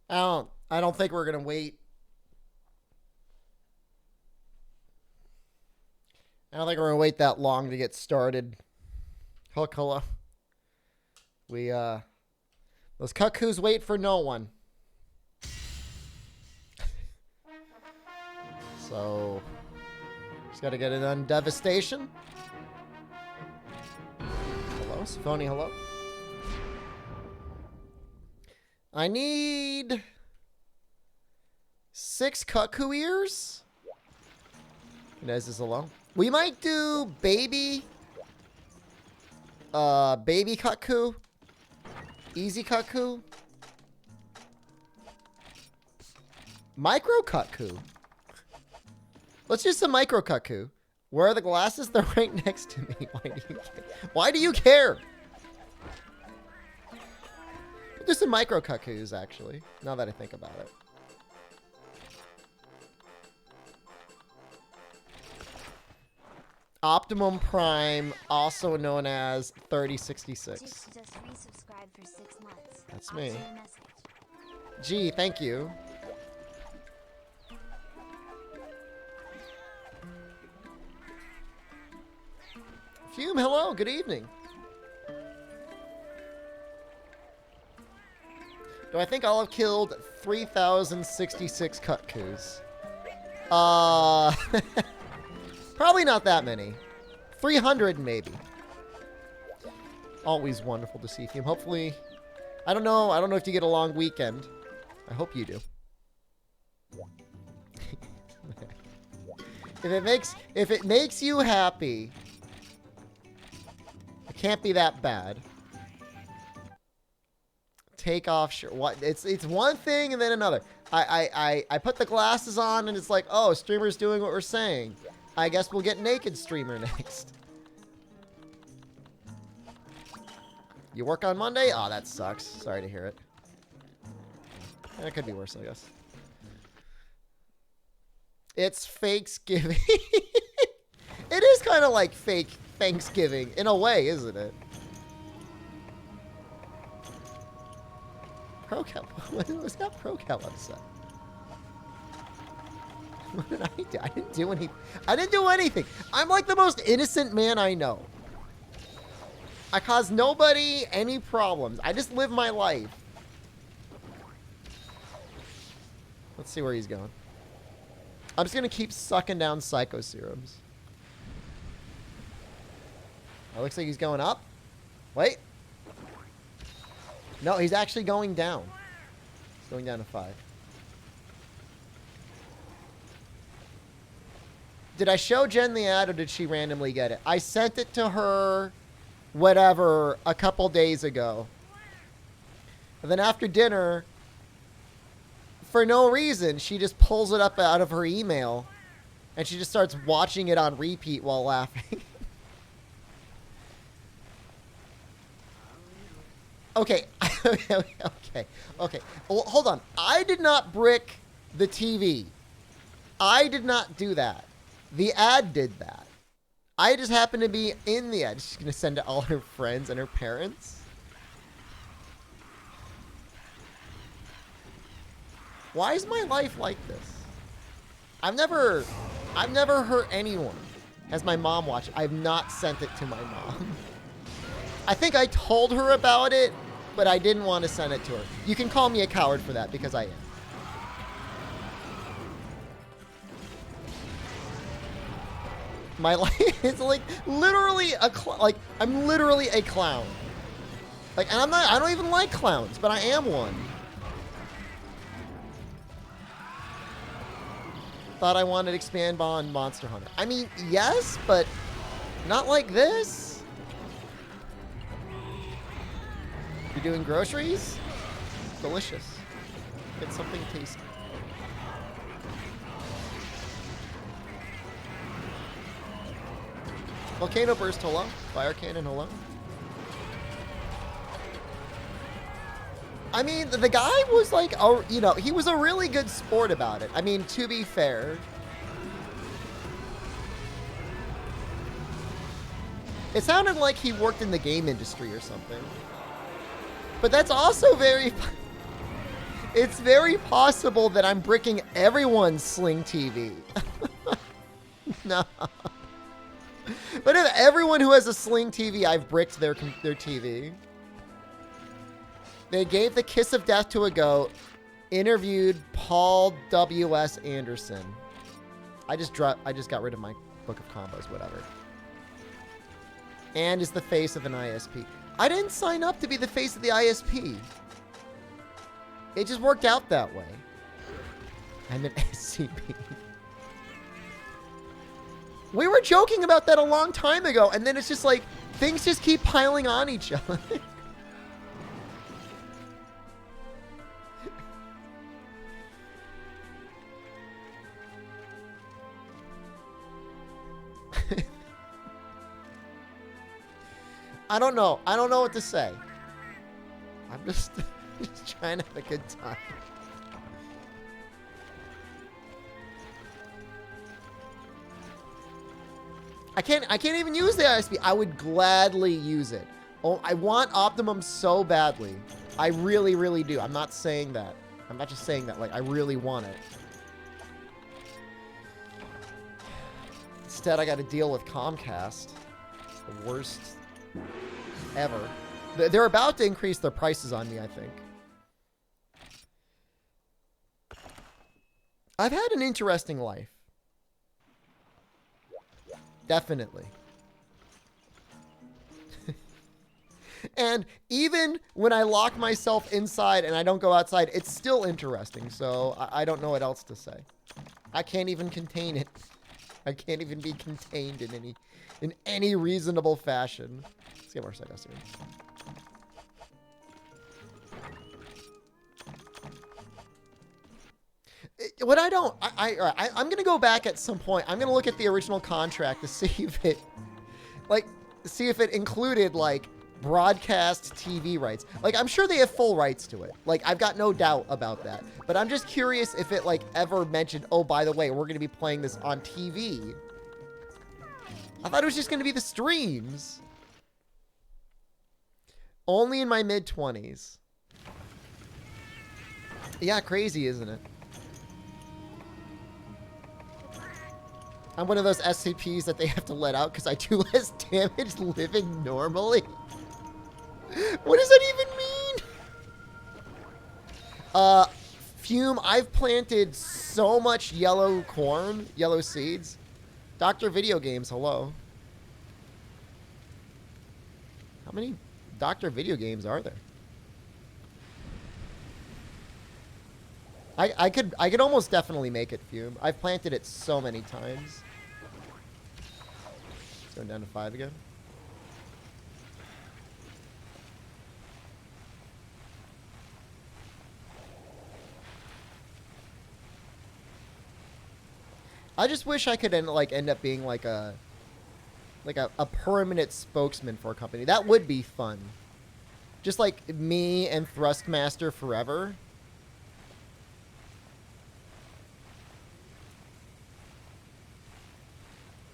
I don't think we're gonna wait. I don't think we're gonna wait that long to get started. Hello. We those cuckoos wait for no one. So just gotta get it on devastation. Hello, Symphony, hello. I need 6 cuckoo ears. Is this alone? We might do baby cuckoo, easy cuckoo, micro cuckoo. Let's do some micro cuckoo. Where are the glasses? They're right next to me. Why do you care? We'll do some micro cuckoos, actually, now that I think about it. Optimum Prime, also known as 3066. Just resubscribed for 6 months. That's me. Gee, thank you. Fume, hello, good evening. Do I think I'll have killed 3,066 cuckoos? Probably not that many. 300 maybe. Always wonderful to see Fume. Hopefully, I don't know if you get a long weekend. I hope you do. If it makes you happy, it can't be that bad. Take off shirt. What? It's one thing and then another. I put the glasses on and it's like, oh, streamer's doing what we're saying. I guess we'll get naked streamer next. You work on Monday? Oh, that sucks. Sorry to hear it. That could be worse, I guess. It's Fakesgiving. It is kind of like fake Thanksgiving in a way, isn't it? ProCal. What was that ProCal upset? What did I do? I didn't do anything. I didn't do anything. I'm like the most innocent man I know. I cause nobody any problems. I just live my life. Let's see where he's going. I'm just gonna keep sucking down psycho serums. It looks like he's going up. Wait. No, he's actually going down. He's going down to 5. Did I show Jen the ad or did she randomly get it? I sent it to her, whatever, a couple days ago. And then after dinner, for no reason, she just pulls it up out of her email and she just starts watching it on repeat while laughing. Okay. Okay. Well, hold on. I did not brick the TV. I did not do that. The ad did that. I just happened to be in the ad. She's going to send to all her friends and her parents. Why is my life like this? I've never hurt anyone. Has my mom watched it? I've not sent it to my mom. I think I told her about it, but I didn't want to send it to her. You can call me a coward for that because I am. My life is like literally I'm literally a clown. Like, and I don't even like clowns, but I am one. Thought I wanted to expand on Monster Hunter. I mean, yes, but not like this. You're doing groceries? Delicious. Get something tasty. Volcano Burst, hello. Fire Cannon, hello. I mean, the guy was like, oh, you know, he was a really good sport about it. I mean, to be fair. It sounded like he worked in the game industry or something. But that's also very... It's very possible that I'm bricking everyone's Sling TV. No. But if everyone who has a Sling TV, I've bricked their TV. They gave the kiss of death to a goat. Interviewed Paul W.S. Anderson. I just got rid of my book of combos, whatever. And is the face of an ISP. I didn't sign up to be the face of the ISP. It just worked out that way. I'm an SCP. We were joking about that a long time ago, and then it's just like, things just keep piling on each other. I don't know. I don't know what to say. I'm just trying to have a good time. I can't even use the ISP. I would gladly use it. Oh, I want Optimum so badly. I really, really do. I'm not saying that. I'm not just saying that. Like, I really want it. Instead, I got to deal with Comcast. It's the worst ever. They're about to increase their prices on me, I think. I've had an interesting life. Definitely. And even when I lock myself inside and I don't go outside, it's still interesting. So I don't know what else to say. I can't even contain it. I can't even be contained in any reasonable fashion. Let's get more side here. What I don't, I'm going to go back at some point. I'm going to look at the original contract to see if it, included, like, broadcast TV rights. Like, I'm sure they have full rights to it. Like, I've got no doubt about that. But I'm just curious if it, like, ever mentioned, oh, by the way, we're going to be playing this on TV. I thought it was just going to be the streams. Only in my mid-20s. Yeah, crazy, isn't it? I'm one of those SCPs that they have to let out because I do less damage living normally. What does that even mean? Fume, I've planted so much yellow corn, yellow seeds. Dr. Video Games, hello. How many Dr. Video Games are there? I could almost definitely make it, Fume. I've planted it so many times. It's going down to 5 again. I just wish I could end up being like a permanent spokesman for a company. That would be fun. Just like me and Thrustmaster forever.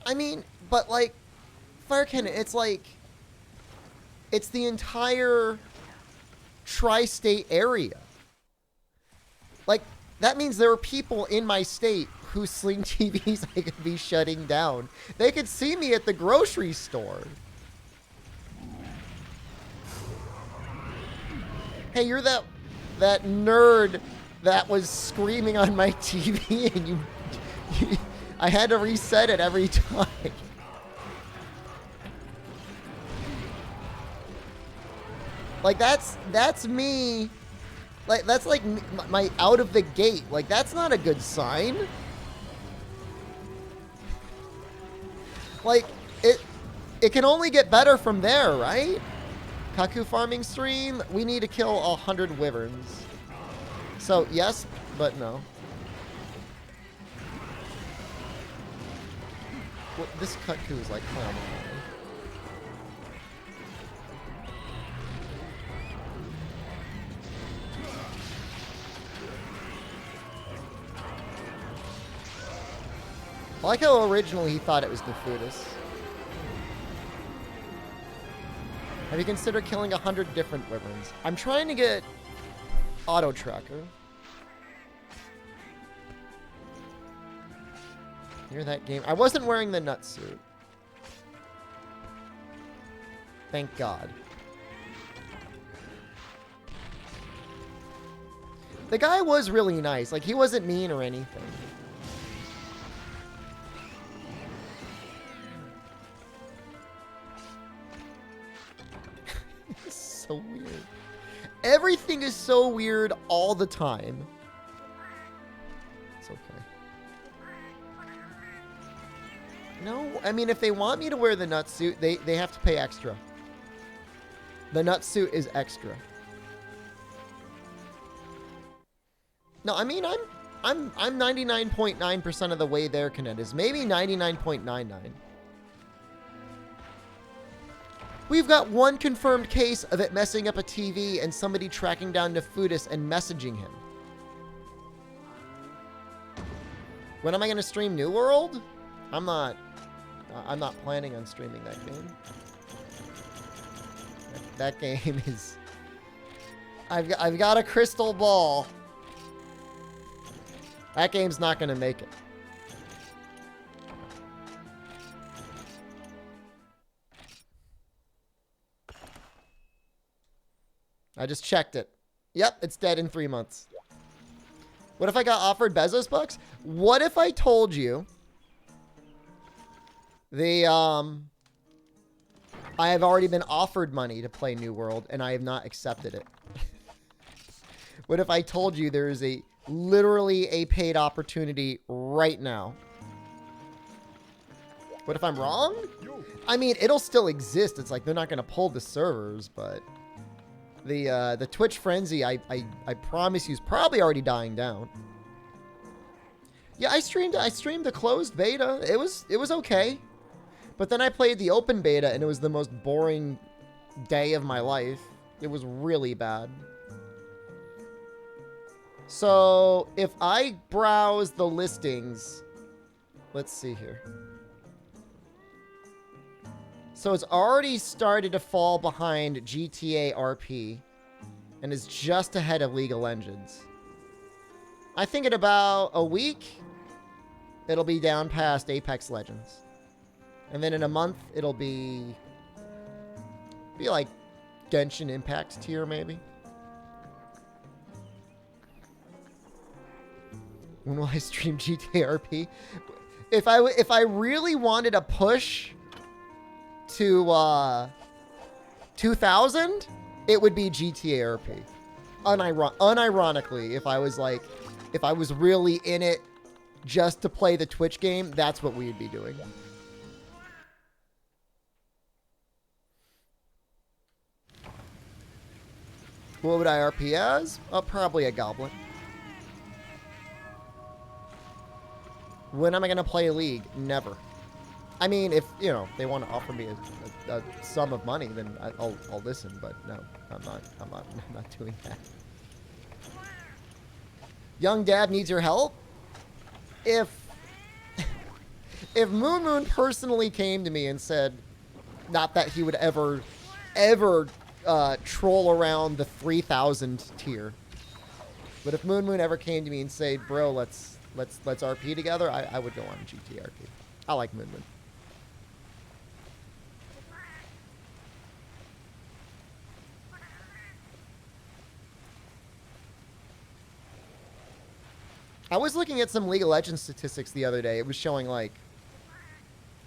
I mean, but like, Fire Cannon, it's like, it's the entire tri-state area. Like, that means there are people in my state whose Sling TVs I could be shutting down. They could see me at the grocery store. Hey, you're that nerd that was screaming on my TV and you I had to reset it every time. Like, that's me. Like, that's like my out of the gate. Like, that's not a good sign. Like, it can only get better from there, right? Kaku farming stream. We need to kill 100 wyverns. So, yes, but no. Well, this Kaku is like clowning. I like how originally he thought it was Nefudis. Have you considered killing 100 different wyverns? I'm trying to get auto tracker. Hear that game? I wasn't wearing the nut suit. Thank God. The guy was really nice. Like, he wasn't mean or anything. It's so weird. Everything is so weird all the time. It's okay. No, I mean, if they want me to wear the nut suit, they have to pay extra. The nut suit is extra. No, I mean, I'm 99.9% of the way there, Canettas. Maybe 99.99. We've got one confirmed case of it messing up a TV and somebody tracking down Nefudis and messaging him. When am I going to stream New World? I'm not planning on streaming that game. That game is... I've got a crystal ball. That game's not going to make it. I just checked it. Yep, it's dead in 3 months. What if I got offered Bezos bucks? What if I told you I have already been offered money to play New World and I have not accepted it? What if I told you there is literally a paid opportunity right now? What if I'm wrong? I mean, it'll still exist. It's like they're not going to pull the servers, but the Twitch frenzy, I promise you, is probably already dying down. Yeah, I streamed the closed beta. It was okay. But then I played the open beta and it was the most boring day of my life. It was really bad. So, if I browse the listings, let's see here. So it's already started to fall behind GTA RP and is just ahead of League of Legends. I think in about a week, it'll be down past Apex Legends. And then in a month, it'll be like Genshin Impact tier, maybe. When will I stream GTA RP? If I really wanted a push to 2000, it would be GTA RP. Unironically, if I was really in it just to play the Twitch game, that's what we'd be doing. What would I RP as? Probably a goblin. When am I going to play League? Never. I mean, if, you know, they want to offer me a sum of money, then I'll listen, but no, I'm not doing that. Young Dad needs your help? If Moon personally came to me and said, not that he would ever troll around the 3000 tier, but if Moon ever came to me and said, bro, let's RP together, I would go on GT RP. I like Moon. I was looking at some League of Legends statistics the other day. It was showing, like,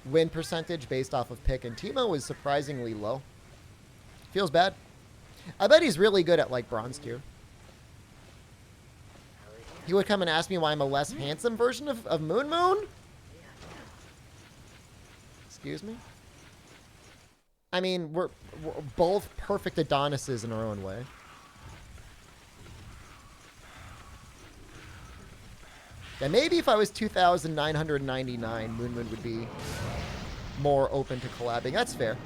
win percentage based off of pick, and Teemo was surprisingly low. Feels bad. I bet he's really good at, like, bronze tier. He would come and ask me why I'm a less handsome version of Moon? Excuse me? I mean, we're both perfect Adonises in our own way. Yeah, maybe if I was 2,999, Moon would be more open to collabing. That's fair.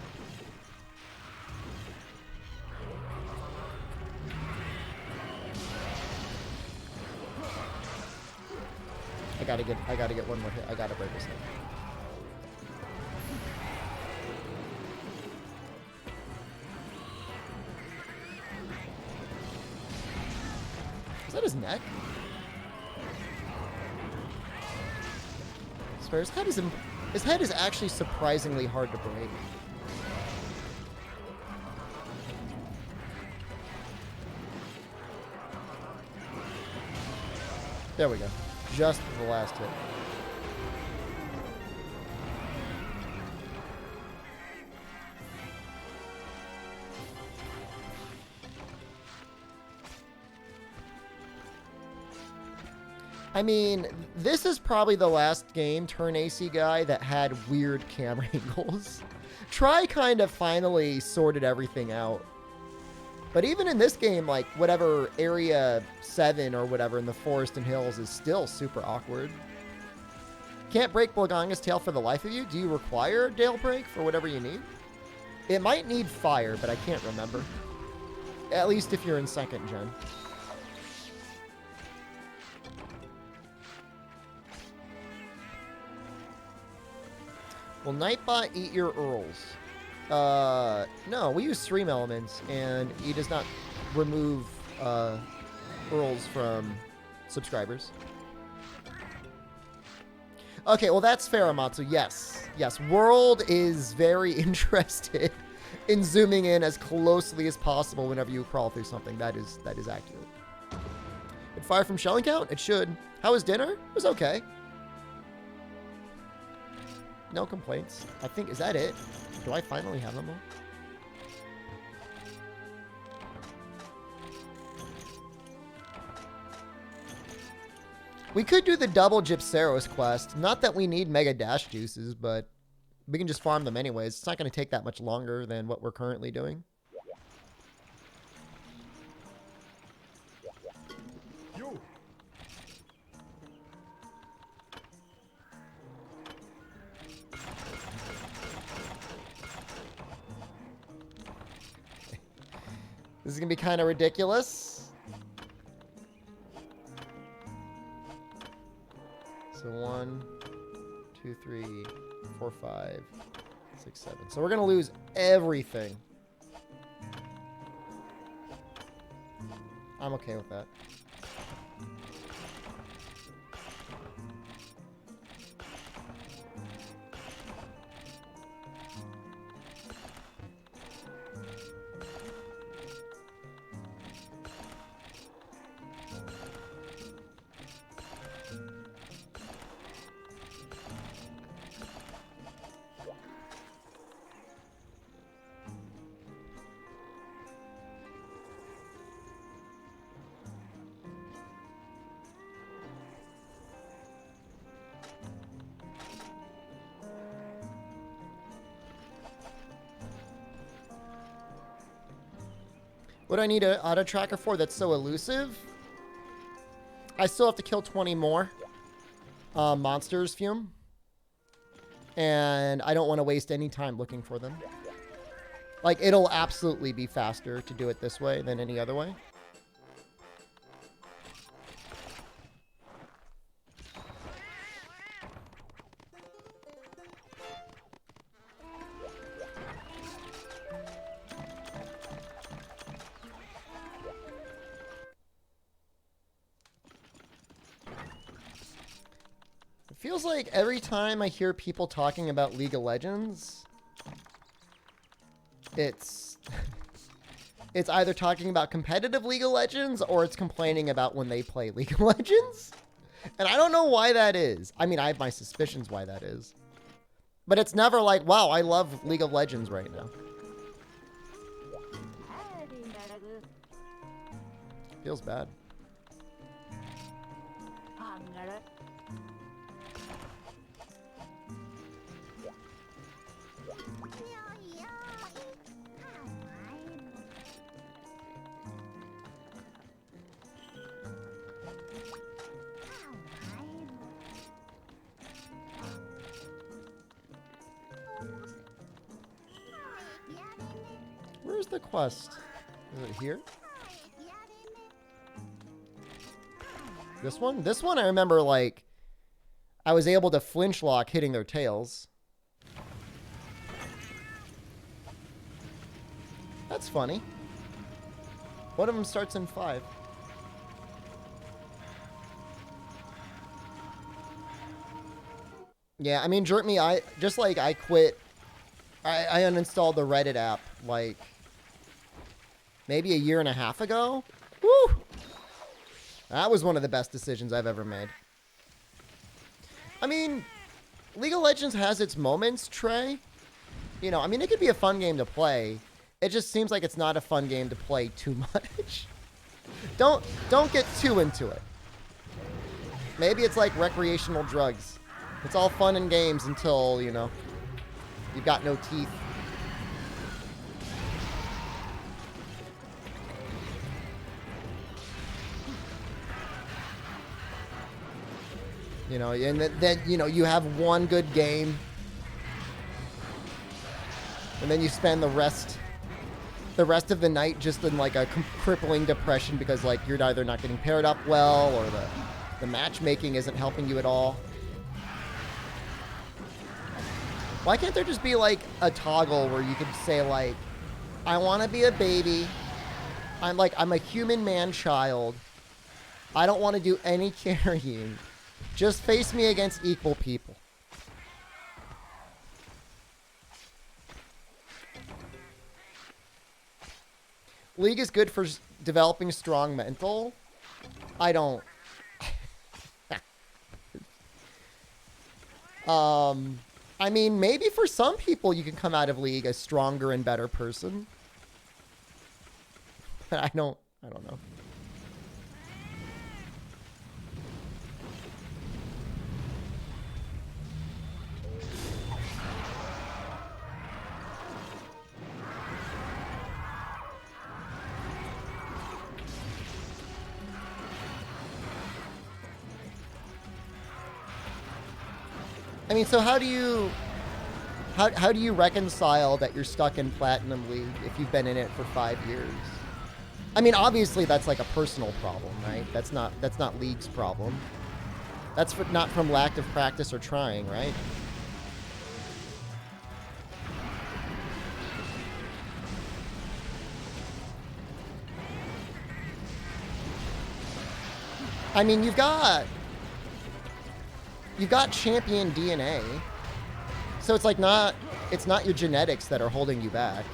I gotta get one more hit. I gotta break this thing. Is that his neck? swear, his head is actually surprisingly hard to break. There we go. Just the last hit. I mean, this is probably the last game, turn AC guy, that had weird camera angles. Try kind of finally sorted everything out. But even in this game, like, whatever Area 7 or whatever in the forest and hills is still super awkward. Can't break Bolganga's tail for the life of you? Do you require Dale Break for whatever you need? It might need fire, but I can't remember. At least if you're in 2nd gen. Will Nightbot eat your Earls? No, we use stream elements, and he does not remove Earls from subscribers. Okay, well that's fair, Amatsu. Yes. Yes, World is very interested in zooming in as closely as possible whenever you crawl through something. That is accurate. It fire from shelling count? It should. How was dinner? It was okay. No complaints. I think, is that it? Do I finally have them all? We could do the double Gypceros quest. Not that we need Mega Dash juices, but we can just farm them anyways. It's not going to take that much longer than what we're currently doing. This is going to be kind of ridiculous. So 1, 2, 3, 4, 5, 6, 7. So we're going to lose everything. I'm okay with that. What do I need an auto tracker for that's so elusive? I still have to kill 20 more monsters, Fume. And I don't want to waste any time looking for them. Like, it'll absolutely be faster to do it this way than any other way. Feels like every time I hear people talking about League of Legends, it's either talking about competitive League of Legends or it's complaining about when they play League of Legends. And I don't know why that is. I mean, I have my suspicions why that is. But it's never like, wow, I love League of Legends right now. Feels bad. Where's the quest? Is it here? This one? This one I remember, like, I was able to flinch lock hitting their tails. That's funny. One of them starts in 5. Yeah, I mean, jerk me. I quit. I uninstalled the Reddit app like maybe a year and a half ago. Woo! That was one of the best decisions I've ever made. I mean, League of Legends has its moments, Trey. You know, I mean, it could be a fun game to play. It just seems like it's not a fun game to play too much. Don't get too into it. Maybe it's like recreational drugs. It's all fun and games until, you know, you've got no teeth. You know, and then, you know, you have one good game. And then you spend the rest of the night just in like a crippling depression because like you're either not getting paired up well or the matchmaking isn't helping you at all. Why can't there just be like a toggle where you could say like, I want to be a baby. I'm a human man child. I don't want to do any carrying. Just face me against equal people. League is good for developing strong mental. I don't. I mean, maybe for some people you can come out of League a stronger and better person. But I don't know. I mean, so how do you reconcile that you're stuck in Platinum League if you've been in it for 5 years? I mean, obviously that's like a personal problem, right? That's not League's problem. That's not from lack of practice or trying, right? I mean, you've got champion DNA. So it's like it's not your genetics that are holding you back.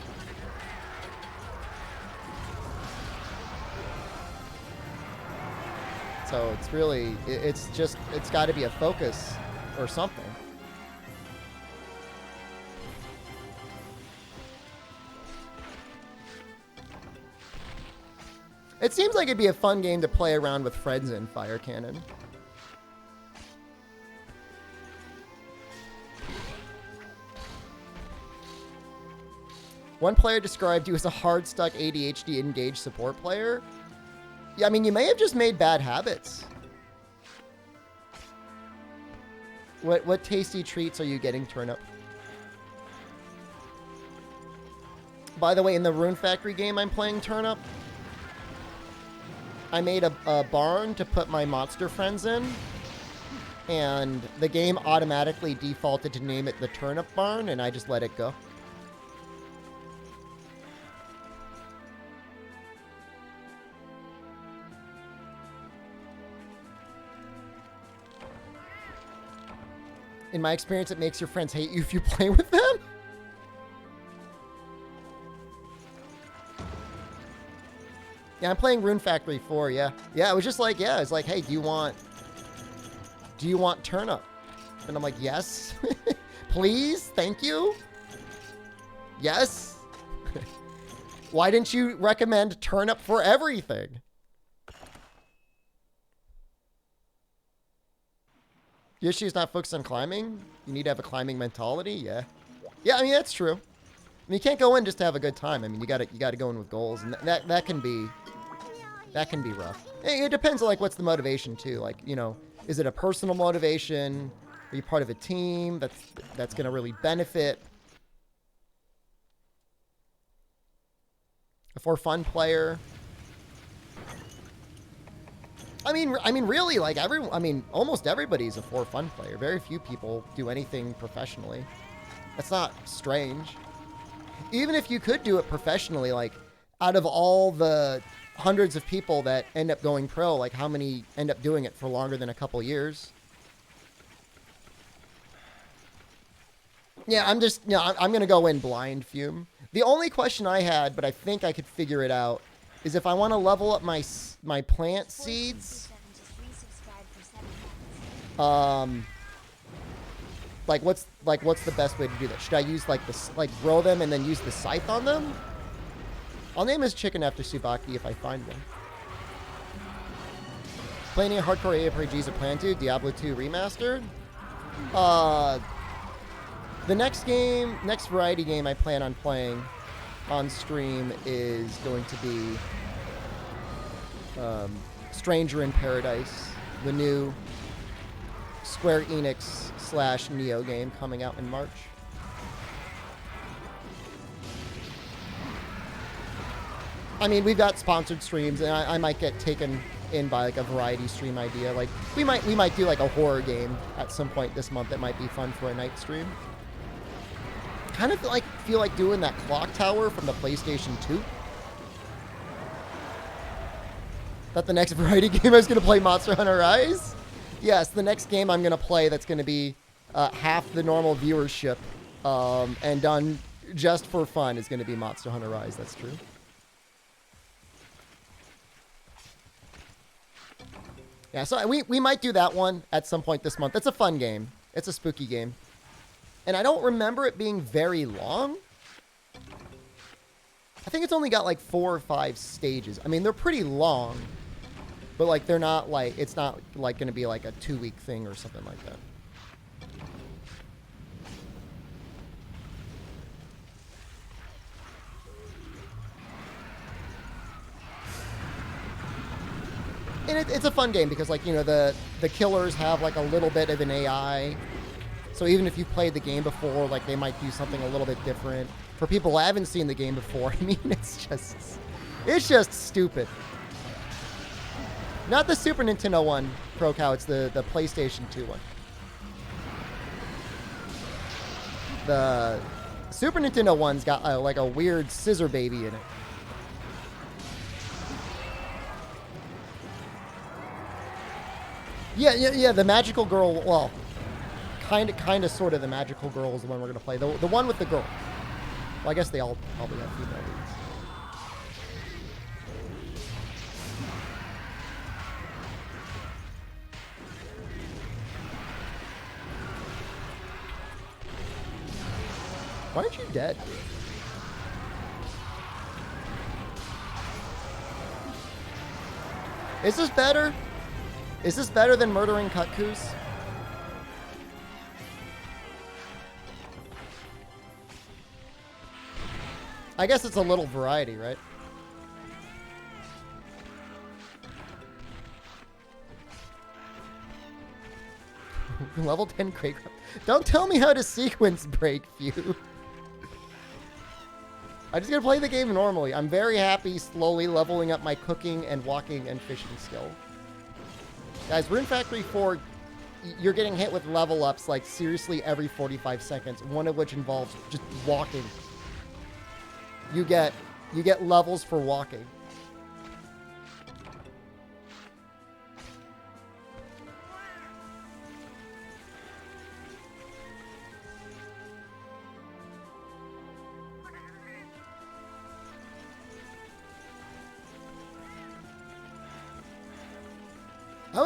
So it's really, it's got to be a focus or something. It seems like it'd be a fun game to play around with friends in Fire Cannon. One player described you as a hard-stuck ADHD engaged support player. Yeah, I mean, you may have just made bad habits. What tasty treats are you getting, Turnip? By the way, in the Rune Factory game I'm playing, Turnip, I made a barn to put my monster friends in, and the game automatically defaulted to name it the Turnip Barn, and I just let it go. In my experience, it makes your friends hate you if you play with them. Yeah, I'm playing Rune Factory 4, yeah. Yeah, it was just like, yeah, it's like, hey, do you want Turnip? And I'm like, yes. Please, thank you. Yes. Why didn't you recommend Turnip for everything? Yoshi's not focused on climbing? You need to have a climbing mentality? Yeah. Yeah, I mean, that's true. I mean, you can't go in just to have a good time. I mean, you gotta go in with goals, and that can be rough. It depends on, like, what's the motivation, too. Like, you know, is it a personal motivation? Are you part of a team that's gonna really benefit? A for fun player? I mean, really, like, almost everybody's a for fun player. Very few people do anything professionally. That's not strange. Even if you could do it professionally, like, out of all the hundreds of people that end up going pro, like, how many end up doing it for longer than a couple years? Yeah, I'm just, I'm going to go in blind, Fume. The only question I had, but I think I could figure it out, is if I want to level up my plant seeds, what's the best way to do that? Should I use grow them and then use the scythe on them? I'll name his chicken after Tsubaki if I find one. Playing any hardcore ARPGs I plan to? Diablo 2 Remastered? The next variety game I plan on playing on stream is going to be Stranger in Paradise, the new Square Enix / Neo game coming out in March. I mean, we've got sponsored streams, and I might get taken in by like a variety stream idea. Like we might do like a horror game at some point this month that might be fun for a night stream. Kind of like feel like doing that clock tower from the PlayStation 2. That the next variety game I was going to play Monster Hunter Rise? Yes, the next game I'm going to play that's going to be half the normal viewership and done just for fun is going to be Monster Hunter Rise. That's true. Yeah, so we might do that one at some point this month. It's a fun game. It's a spooky game. And I don't remember it being very long. I think it's only got like 4 or 5 stages. I mean, they're pretty long. But like they're not like, it's not like going to be like a 2-week thing or something like that. And it's a fun game because, like, you know, the killers have, like, a little bit of an AI. So even if you've played the game before, like, they might do something a little bit different. For people who haven't seen the game before, I mean, it's just stupid. Not the Super Nintendo one, Pro Cow, it's the PlayStation 2 one. The Super Nintendo one's got, like, a weird scissor baby in it. Yeah, the magical girl, well, kind of, sort of the magical girl is the one we're going to play. The one with the girl. Well, I guess they all probably have female leads. Why aren't you dead? Is this better? Is this better than murdering Kutkus? I guess it's a little variety, right? Level 10 crate. Don't tell me how to sequence break, Few. I'm just gonna play the game normally. I'm very happy slowly leveling up my cooking and walking and fishing skill. Guys, Rune Factory 4, you're getting hit with level ups like seriously every 45 seconds, one of which involves just walking. You get levels for walking.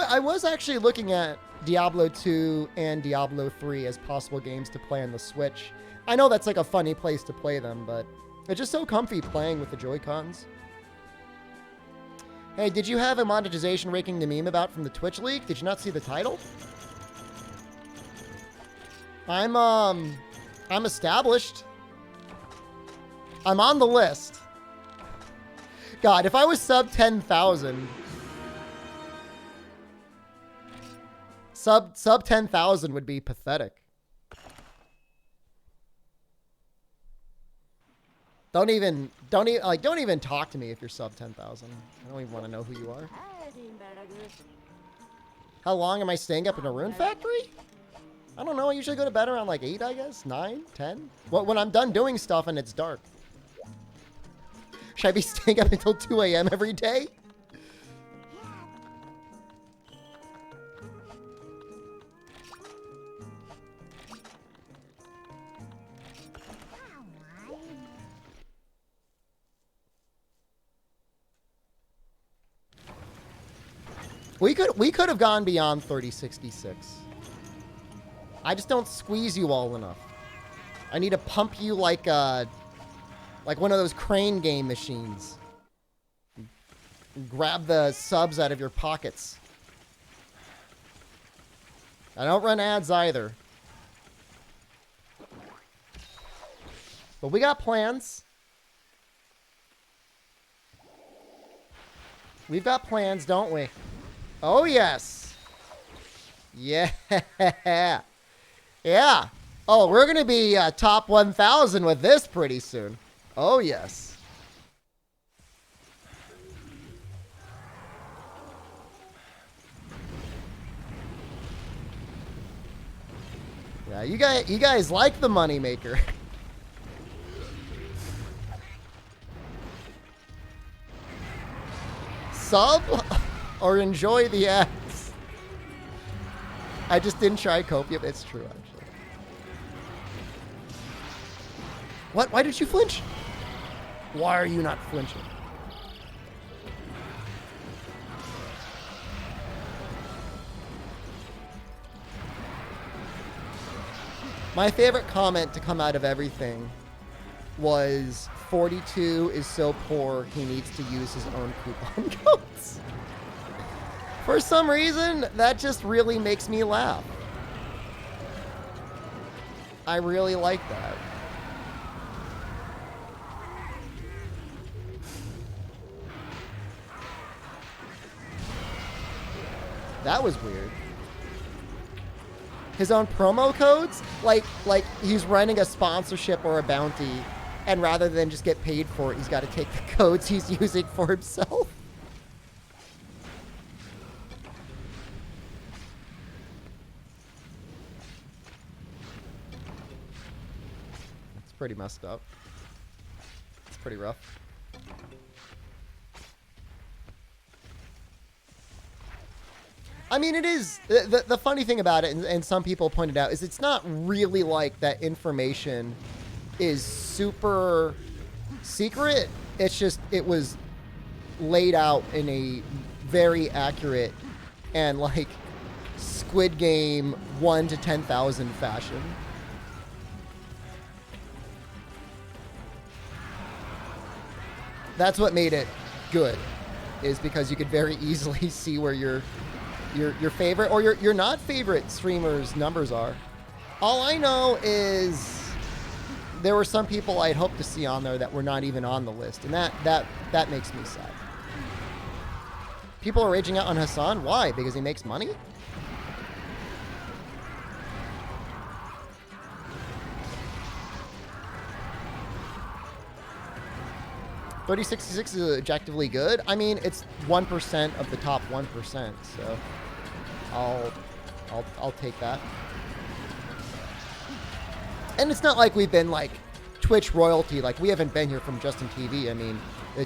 I was actually looking at Diablo 2 and Diablo 3 as possible games to play on the Switch. I know that's like a funny place to play them, but it's just so comfy playing with the Joy-Cons. Hey, did you have a monetization raking the meme about from the Twitch leak? Did you not see the title? I'm established. I'm on the list. God, if I was sub 10,000... Sub 10,000 would be pathetic. Don't even talk to me if you're sub 10,000. I don't even want to know who you are. How long am I staying up in a Rune Factory? I don't know. I usually go to bed around like 8, I guess. 9, 10. When I'm done doing stuff and it's dark. Should I be staying up until 2 a.m. every day? We could have gone beyond 3066. I just don't squeeze you all enough. I need to pump you like one of those crane game machines. Grab the subs out of your pockets. I don't run ads either. But we got plans. We've got plans, don't we? Oh, yes. Yeah. Yeah. Oh, we're going to be top 1,000 with this pretty soon. Oh, yes. Yeah, you guys like the moneymaker. Sub or enjoy the ads. I just didn't try copium. It's true, actually. What? Why did you flinch? Why are you not flinching? My favorite comment to come out of everything was 42 is so poor he needs to use his own coupon codes. For some reason, that just really makes me laugh. I really like that. That was weird. His own promo codes? Like he's running a sponsorship or a bounty, and rather than just get paid for it, he's got to take the codes he's using for himself. It's pretty messed up. It's pretty rough. I mean, it is, the funny thing about it, and some people pointed out, is it's not really like that information is super secret. It's just, it was laid out in a very accurate and like Squid Game 1 to 10,000 fashion. That's what made it good, is because you could very easily see where your favorite or your not favorite streamers' numbers are. All I know is there were some people I'd hoped to see on there that were not even on the list, and that makes me sad. People are raging out on Hassan. Why? Because he makes money? $30.66 is objectively good. I mean, it's 1% of the top 1%, so I'll take that. And it's not like we've been like Twitch royalty. Like, we haven't been here from Justin TV. I mean,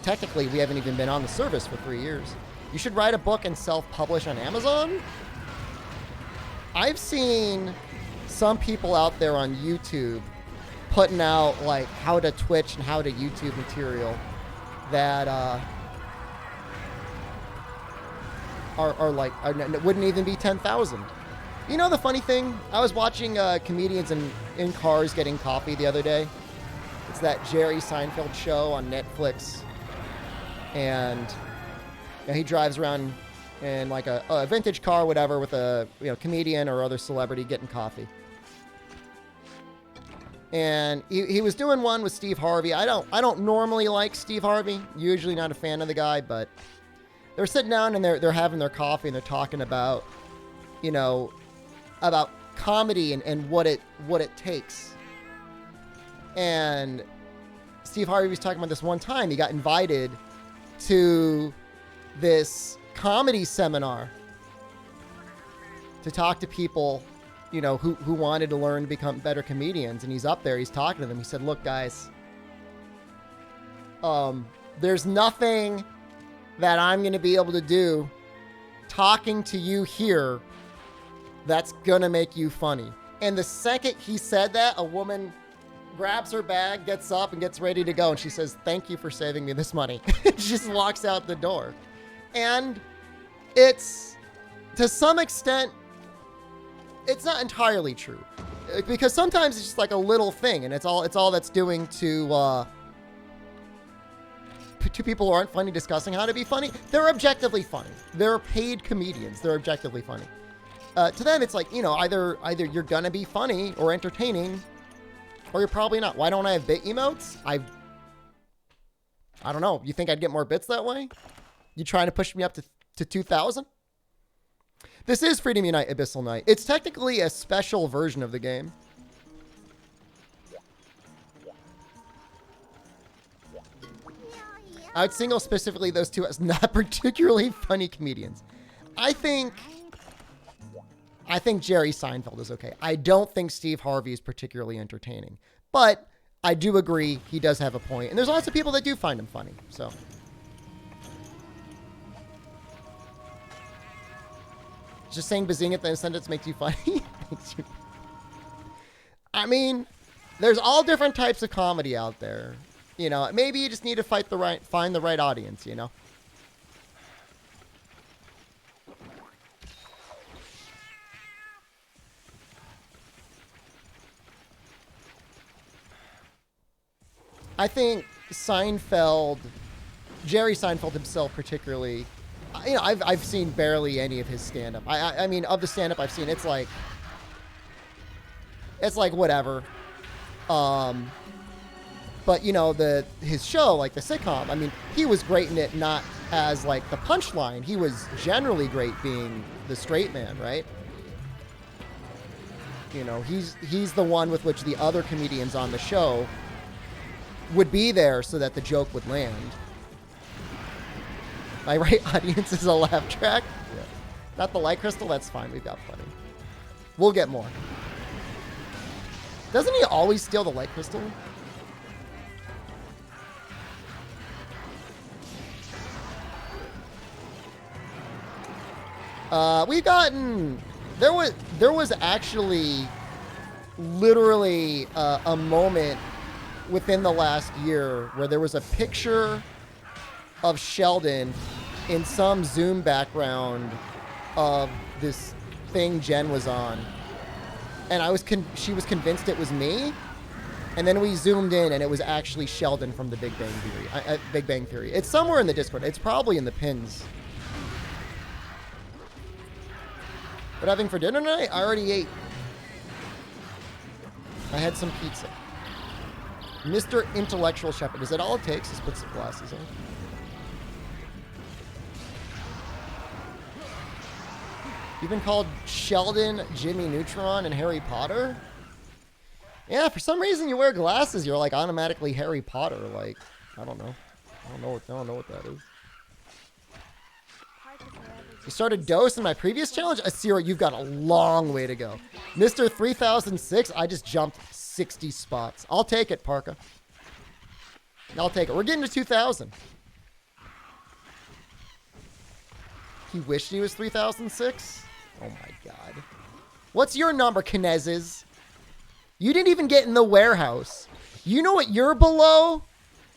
technically we haven't even been on the service for 3 years. You should write a book and self-publish on Amazon. I've seen some people out there on YouTube putting out like how to Twitch and how to YouTube material that wouldn't even be 10,000. You know the funny thing? I was watching comedians in cars getting coffee the other day. It's that Jerry Seinfeld show on Netflix, and he drives around in like a vintage car, whatever, with a comedian or other celebrity getting coffee. And he was doing one with Steve Harvey. I don't normally like Steve Harvey. Usually not a fan of the guy, but they're sitting down and they're having their coffee and they're talking about, about comedy and what it takes. And Steve Harvey was talking about this one time. He got invited to this comedy seminar to talk to people who wanted to learn to become better comedians. And he's up there, he's talking to them. He said, look, guys, there's nothing that I'm going to be able to do talking to you here that's going to make you funny. And the second he said that, a woman grabs her bag, gets up, and gets ready to go. And she says, thank you for saving me this money. She just walks out the door. And it's to some extent, it's not entirely true. Because sometimes it's just like a little thing, and it's all that's doing to people who aren't funny discussing how to be funny. They're objectively funny. They're paid comedians. They're objectively funny. To them, it's like, you know, either you're gonna be funny or entertaining, or you're probably not. Why don't I have bit emotes? I don't know. You think I'd get more bits that way? You trying to push me up to 2,000? This is Freedom Unite Abyssal Knight. It's technically a special version of the game. I would single specifically those two as not particularly funny comedians. I think Jerry Seinfeld is okay. I don't think Steve Harvey is particularly entertaining. But I do agree he does have a point. And there's lots of people that do find him funny. So... just saying bazing at the end of the sentence makes you funny. I mean, there's all different types of comedy out there. You know, maybe you just need to find the right audience, you know? I think Seinfeld, Jerry Seinfeld himself particularly, you know, I've seen barely any of his stand-up. I mean, of the stand-up I've seen, it's like whatever. But you know, his show, like the sitcom, I mean, he was great in it, not as like the punchline. He was generally great being the straight man, right? You know, he's the one with which the other comedians on the show would be there so that the joke would land. My right audience is a laugh track. Yeah. Not the light crystal. That's fine. We've got plenty. We'll get more. Doesn't he always steal the light crystal? We've gotten... There was actually literally a moment within the last year where there was a picture of Sheldon in some Zoom background of this thing Jen was on, and she was convinced it was me, and then we zoomed in and it was actually Sheldon from the Big Bang Theory. It's somewhere in the Discord. It's probably in the pins. What having for dinner tonight? I already ate. I had some pizza. Mr. Intellectual Shepherd. Is that all it takes? Just put some glasses on. You've been called Sheldon, Jimmy Neutron, and Harry Potter? Yeah, for some reason you wear glasses. You're like automatically Harry Potter. Like, I don't know. I don't know what that is. You started dose in my previous challenge? Asira, you've got a long way to go. Mr. 3006, I just jumped 60 spots. I'll take it, Parka. I'll take it. We're getting to 2,000. He wished he was 3006? Oh my god. What's your number, Kinezes? You didn't even get in the warehouse. You know what you're below?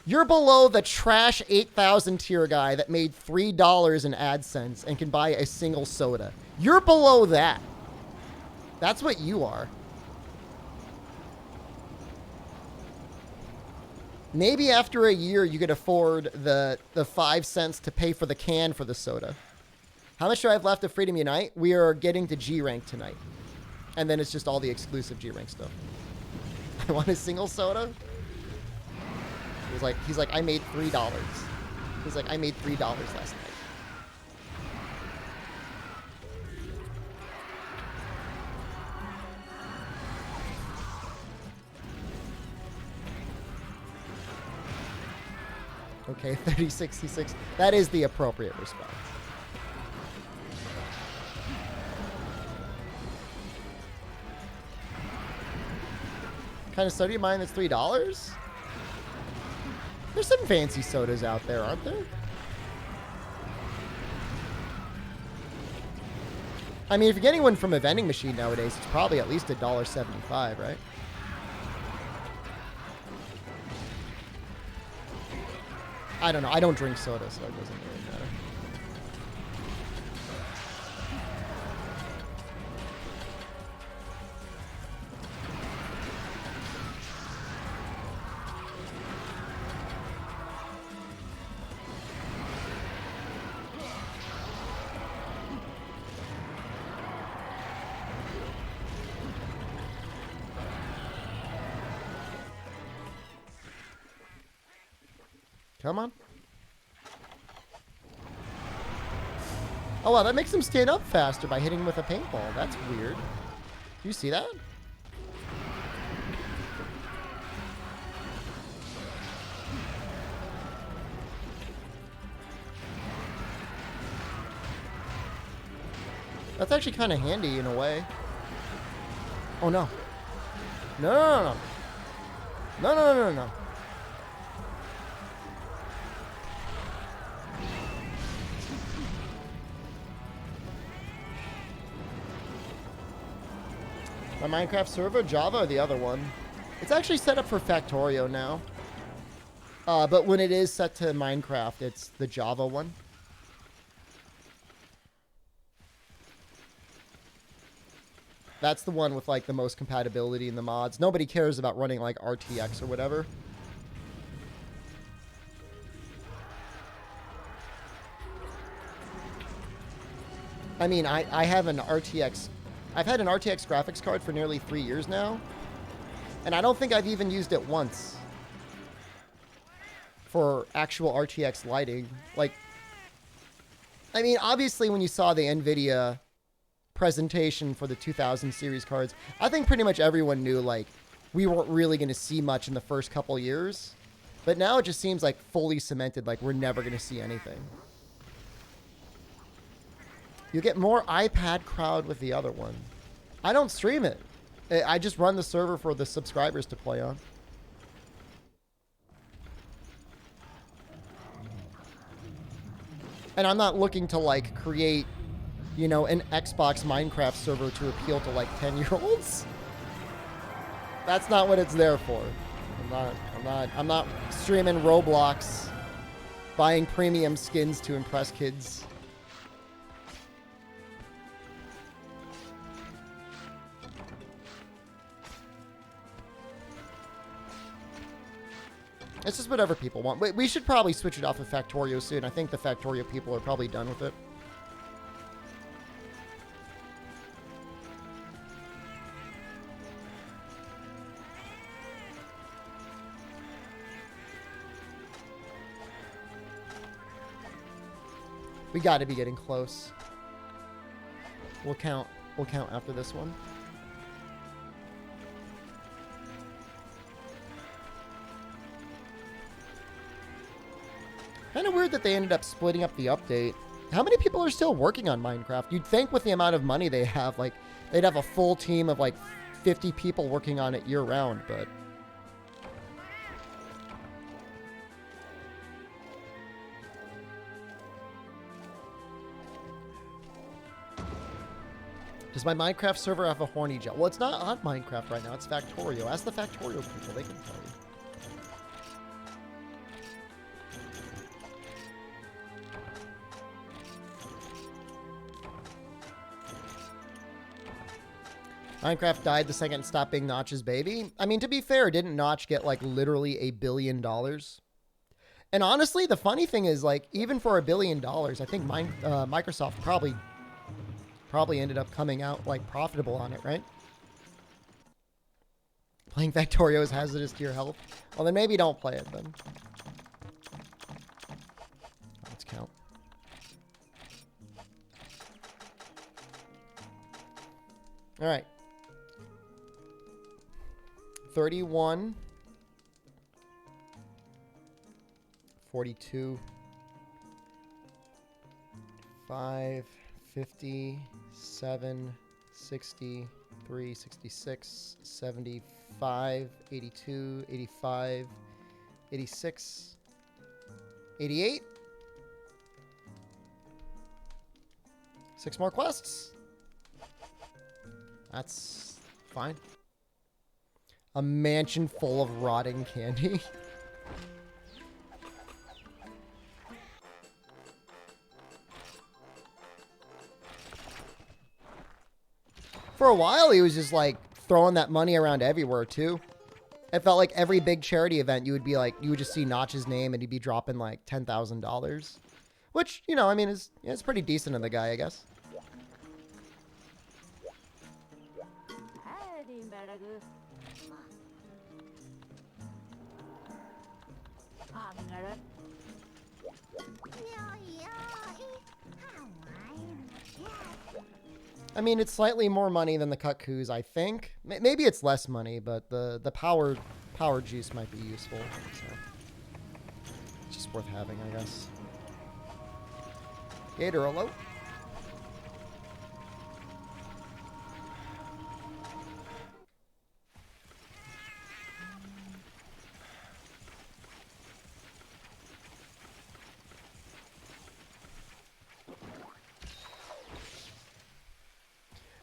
You're below the trash 8,000 tier guy that made $3 in AdSense and can buy a single soda. You're below that. That's what you are. Maybe after a year you could afford the 5 cents to pay for the can for the soda. How much do I have left of Freedom Unite? We are getting to G rank tonight. And then it's just all the exclusive G rank stuff. I want a single soda? He's like, I made $3. He's like, I made $3 last night. Okay, 3066. That is the appropriate response. What kind of soda do you mind that's $3? There's some fancy sodas out there, aren't there? I mean, if you're getting one from a vending machine nowadays, it's probably at least $1.75, right? I don't know. I don't drink soda, so it doesn't really matter. Come on. Oh, wow, that makes him stand up faster by hitting him with a paintball. That's weird. Do you see that? That's actually kind of handy in a way. Oh, no. No, no, no, no. No, no, no, no, no. My Minecraft server, Java, or the other one? It's actually set up for Factorio now. But when it is set to Minecraft, it's the Java one. That's the one with, like, the most compatibility in the mods. Nobody cares about running, like, RTX or whatever. I mean, I have an RTX... I've had an RTX graphics card for nearly 3 years now. And I don't think I've even used it once. For actual RTX lighting. Like... I mean, obviously when you saw the NVIDIA presentation for the 2000 series cards, I think pretty much everyone knew, like, we weren't really going to see much in the first couple years. But now it just seems like fully cemented, like we're never going to see anything. You get more iPad crowd with the other one. I don't stream it. I just run the server for the subscribers to play on. And I'm not looking to, like, create, you know, an Xbox Minecraft server to appeal to, like, 10-year-olds. That's not what it's there for. I'm not streaming Roblox, buying premium skins to impress kids. It's just whatever people want. We should probably switch it off of Factorio soon. I think the Factorio people are probably done with it. We got to be getting close. We'll count after this one. Kind of weird that they ended up splitting up the update. How many people are still working on Minecraft? You'd think with the amount of money they have, like, they'd have a full team of, like, 50 people working on it year-round, but... Does my Minecraft server have a horny gel? Well, it's not on Minecraft right now. It's Factorio. Ask the Factorio people. They can tell you. Minecraft died the second it stopped being Notch's baby. I mean, to be fair, didn't Notch get, like, literally $1 billion? And honestly, the funny thing is, like, even for $1 billion, I think Microsoft probably ended up coming out, like, profitable on it, right? Playing Factorio is hazardous to your health. Well, then maybe don't play it, then. Let's count. All right. 31. 42. 5. 50, 7, 63, 66, 75, 82, 85, 86, 88. 6 more quests. That's fine. A mansion full of rotting candy. For a while, he was just, like, throwing that money around everywhere, too. It felt like every big charity event, you would be like, you would just see Notch's name and he'd be dropping, like, $10,000. Which, you know, I mean, is pretty decent of the guy, I guess. I mean, it's slightly more money than the Cuckoos, I think. Maybe it's less money, but the power juice might be useful. So it's just worth having, I guess. Gator alert.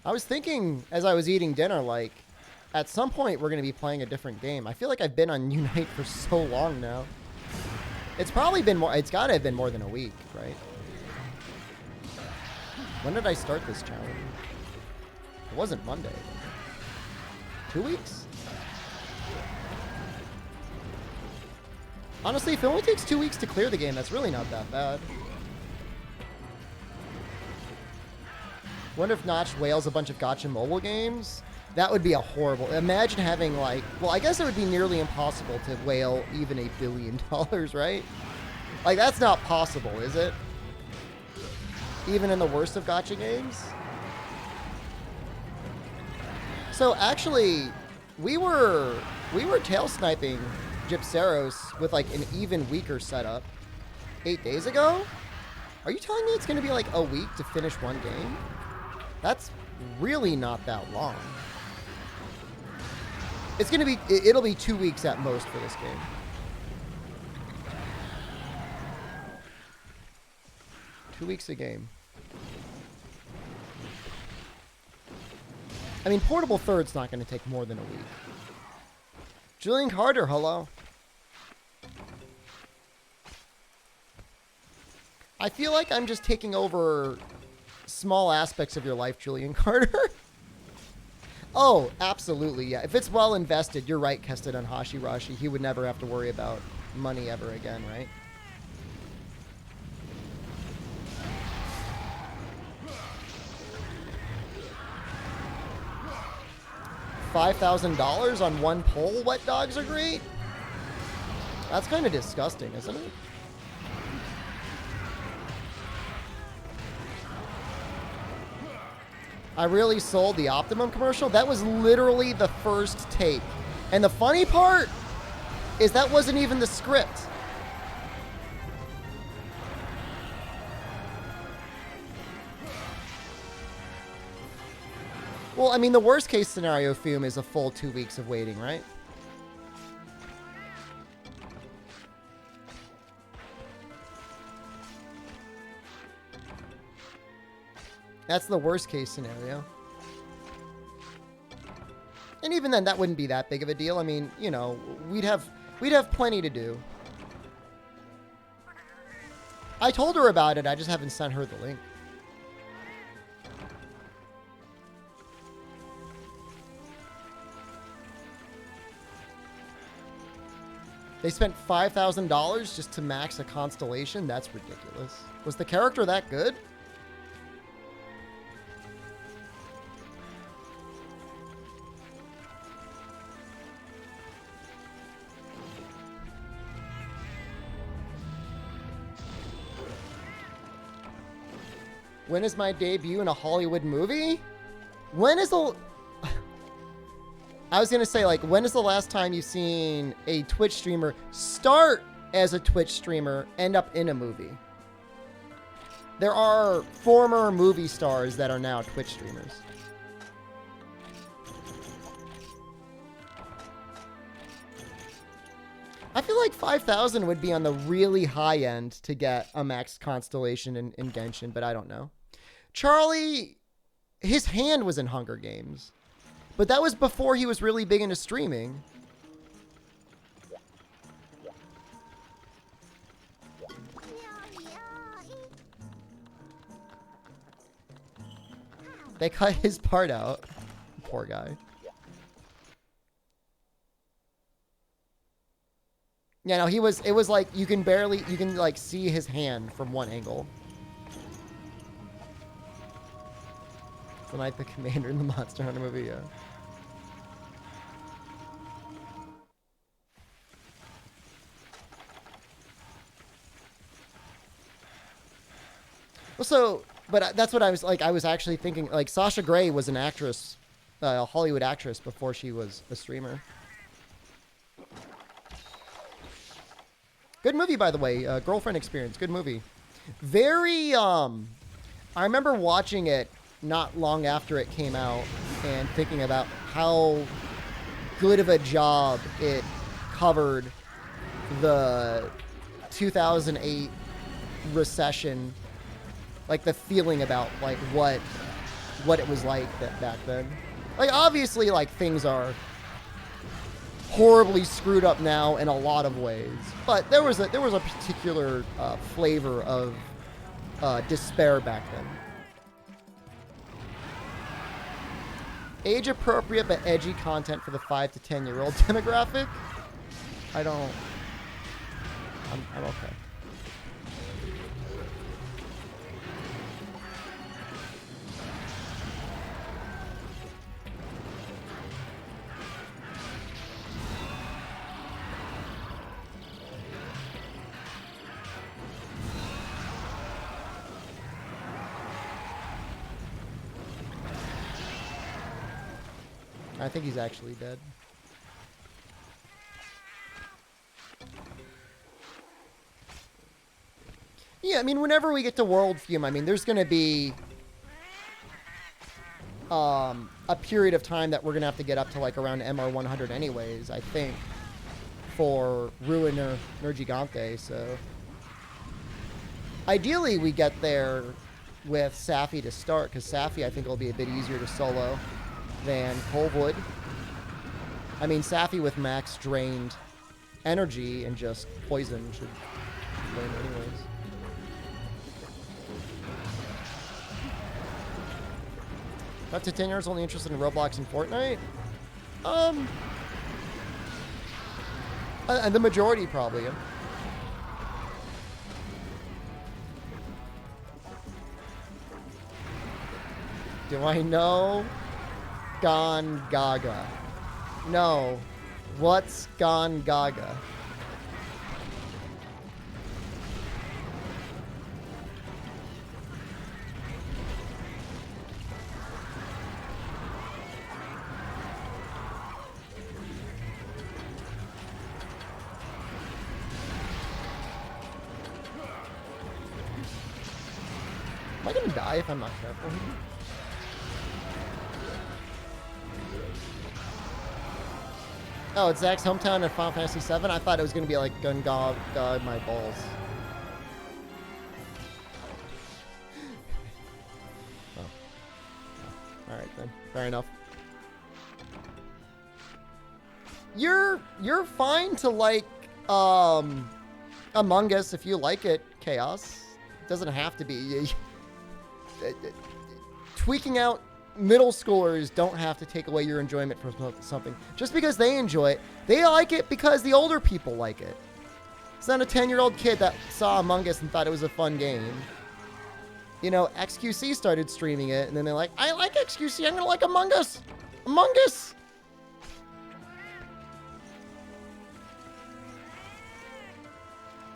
I was thinking as I was eating dinner, like, at some point we're going to be playing a different game. I feel like I've been on Unite for so long now. It's probably been more, it's got to have been more than a week, right? When did I start this challenge? It wasn't Monday. 2 weeks? Honestly, if it only takes 2 weeks to clear the game, that's really not that bad. Wonder if Notch whales a bunch of gacha mobile games? That would be a horrible... Imagine having, like... Well, I guess it would be nearly impossible to whale even $1 billion, right? Like, that's not possible, is it? Even in the worst of gacha games? So, actually, we were tail sniping Gypseros with, like, an even weaker setup 8 days ago? Are you telling me it's going to be, like, a week to finish one game? That's really not that long. It's going to be, it'll be 2 weeks at most for this game. Two weeks a game. I mean, Portable Third's not going to take more than a week. Julian Carter, hello. I feel like I'm just taking over small aspects of your life, Julian Carter. Oh, absolutely, yeah. If it's well invested, you're right, Keston on Hashirashi. He would never have to worry about money ever again, right? $5,000 on one pole? Wet dogs are great? That's kind of disgusting, isn't it? I really sold the Optimum commercial. That was literally the first take. And the funny part is that wasn't even the script. Well, I mean, the worst case scenario, Fume, is a full 2 weeks of waiting, right? That's the worst case scenario. And even then, that wouldn't be that big of a deal. I mean, you know, we'd have plenty to do. I told her about it. I just haven't sent her the link. They spent $5,000 just to max a constellation? That's ridiculous. Was the character that good? When is my debut in a Hollywood movie? When is the... I was going to say, like, when is the last time you've seen a Twitch streamer start as a Twitch streamer, end up in a movie? There are former movie stars that are now Twitch streamers. I feel like 5,000 would be on the really high end to get a max constellation in Genshin, but I don't know. Charlie, his hand was in Hunger Games, but that was before he was really big into streaming. They cut his part out. Poor guy. Yeah, no, it was like, you can like see his hand from one angle. Tonight the commander in the Monster Hunter movie, yeah. Well, so, But that's what I was like. I was actually thinking, like, Sasha Grey was an actress, a Hollywood actress before she was a streamer. Good movie, by the way. Girlfriend Experience. Good movie. Very, I remember watching it not long after it came out and thinking about how good of a job it covered the 2008 recession, like the feeling about like what it was like back then. Like obviously like things are horribly screwed up now in a lot of ways, but there was a particular flavor of despair back then. Age appropriate but edgy content for the 5 to 10-year-old demographic. I'm okay. I think he's actually dead. Yeah, I mean, whenever we get to World Fume, I mean, there's going to be a period of time that we're going to have to get up to, like, around MR100 anyways, I think, for Ruin Gigante, so... Ideally, we get there with Safi to start, because Safi, I think, will be a bit easier to solo than Coldwood. I mean, Safi with max drained energy and just poison should win anyways. Up to 10 years only interested in Roblox and Fortnite? And the majority probably. Do I know Gone Gaga? No. What's Gone Gaga? Am I gonna die if I'm not careful? Oh, it's Zach's hometown in Final Fantasy VII? I thought it was going to be like Gun God my balls. Oh. Oh. Alright then. Fair enough. You're fine to like Among Us if you like it, Chaos. It doesn't have to be. Tweaking out middle schoolers don't have to take away your enjoyment from something. Just because they enjoy it, they like it because the older people like it. It's not a 10-year-old kid that saw Among Us and thought it was a fun game. You know, XQC started streaming it, and then they're like, I like XQC, I'm gonna like Among Us! Among Us!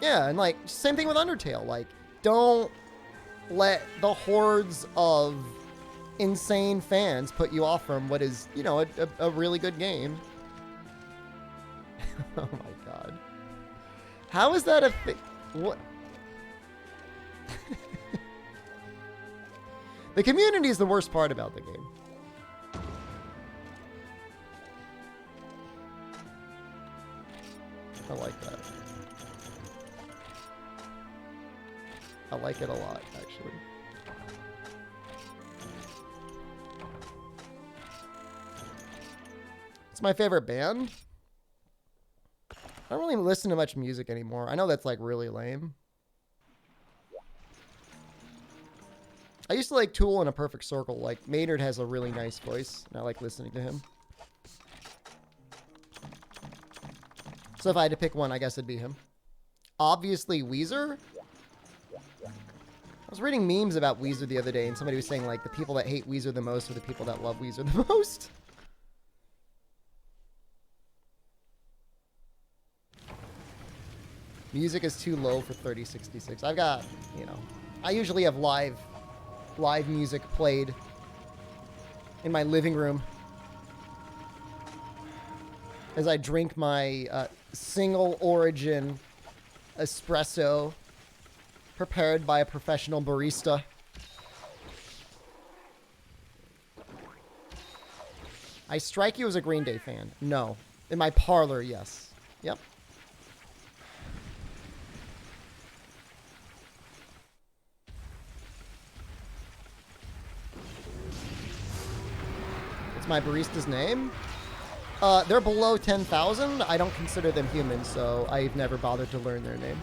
Yeah, and like, same thing with Undertale. Like, don't let the hordes of insane fans put you off from what is, you know, a really good game. Oh my god. How is that a thing? What? The community is the worst part about the game. I like that. I like it a lot, actually. It's my favorite band. I don't really listen to much music anymore. I know that's like really lame. I used to like Tool and A Perfect Circle. Like Maynard has a really nice voice, and I like listening to him. So if I had to pick one, I guess it'd be him. Obviously Weezer. I was reading memes about Weezer the other day, and somebody was saying like the people that hate Weezer the most are the people that love Weezer the most. Music is too low for 3066. I've got, you know, I usually have live live music played in my living room as I drink my single origin espresso prepared by a professional barista. I strike you as a Green Day fan. No. In my parlor, yes. Yep. What's my barista's name? They're below 10,000. I don't consider them human, so I've never bothered to learn their name.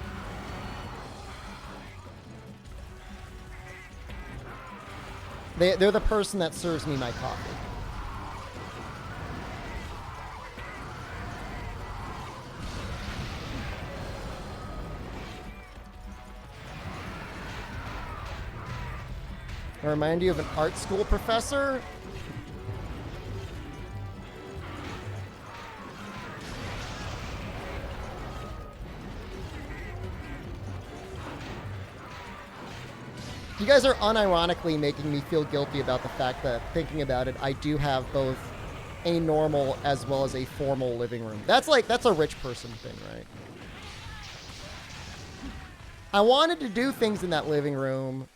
They're the person that serves me my coffee. I remind you of an art school professor. You guys are unironically making me feel guilty about the fact that, thinking about it, I do have both a normal as well as a formal living room. That's a rich person thing, right? I wanted to do things in that living room,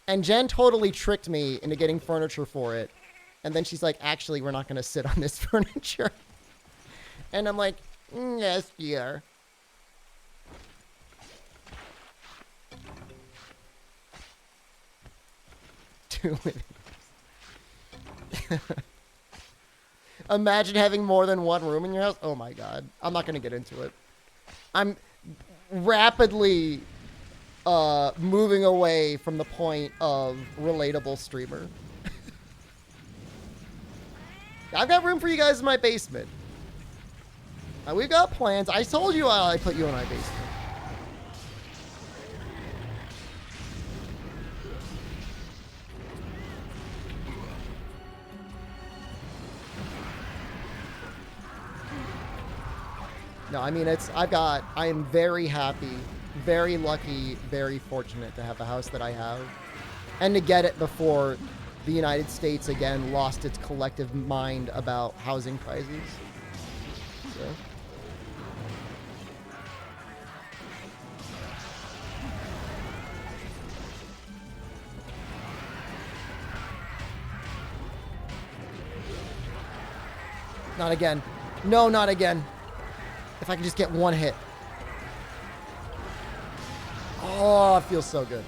and Jen totally tricked me into getting furniture for it. And then she's like, actually, we're not going to sit on this furniture. And I'm like, yes, dear. Two living rooms. Imagine having more than one room in your house. Oh my god. I'm not going to get into it. I'm rapidly moving away from the point of relatable streamer. I've got room for you guys in my basement. We've got plans. I told you I put you in my basement. No, I mean, I am very happy, very lucky, very fortunate to have the house that I have. And to get it before the United States again lost its collective mind about housing prices. So. Not again. No, not again. If I can just get one hit. Oh, it feels so good.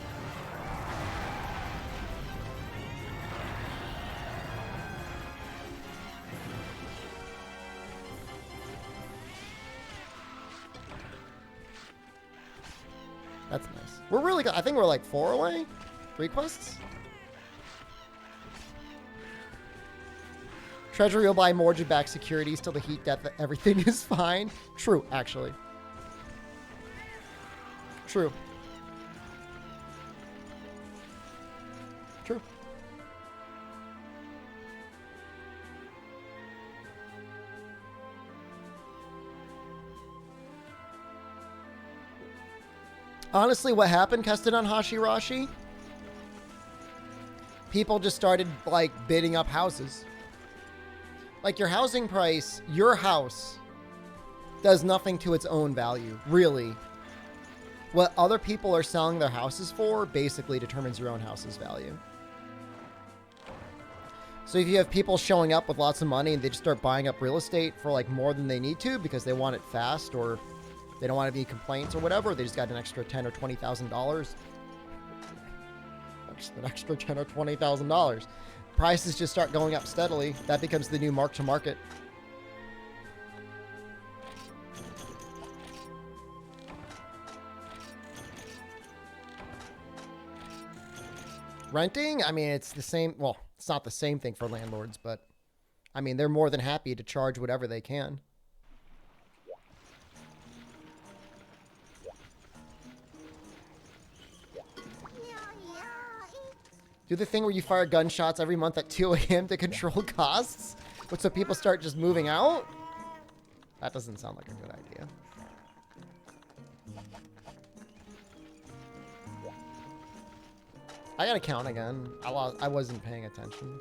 That's nice. We're really good. I think we're like 4 away. 3 quests. Treasury will buy mortgage-backed securities till the heat death. Everything is fine. True, actually. True. True. Honestly, what happened, Keston Hashirashi? People just started, like, bidding up houses. Like, your housing price, your house, does nothing to its own value, really. What other people are selling their houses for basically determines your own house's value. So if you have people showing up with lots of money and they just start buying up real estate for, like, more than they need to because they want it fast or they don't want any complaints or whatever, they just got an extra $10,000 or $20,000. Just an extra $10,000 or $20,000. Prices just start going up steadily. That becomes the new mark to market. Renting, I mean, it's the same. Well, it's not the same thing for landlords, but I mean, they're more than happy to charge whatever they can. Do the thing where you fire gunshots every month at 2 a.m. to control costs? But so people start just moving out? That doesn't sound like a good idea. I gotta count again. I wasn't paying attention.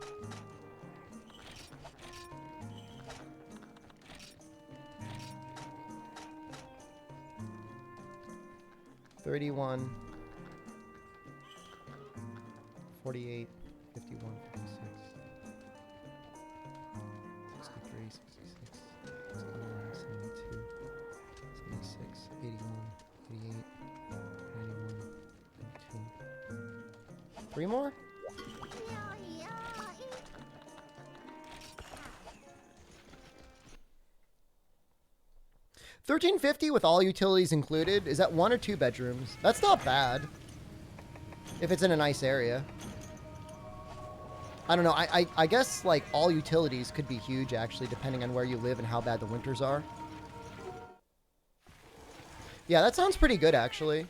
$31, 48, 51, 56, 63, 66, 71, 72, 76, 81, 88, 91, 92. 3 more? $1,350 with all utilities included. Is that 1 or 2 bedrooms? That's not bad. If it's in a nice area. I don't know. I guess like all utilities could be huge actually, depending on where you live and how bad the winters are. Yeah, that sounds pretty good actually.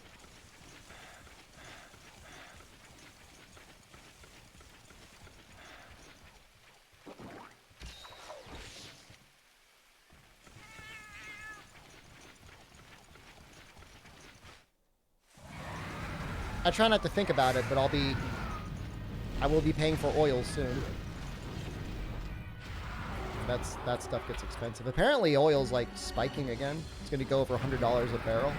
I try not to think about it, but I will be paying for oil soon. That stuff gets expensive. Apparently oil's like spiking again. It's going to go over $100 a barrel.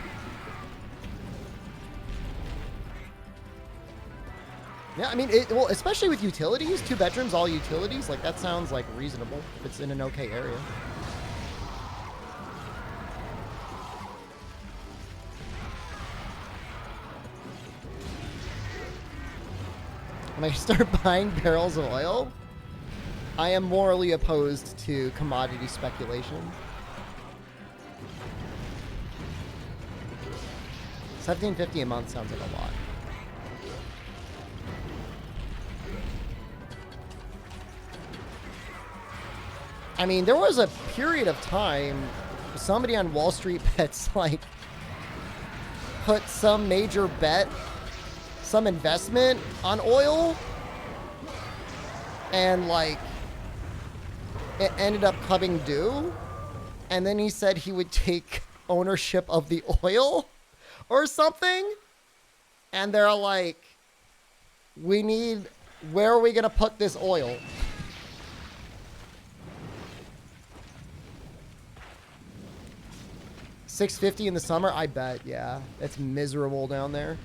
Yeah, I mean, well, especially with utilities, 2 bedrooms, all utilities, like that sounds like reasonable if it's in an okay area. When I start buying barrels of oil, I am morally opposed to commodity speculation. $17.50 a month sounds like a lot. I mean, there was a period of time somebody on Wall Street bets like put some major bet, some investment on oil, and like it ended up coming due, and then he said he would take ownership of the oil or something, and they're like, where are we gonna put this oil? $6.50 in the summer, I bet. Yeah, it's miserable down there.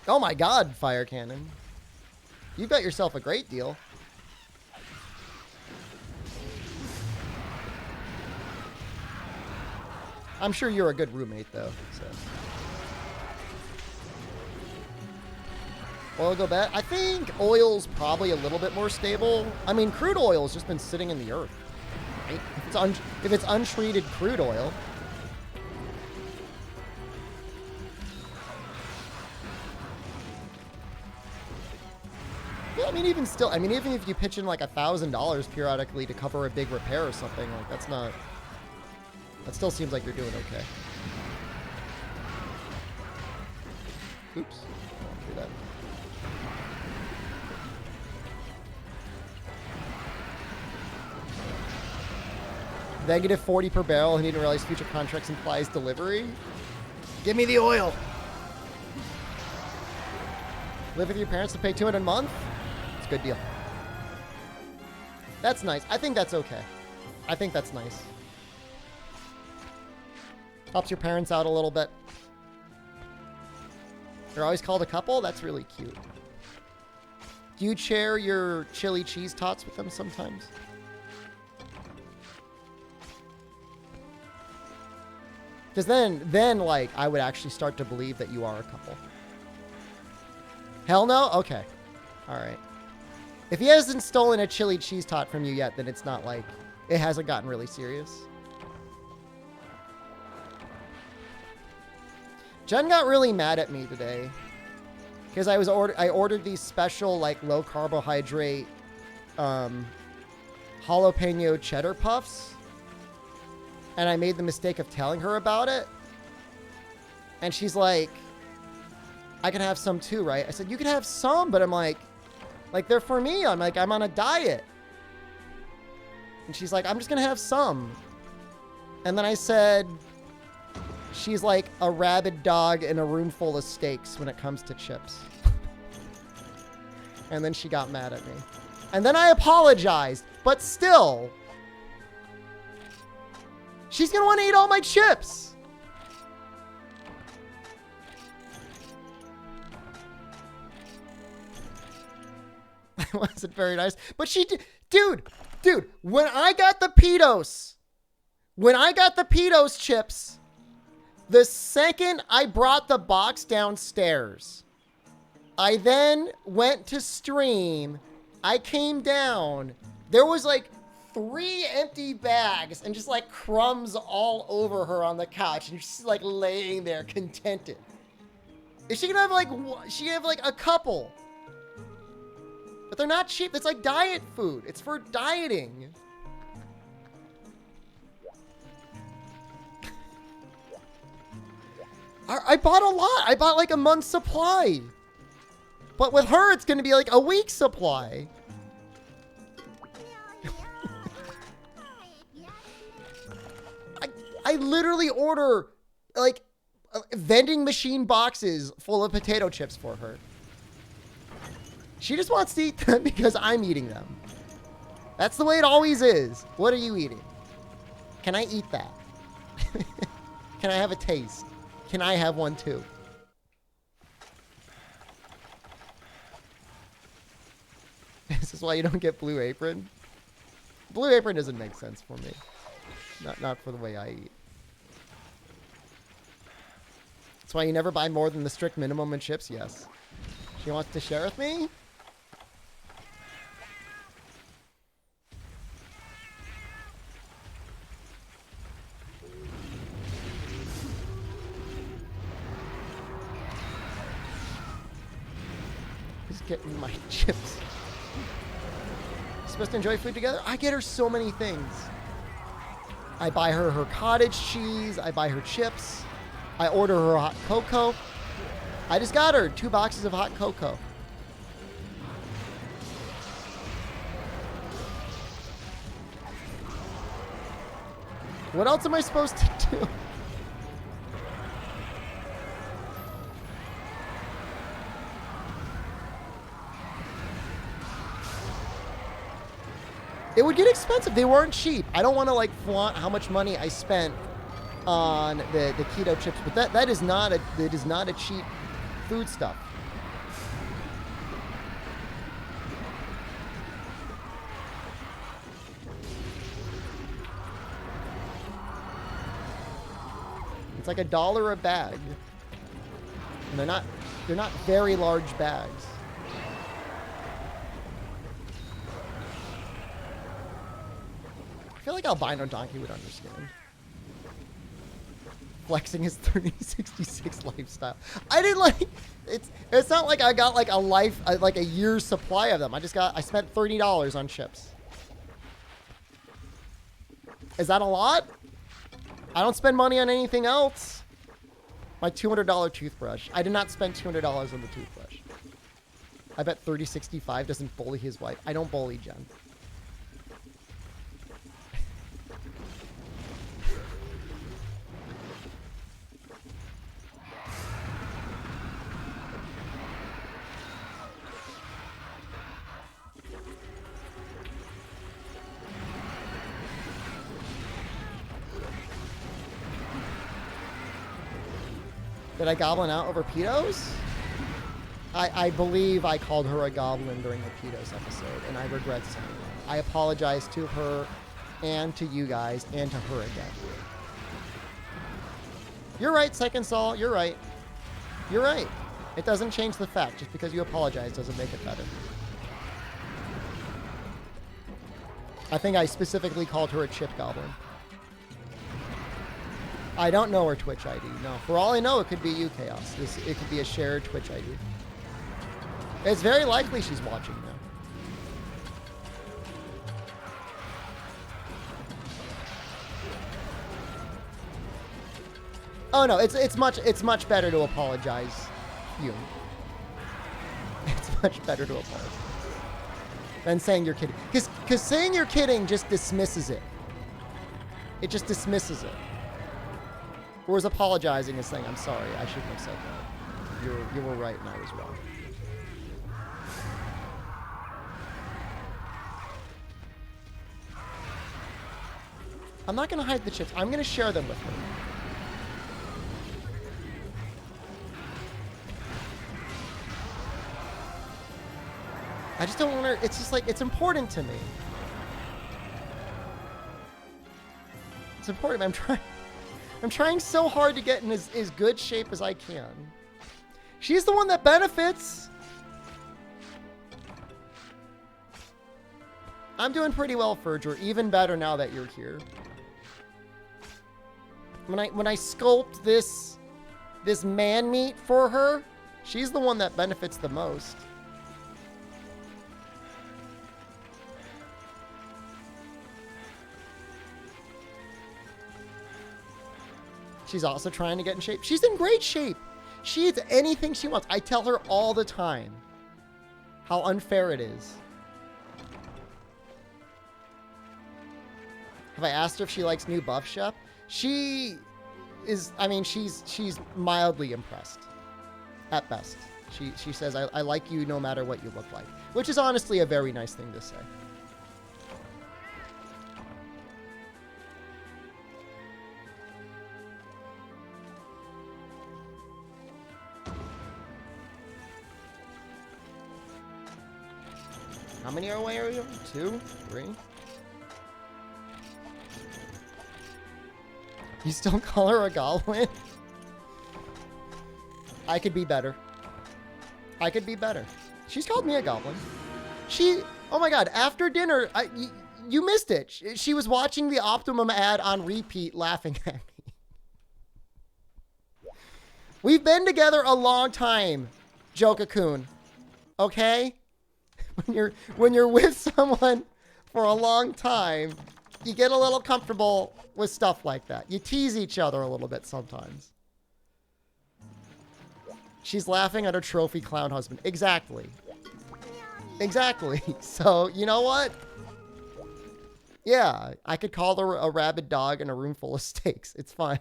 Oh my God, fire cannon. You got yourself a great deal. I'm sure you're a good roommate though, so. Oil go back? I think oil's probably a little bit more stable. I mean, crude oil's just been sitting in the earth. Right? If it's untreated crude oil. Yeah, I mean, even still, I mean, even if you pitch in like $1,000 periodically to cover a big repair or something, like that's not, that still seems like you're doing okay. Oops. Don't do that. Negative 40 per barrel. He didn't realize future contracts implies delivery. Give me the oil. Live with your parents to pay $200 a month? It's a good deal. That's nice. I think that's okay. I think that's nice. Helps your parents out a little bit. They're always called a couple? That's really cute. Do you share your chili cheese tots with them sometimes? Because then, like, I would actually start to believe that you are a couple. Hell no? Okay. All right. If he hasn't stolen a chili cheese tot from you yet, then it's not like, it hasn't gotten really serious. Jen got really mad at me today. Because I ordered these special, like, low carbohydrate, jalapeno cheddar puffs. And I made the mistake of telling her about it. And she's like, I can have some too, right? I said, you can have some, but I'm like, they're for me. I'm like, I'm on a diet. And she's like, I'm just going to have some. And then I said, she's like a rabid dog in a room full of steaks when it comes to chips. And then she got mad at me. And then I apologized. But still, she's going to want to eat all my chips. That wasn't very nice. But she did. Dude, when I got the Pedos chips, the second I brought the box downstairs, I then went to stream. I came down. There was like 3 empty bags and just like crumbs all over her on the couch. And she's like laying there contented. Is she gonna have like, she have like a couple? But they're not cheap. It's like diet food. It's for dieting. I bought a lot. I bought like a month's supply. But with her, it's going to be like a week's supply. I literally order like vending machine boxes full of potato chips for her. She just wants to eat them because I'm eating them. That's the way it always is. What are you eating? Can I eat that? Can I have a taste? Can I have one too? This is why you don't get Blue Apron. Blue Apron doesn't make sense for me. Not for the way I eat. That's why you never buy more than the strict minimum in chips? Yes. She wants to share with me? Who's getting my chips? Supposed to enjoy food together? I get her so many things. I buy her her cottage cheese. I buy her chips. I order her hot cocoa. I just got her 2 boxes of hot cocoa. What else am I supposed to do? It would get expensive. They weren't cheap. I don't want to like flaunt how much money I spent on the keto chips, but that is not a cheap food stuff. It's like $1 a bag. And they're not very large bags. I feel like Albino Donkey would understand. Flexing his 3066 lifestyle. I didn't like it's not like I got like a year's supply of them. I spent $30 on chips. Is that a lot? I don't spend money on anything else. My $200 toothbrush. I did not spend $200 on the toothbrush. I bet 3065 doesn't bully his wife. I don't bully Jen. Did I goblin out over pedos? I believe I called her a goblin during the pedos episode, and I regret saying that. I apologize to her and to you guys and to her again. You're right, Second Saul. You're right. You're right. It doesn't change the fact. Just because you apologize doesn't make it better. I think I specifically called her a chip goblin. I don't know her Twitch ID, no. For all I know, it could be you, Chaos. It could be a shared Twitch ID. It's very likely she's watching now. Oh no, it's much better to apologize, you. It's much better to apologize than saying you're kidding. Because Because saying you're kidding just dismisses it. It just dismisses it. Whereas apologizing is saying, I'm sorry, I shouldn't have said that. You were right and I was wrong. I'm not going to hide the chips. I'm going to share them with her. I just don't want her... It's just like, it's important to me. It's important. I'm trying so hard to get in as good shape as I can. She's the one that benefits. I'm doing pretty well, Ferger. Even better now that you're here. When I sculpt this man meat for her, she's the one that benefits the most. She's also trying to get in shape. She's in great shape. She eats anything she wants. I tell her all the time how unfair it is. Have I asked her if she likes new buff, Shep? She is, I mean, she's mildly impressed. At best. She says, I like you no matter what you look like. Which is honestly a very nice thing to say. How many away are you? 2? 3? You still call her a goblin? I could be better. I could be better. She's called me a goblin. Oh my god, after dinner, you missed it. She was watching the Optimum ad on repeat laughing at me. We've been together a long time, Joka-kun. Okay? When you're with someone for a long time, you get a little comfortable with stuff like that. You tease each other a little bit sometimes. She's laughing at her trophy clown husband. Exactly. Exactly. So, you know what? Yeah, I could call her a rabid dog in a room full of steaks. It's fine.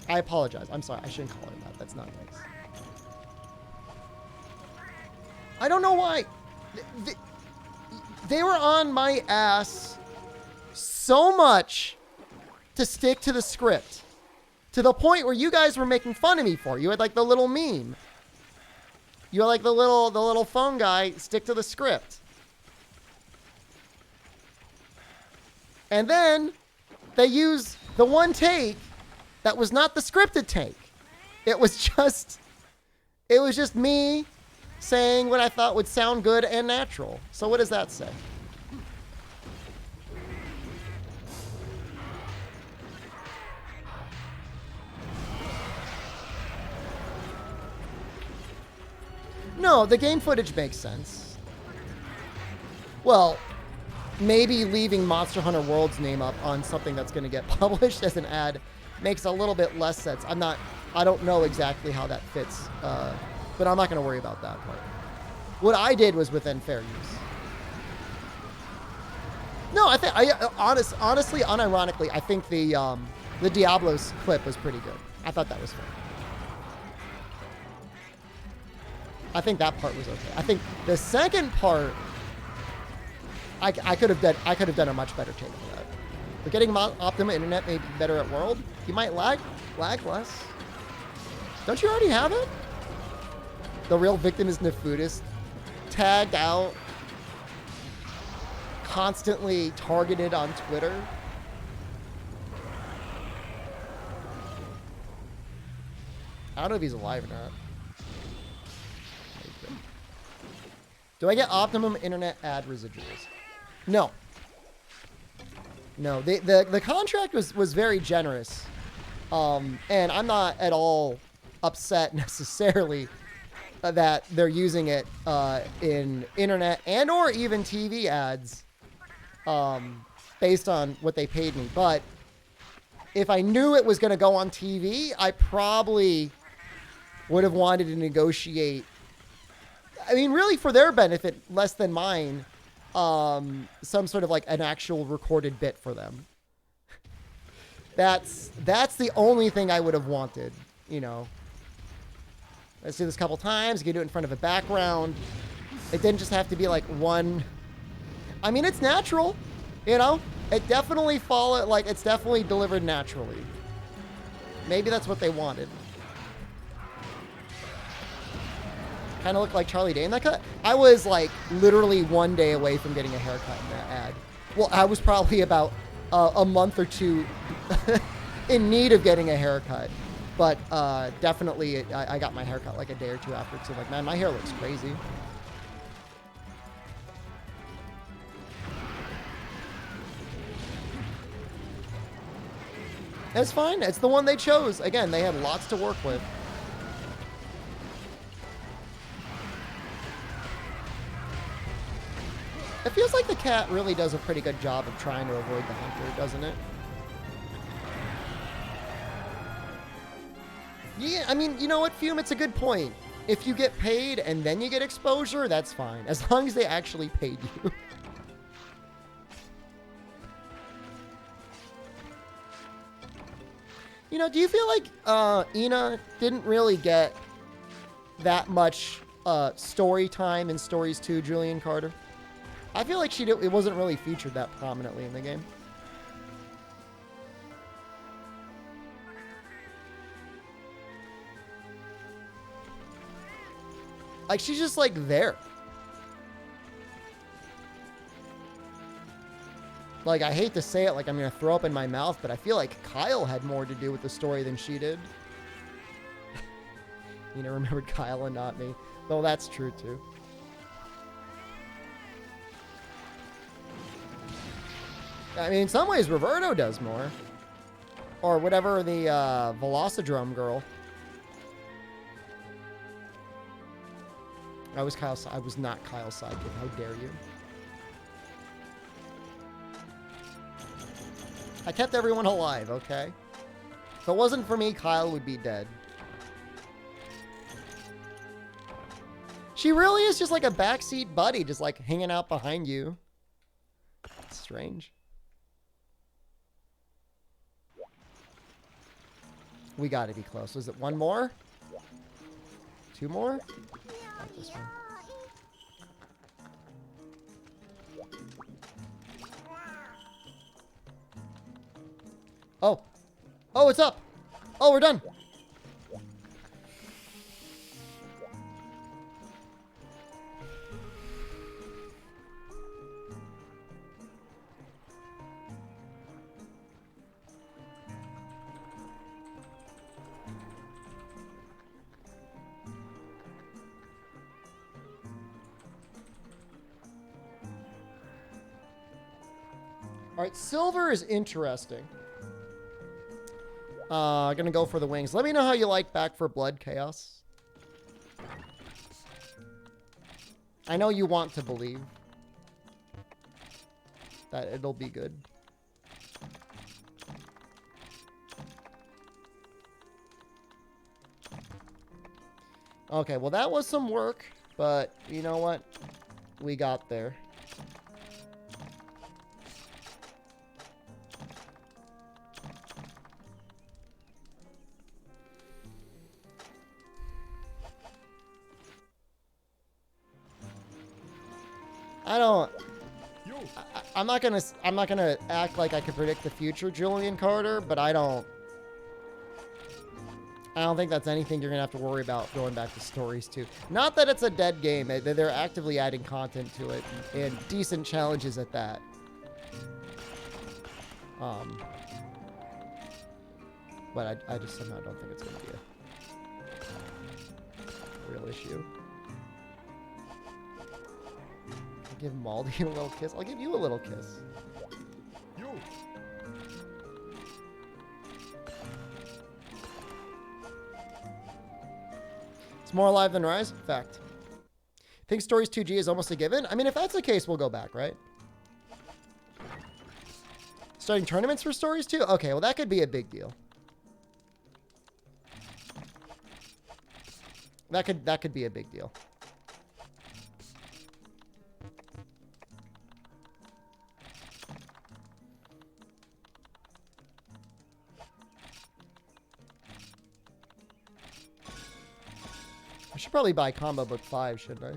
I apologize. I'm sorry. I shouldn't call her that. That's not nice. I don't know why. They were on my ass so much to stick to the script. To the point where you guys were making fun of me for it. You had like the little meme. You had like the little phone guy stick to the script. And then they use the one take that was not the scripted take. It was just me saying what I thought would sound good and natural. So what does that say? No, the game footage makes sense. Well, maybe leaving Monster Hunter World's name up on something that's going to get published as an ad makes a little bit less sense. I don't know exactly how that fits. But I'm not going to worry about that part. What I did was within fair use. No, honestly, unironically, I think the Diablos clip was pretty good. I thought that was fun. I think that part was okay. I think the second part, I could have done a much better take of that. But getting Optima Internet may be better at World. You might lag less. Don't you already have it? The real victim is Nefudis. Tagged out. Constantly targeted on Twitter. I don't know if he's alive or not. Do I get Optimum Internet ad residuals? No. No. The contract was very generous. And I'm not at all upset necessarily that they're using it in internet and or even TV ads based on what they paid me. But if I knew it was going to go on TV, I probably would have wanted to negotiate I mean, really for their benefit, less than mine, some sort of like an actual recorded bit for them. That's the only thing I would have wanted, you know. Let's do this a couple times. You can do it in front of a background. It didn't just have to be like one. I mean, it's natural, you know. It definitely it's definitely delivered naturally. Maybe that's what they wanted. Kind of looked like Charlie Day in that cut. I was like literally 1 day away from getting a haircut in that ad. Well, I was probably about a month or two in need of getting a haircut. But definitely, I got my haircut like a day or two after. So like, man, my hair looks crazy. It's fine. It's the one they chose. Again, they had lots to work with. It feels like the cat really does a pretty good job of trying to avoid the hunter, doesn't it? Yeah, I mean, you know what, Fume? It's a good point. If you get paid and then you get exposure, that's fine. As long as they actually paid you. You know, do you feel like Ina didn't really get that much story time in Stories 2, Julian Carter? I feel like it wasn't really featured that prominently in the game. Like, she's just, like, there. Like, I hate to say it, like I'm going to throw up in my mouth, but I feel like Kyle had more to do with the story than she did. You know, remembered Kyle and not me. Though that's true, too. I mean, in some ways, Roberto does more. Or whatever, the Velocidrome girl. I was not Kyle's sidekick. How dare you? I kept everyone alive, okay? If it wasn't for me, Kyle would be dead. She really is just like a backseat buddy, just like hanging out behind you. That's strange. We gotta be close. Was it one more? Two more? Not this one. Oh. Oh, it's up. Oh, we're done. All right, silver is interesting. Gonna go for the wings. Let me know how you like Back for Blood, Chaos. I know you want to believe that it'll be good. Okay, well that was some work, but you know what? We got there. I'm not gonna act like I could predict the future, Julian Carter, but I don't think that's anything you're gonna have to worry about going back to Stories 2. Not that it's a dead game. They're actively adding content to it and decent challenges at that. But I just somehow don't think it's gonna be a real issue. Give Maldi a little kiss. I'll give you a little kiss. You. It's more alive than Rise? Fact. Think Stories 2G is almost a given? I mean, if that's the case, we'll go back, right? Starting tournaments for Stories 2? Okay, well, that could be a big deal. That could be a big deal. should probably buy Combo Book 5, shouldn't I?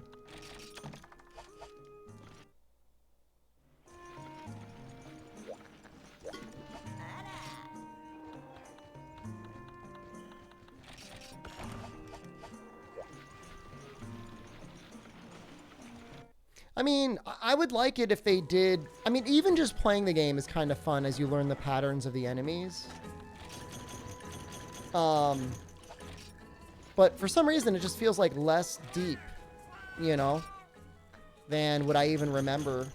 I mean, I would like it if they did... I mean, even just playing the game is kind of fun as you learn the patterns of the enemies. But for some reason, it just feels like less deep, you know, than what I even remember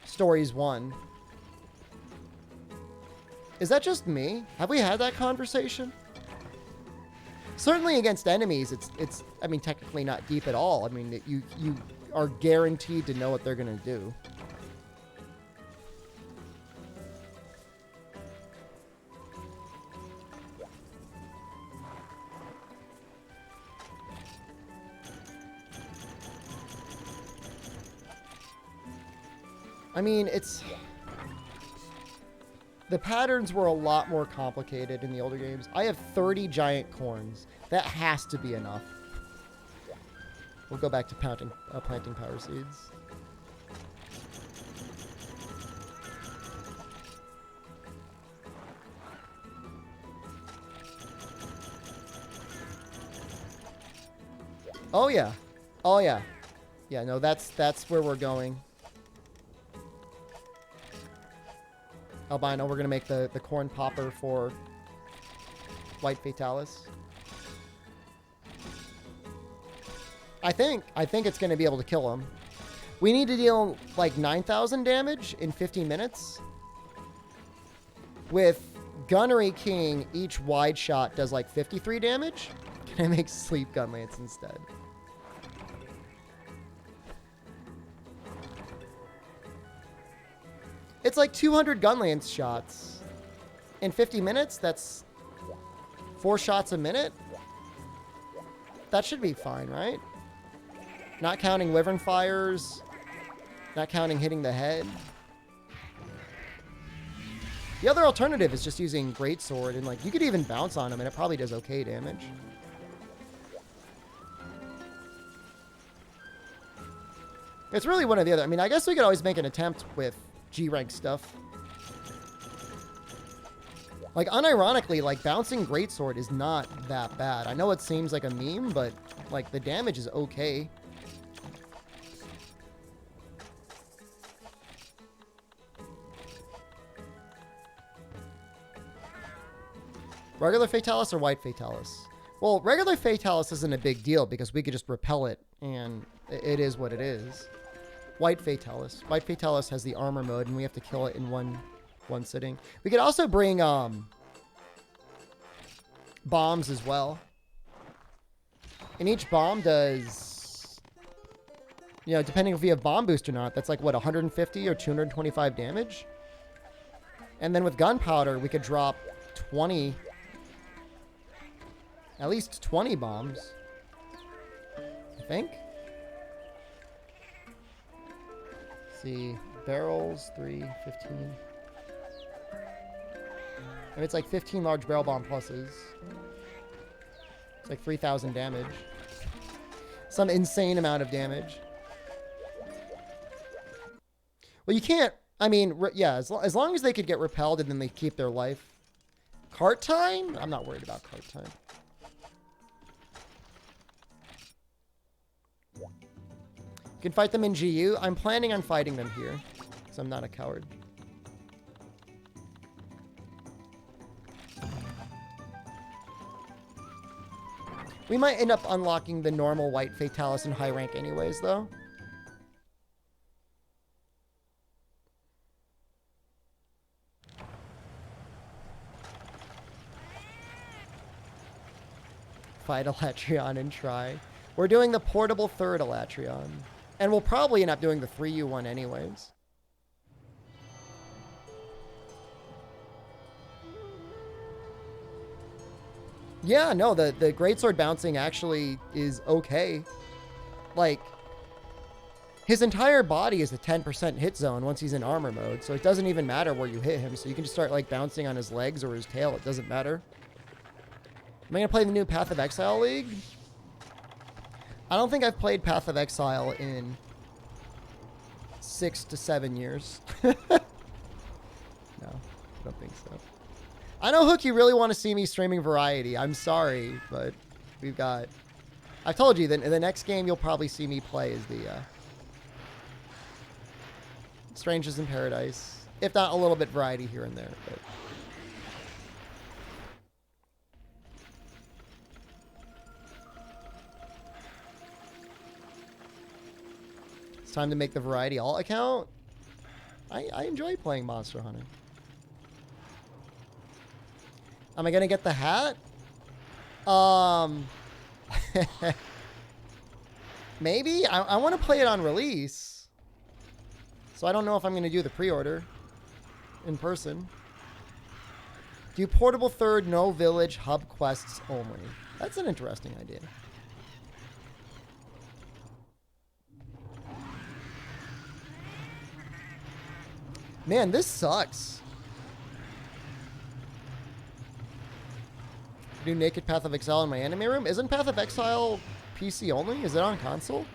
Stories 1. Is that just me? Have we had that conversation? Certainly against enemies, it's I mean, technically not deep at all. I mean, you are guaranteed to know what they're going to do. I mean, it's... The patterns were a lot more complicated in the older games. I have 30 giant corns. That has to be enough. We'll go back to planting power seeds. Oh yeah. Oh yeah. Yeah, no, that's where we're going. Albino, we're gonna make the corn popper for White Fatalis. I think it's going to be able to kill him. We need to deal like 9,000 damage in 15 minutes. With Gunnery King, each wide shot does like 53 damage. Can I make Sleep Gun Lance instead? It's like 200 Gun Lance shots. In 50 minutes, that's 4 shots a minute. That should be fine, right? Not counting Wyvern Fires. Not counting hitting the head. The other alternative is just using Greatsword, and like you could even bounce on him and it probably does okay damage. It's really one or the other. I mean, I guess we could always make an attempt with G-rank stuff. Like, unironically, like, bouncing Greatsword is not that bad. I know it seems like a meme, but, like, the damage is okay. Regular Fatalis or White Fatalis? Well, regular Fatalis isn't a big deal because we could just repel it, and it is what it is. White Fatalis. White Fatalis has the armor mode, and we have to kill it in one sitting. We could also bring bombs as well. And each bomb does, you know, depending if we have bomb boost or not, that's like, what, 150 or 225 damage? And then with gunpowder, we could drop 20... At least 20 bombs. I think. Let's see. Barrels, 3, 15. And it's like 15 large barrel bomb pluses. It's like 3,000 damage. Some insane amount of damage. Well, you can't... I mean, yeah, as long as they could get repelled and then they keep their life. Cart time? I'm not worried about cart time. You can fight them in GU. I'm planning on fighting them here, so I'm not a coward. We might end up unlocking the normal White Fatalis in high rank anyways, though. Fight Elatrion and try. We're doing the portable third Elatrion. And we'll probably end up doing the 3U one anyways. Yeah, no, the Greatsword bouncing actually is okay. Like, his entire body is a 10% hit zone once he's in armor mode, so it doesn't even matter where you hit him. So you can just start, like, bouncing on his legs or his tail. It doesn't matter. Am I going to play the new Path of Exile League? I don't think I've played Path of Exile in 6 to 7 years. No, I don't think so. I know, Hook, you really want to see me streaming variety. I'm sorry, but we've got... I've told you that the next game you'll probably see me play is the Strangers in Paradise. If not a little bit variety here and there, but... It's time to make the variety alt account. I enjoy playing Monster Hunter. Am I gonna get the hat? Maybe. I want to play it on release. So I don't know if I'm gonna do the pre-order in person. Do portable third, no village, hub quests only. That's an interesting idea. Man, this sucks. Do Naked Path of Exile in my anime room? Isn't Path of Exile PC only? Is it on console?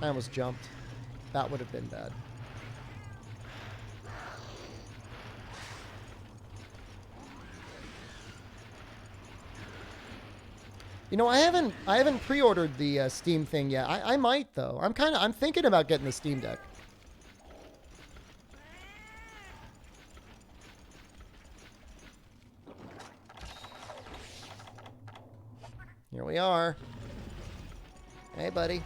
I almost jumped. That would have been bad. You know, I haven't pre-ordered the Steam thing yet. I might though. I'm thinking about getting the Steam Deck. Here we are. Hey, buddy.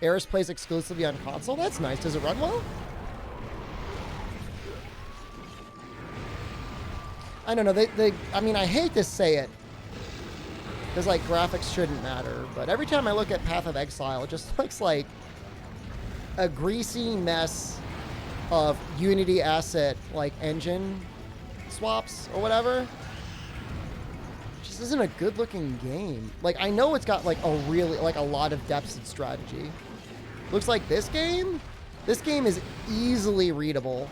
Eris plays exclusively on console. That's nice. Does it run well? I don't know. I mean, I hate to say it, because like graphics shouldn't matter, but every time I look at Path of Exile, it just looks like a greasy mess of Unity asset like engine swaps or whatever. It just isn't a good-looking game. Like, I know it's got like a really like a lot of depth and strategy. Looks like this game is easily readable.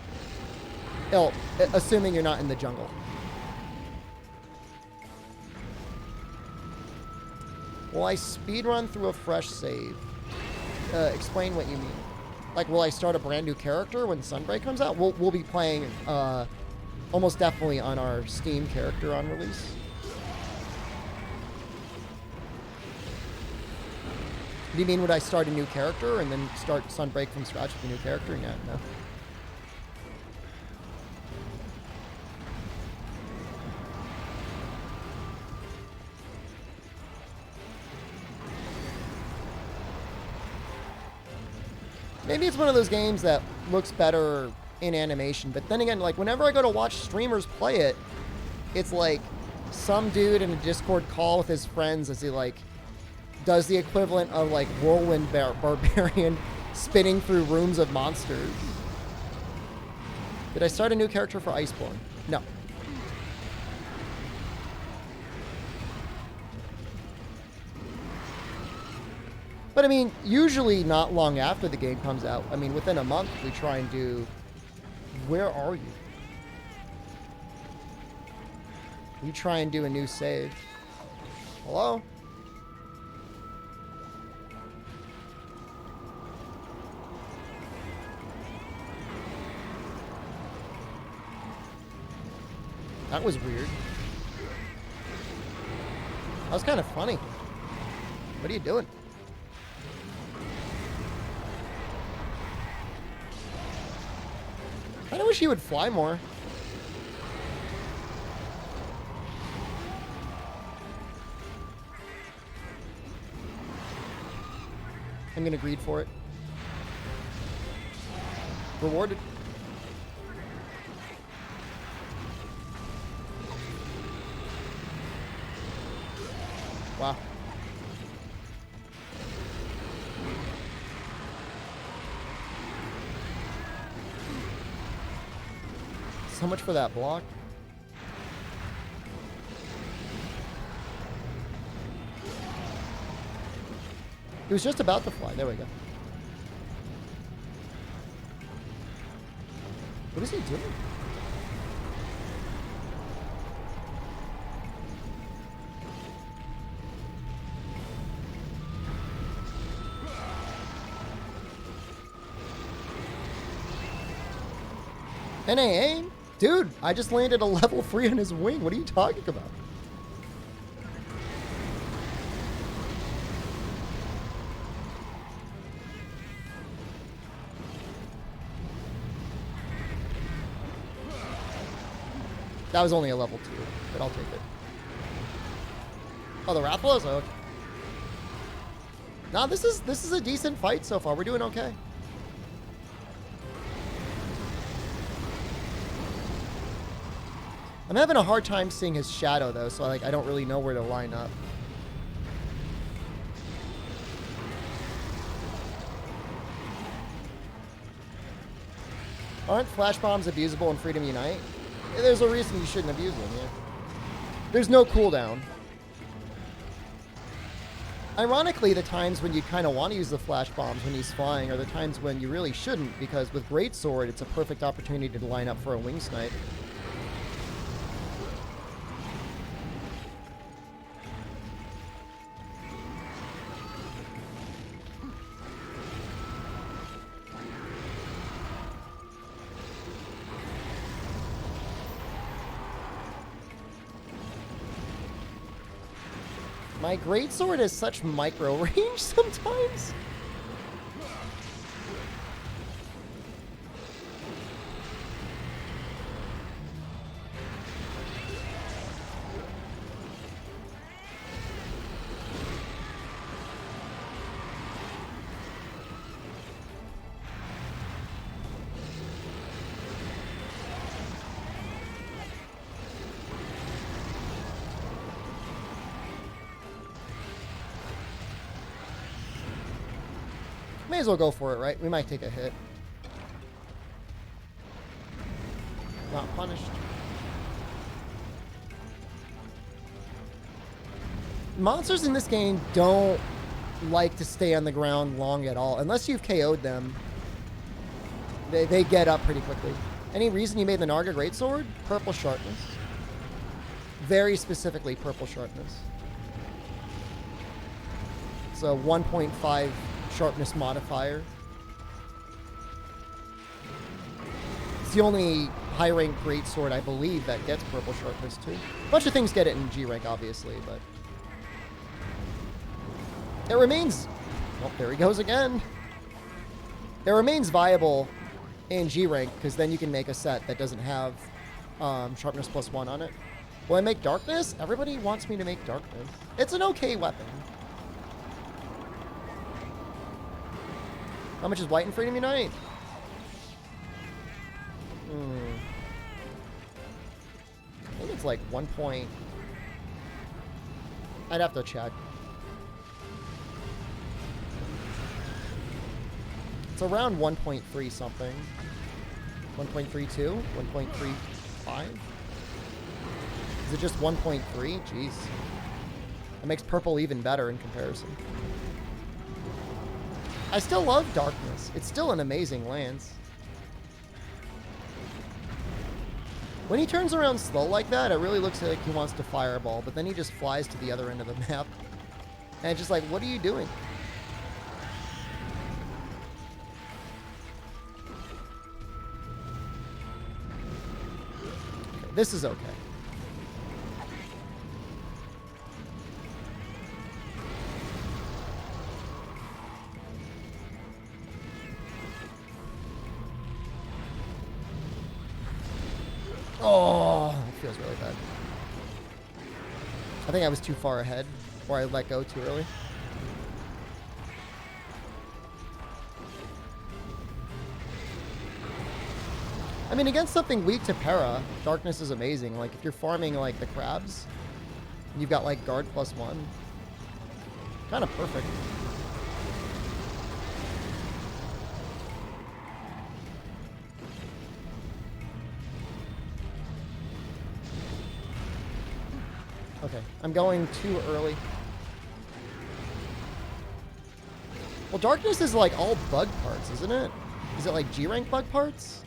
Oh, assuming you're not in the jungle. Will I speedrun through a fresh save? Explain what you mean. Like, will I start a brand new character when Sunbreak comes out? We'll be playing almost definitely on our Steam character on release. Do you mean would I start a new character and then start Sunbreak from scratch with a new character? Yeah, no. Maybe it's one of those games that looks better in animation, but then again, like, whenever I go to watch streamers play it, it's like some dude in a Discord call with his friends as he, like, does the equivalent of, like, Whirlwind Barbarian spinning through rooms of monsters. Did I start a new character for Iceborne? No. But I mean, usually not long after the game comes out. I mean, within a month, we try and do... Where are you? We try and do a new save. Hello? That was weird. That was kind of funny. What are you doing? I wish he would fly more. I'm gonna greed for it. Rewarded. Wow. So much for that block. was just about to fly. There we go. What is he doing? NAA? Dude, I just landed a level 3 on his wing. What are you talking about? That was only a level 2, but I'll take it. Oh, the Rathalos? Oh, okay. Nah, this is a decent fight so far. We're doing okay. I'm having a hard time seeing his shadow though, so like I don't really know where to line up. Aren't flash bombs abusable in Freedom Unite? There's a reason you shouldn't abuse them, yeah. There's no cooldown. Ironically, the times when you kind of want to use the flash bombs when he's flying are the times when you really shouldn't, because with Greatsword, it's a perfect opportunity to line up for a wing snipe. My Greatsword has such micro range sometimes. May as well go for it, right? We might take a hit. Not punished. Monsters in this game don't like to stay on the ground long at all. Unless you've KO'd them, they get up pretty quickly. Any reason you made the Narga Greatsword? Purple sharpness. Very specifically purple sharpness. So 1.5 sharpness modifier. It's the only high rank greatsword I believe that gets purple sharpness too. A bunch of things get it in G rank obviously, but it remains, oh, there he goes again. It remains viable in G rank because then you can make a set that doesn't have sharpness +1 on it. Will I make darkness? Everybody wants me to make darkness. It's an okay weapon. How much is white in Freedom Unite? I think it's like 1 point. I'd have to check. It's around 1.3 something. 1.32? 1.35? Is it just 1.3? Jeez. That makes purple even better in comparison. I still love darkness. It's still an amazing lance. When he turns around slow like that, it really looks like he wants to fireball, but then he just flies to the other end of the map. And it's just like, what are you doing? Okay, this is okay. Oh, it feels really bad. I think I was too far ahead, or I let go too early. I mean, against something weak to para, darkness is amazing. Like, if you're farming, like, the crabs, you've got, like, guard +1. Kind of perfect. Okay, I'm going too early. Well, Darkness is like all bug parts, isn't it? Is it like G-rank bug parts?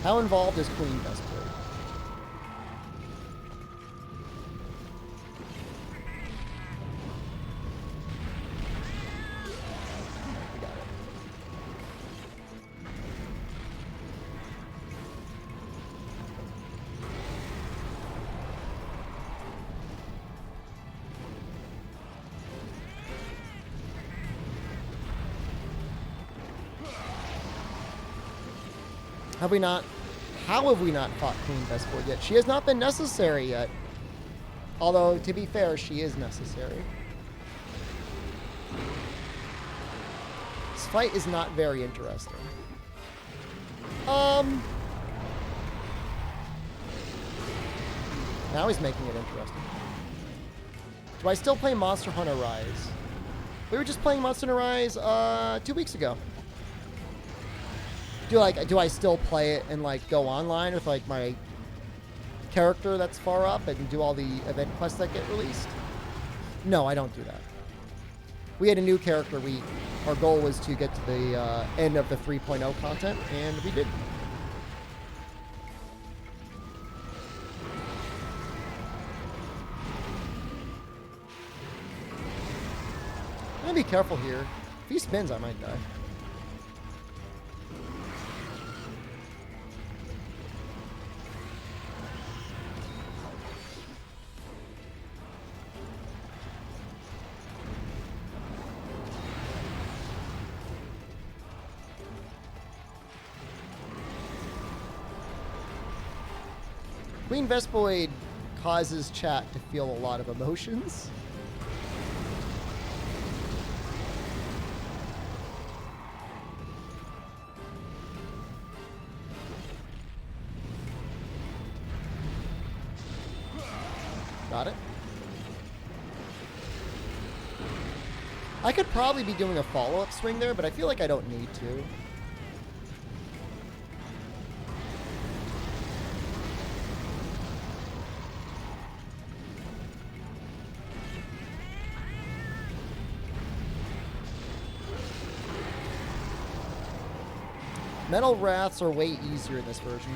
How involved is Queen Vesper? We got it. Have we not? How have we not fought Queen Vesper yet? She has not been necessary yet. Although, to be fair, she is necessary. This fight is not very interesting. Now he's making it interesting. Do I still play Monster Hunter Rise? We were just playing Monster Hunter Rise 2 weeks ago. Do I still play it and like go online with like my character that's far up and do all the event quests that get released? No, I don't do that. We had a new character. Our goal was to get to the end of the 3.0 content, and we did. I'm gonna be careful here. If he spins, I might die. Queen Vespoid causes chat to feel a lot of emotions. Got it. I could probably be doing a follow-up swing there, but I feel like I don't need to. Metal Wraths are way easier in this version.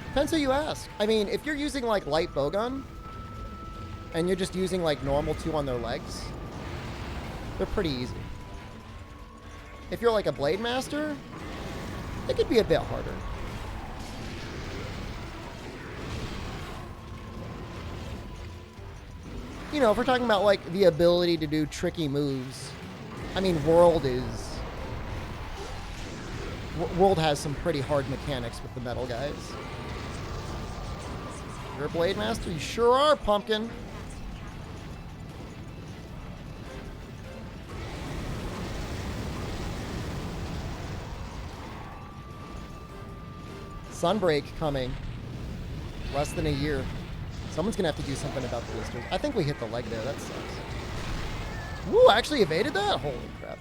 Depends who you ask. I mean, if you're using like light bowgun, and you're just using like normal 2 on their legs, they're pretty easy. If you're like a Blade Master, it could be a bit harder. You know, if we're talking about like the ability to do tricky moves, I mean, World has some pretty hard mechanics with the metal guys. You're a Blade Master? You sure are, Pumpkin. Sunbreak coming. Less than a year. Someone's going to have to do something about the blisters. I think we hit the leg there. That sucks. Woo, I actually evaded that? Holy crap.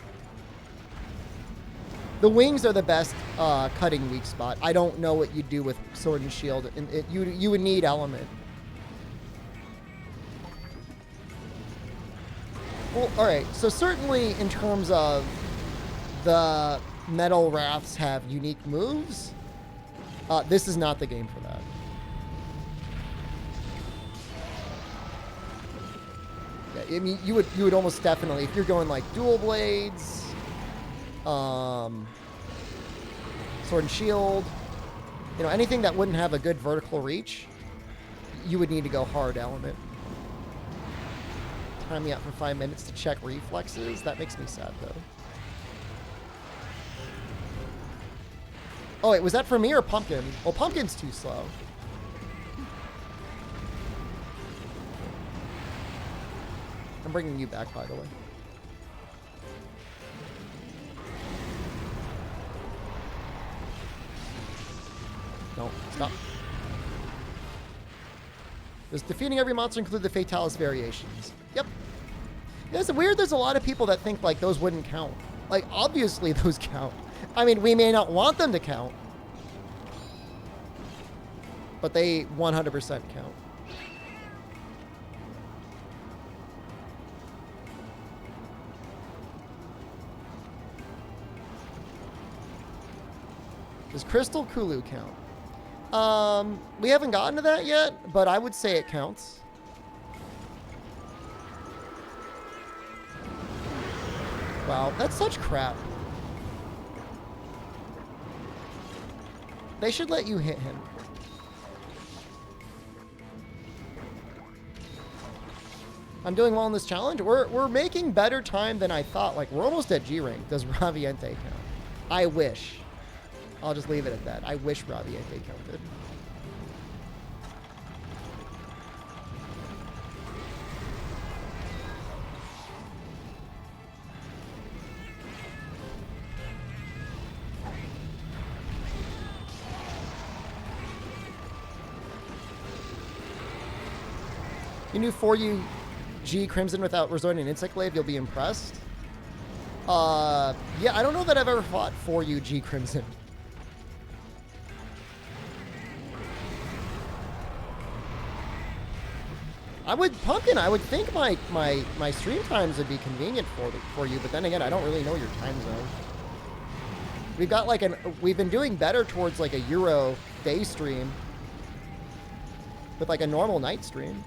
The wings are the best cutting weak spot. I don't know what you do with Sword and Shield. You would need element. Well, alright. So certainly in terms of the Metal Wraths have unique moves, this is not the game for that. Yeah, I mean, you would almost definitely, if you're going like dual blades, Sword and Shield, you know, anything that wouldn't have a good vertical reach, you would need to go hard element. Time me out for 5 minutes to check reflexes. That makes me sad, though. Oh, wait, was that for me or Pumpkin? Well, Pumpkin's too slow. I'm bringing you back, by the way. No, stop. Does defeating every monster include the Fatalis variations? Yep. Yeah, it's weird there's a lot of people that think like those wouldn't count. Like, obviously those count. I mean, we may not want them to count, but they 100% count. Does Crystal Kulu count? We haven't gotten to that yet, but I would say it counts. Wow, that's such crap. They should let you hit him. I'm doing well in this challenge. We're making better time than I thought. Like, we're almost at G rank. Does Raviente count? I wish. I'll just leave it at that. I wish Raviente counted. You knew 4U G Crimson without resorting to Insect Glaive, you'll be impressed. Yeah, I don't know that I've ever fought 4U G Crimson. I would think my stream times would be convenient for you, but then again, I don't really know your time zone. We've got like we've been doing better towards like a Euro day stream with like a normal night stream.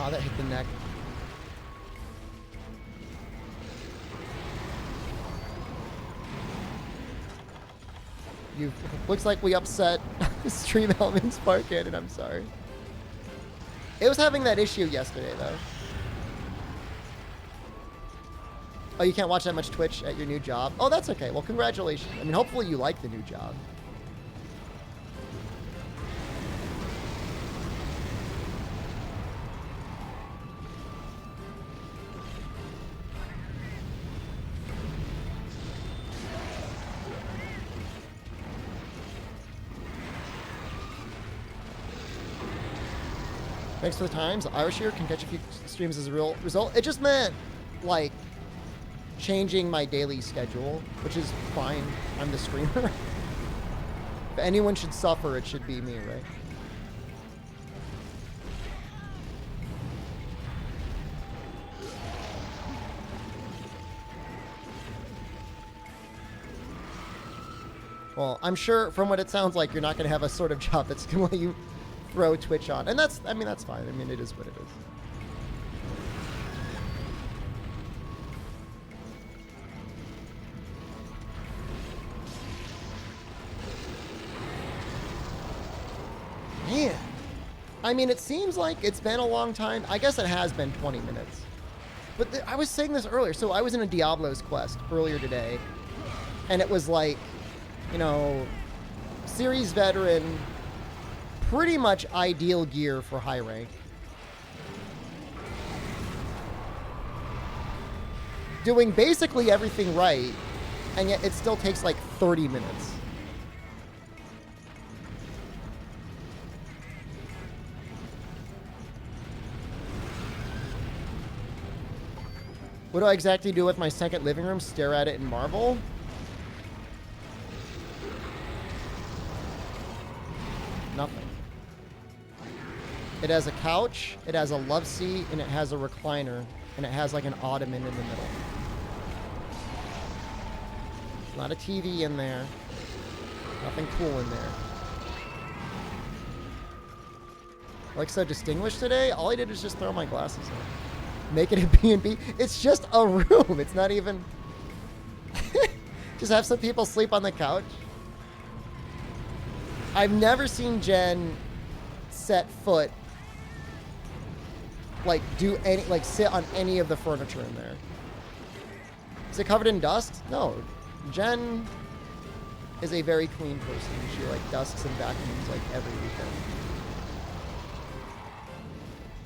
Oh, that hit the neck. Looks like we upset Stream Elements Parkhead, and I'm sorry. It was having that issue yesterday, though. Oh, you can't watch that much Twitch at your new job? Oh, that's okay. Well, congratulations. I mean, hopefully you like the new job. Thanks for the times. Irish here can catch a few streams as a real result. It just meant, like, changing my daily schedule, which is fine. I'm the streamer. If anyone should suffer, it should be me, right? Well, I'm sure from what it sounds like, you're not going to have a sort of job that's going to let you throw Twitch on. And that's, I mean, that's fine. I mean, it is what it is. Man. I mean, it seems like it's been a long time. I guess it has been 20 minutes. But I was saying this earlier. So I was in a Diablo's quest earlier today. And it was like, you know, series veteran, pretty much ideal gear for high rank. Doing basically everything right, and yet it still takes like 30 minutes. What do I exactly do with my second living room? Stare at it and marvel? Nothing. It has a couch, it has a love seat, and it has a recliner, and it has like an ottoman in the middle. Not a TV in there. Nothing cool in there. Like so distinguished today, all I did was just throw my glasses on. Make it a B&B. It's just a room. It's not even... Just have some people sleep on the couch. I've never seen Jen set foot, like do any, like sit on any of the furniture in there. Is it covered in dust? No. Jen is a very clean person. She like dusts and vacuums like every weekend.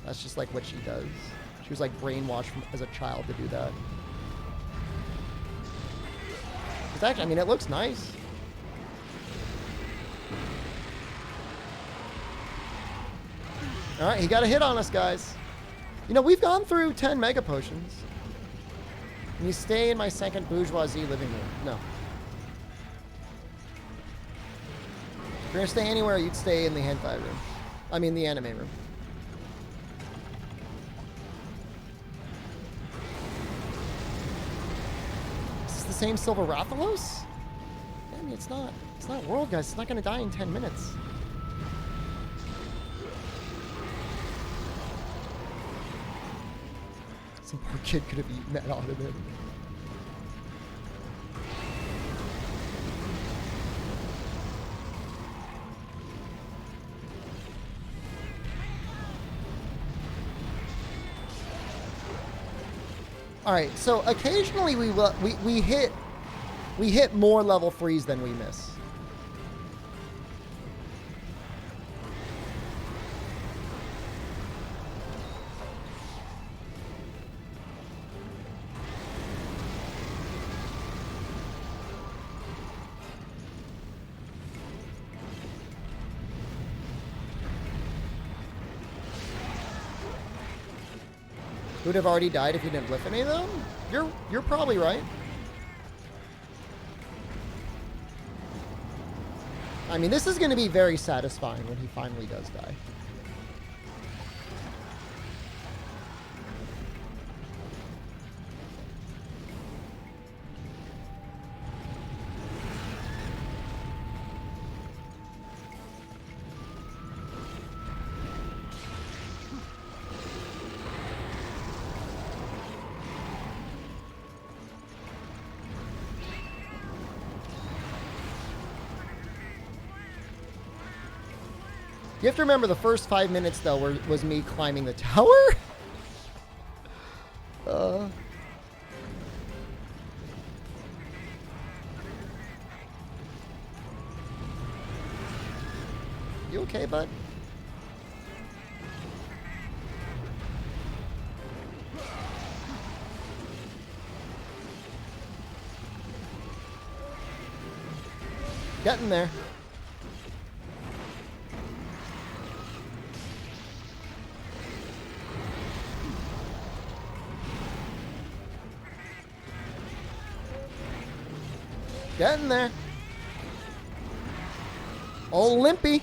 That's just like what she does. She was like brainwashed as a child to do that. It's actually, I mean, it looks nice. All right, he got a hit on us, guys. You know, we've gone through 10 mega potions. Can you stay in my second bourgeoisie living room? No. If you're going to stay anywhere, you'd stay in the hentai room. I mean, the anime room. Is this the same Silver Rathalos? I mean, it's not. It's not world, guys. It's not going to die in 10 minutes. Some poor kid could have eaten that out of him. All right, so occasionally we hit more level 3s than we miss. Would have already died if you didn't lift any of them? You're probably right. I mean, this is going to be very satisfying when he finally does die. You have to remember the first 5 minutes, though, was me climbing the tower. You okay, bud? Getting there. Getting there. Oh, limpy.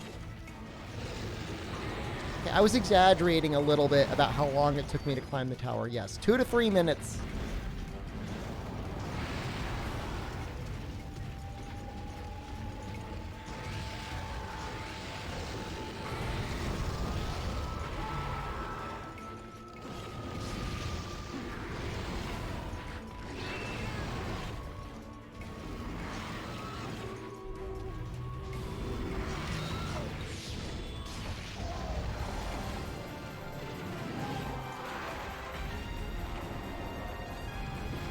Okay, I was exaggerating a little bit about how long it took me to climb the tower. Yes, 2 to 3 minutes.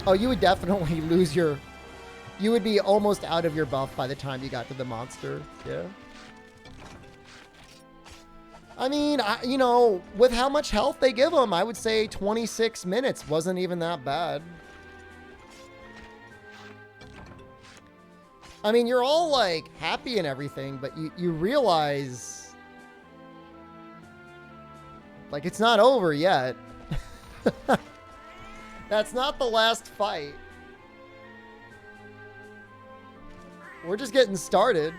Oh, you would definitely lose your... You would be almost out of your buff by the time you got to the monster. Yeah. I mean, you know, with how much health they give them, I would say 26 minutes wasn't even that bad. I mean, you're all, like, happy and everything, but you realize... Like, it's not over yet. That's not the last fight. We're just getting started.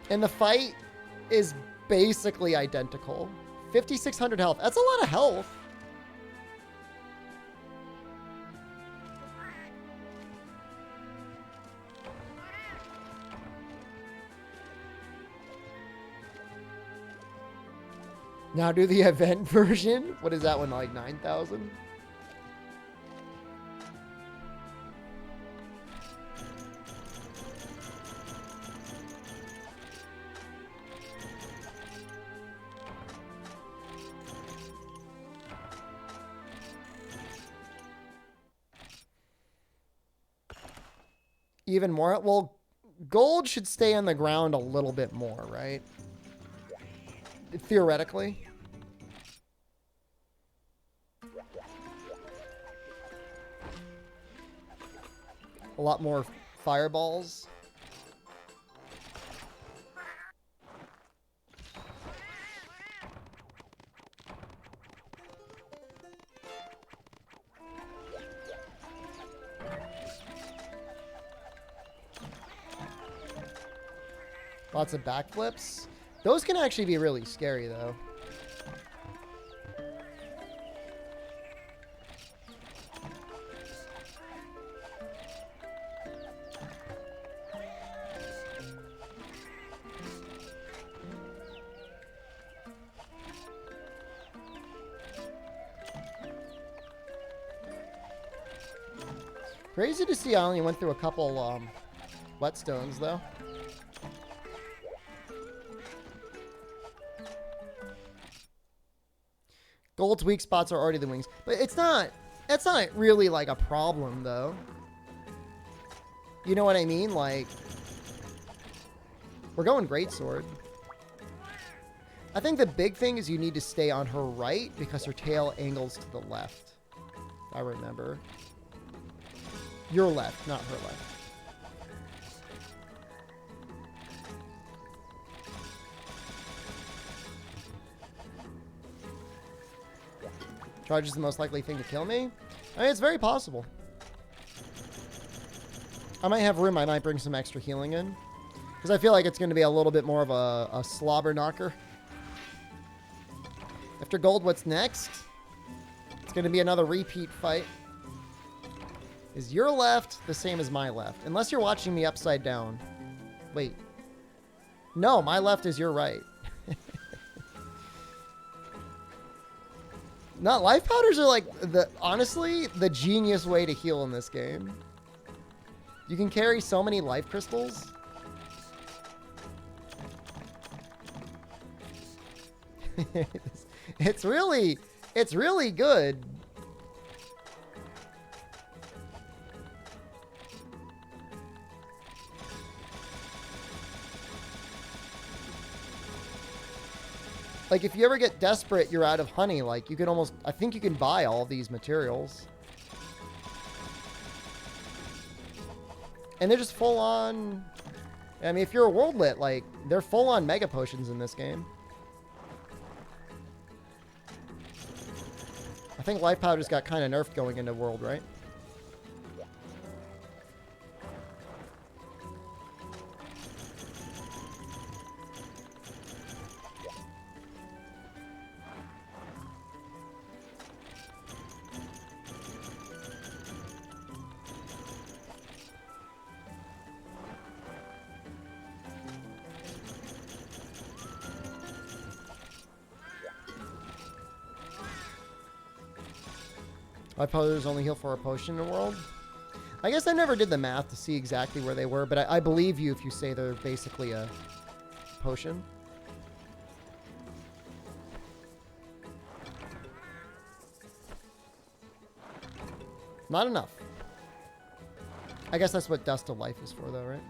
And the fight is basically identical. 5,600 health. That's a lot of health. Now do the event version. What is that one, like 9,000? Even more? Well, gold should stay on the ground a little bit more, right? Theoretically. A lot more fireballs. Lots of backflips. Those can actually be really scary, though. Crazy to see I only went through a couple whetstones, though. Gold's weak spots are already the wings. But it's not... That's not really, like, a problem, though. You know what I mean? Like... We're going greatsword. I think the big thing is you need to stay on her right because her tail angles to the left. I remember. Your left, not her left. Charge is the most likely thing to kill me? I mean, it's very possible. I might have room. I might bring some extra healing in. Because I feel like it's going to be a little bit more of a slobber knocker. After gold, what's next? It's going to be another repeat fight. Is your left the same as my left? Unless you're watching me upside down. Wait. No, my left is your right. Not life powders are like honestly the genius way to heal in this game. You can carry so many life crystals. it's really good. Like, if you ever get desperate, you're out of honey. Like, you can almost... I think you can buy all these materials. And they're just full on... I mean, if you're a world lit, like, they're full on mega potions in this game. I think life powders got kind of nerfed going into world, right? Life powders only heal for a potion in the world. I guess I never did the math to see exactly where they were, but I believe you if you say they're basically a potion. Not enough. I guess that's what Dust of Life is for, though, right?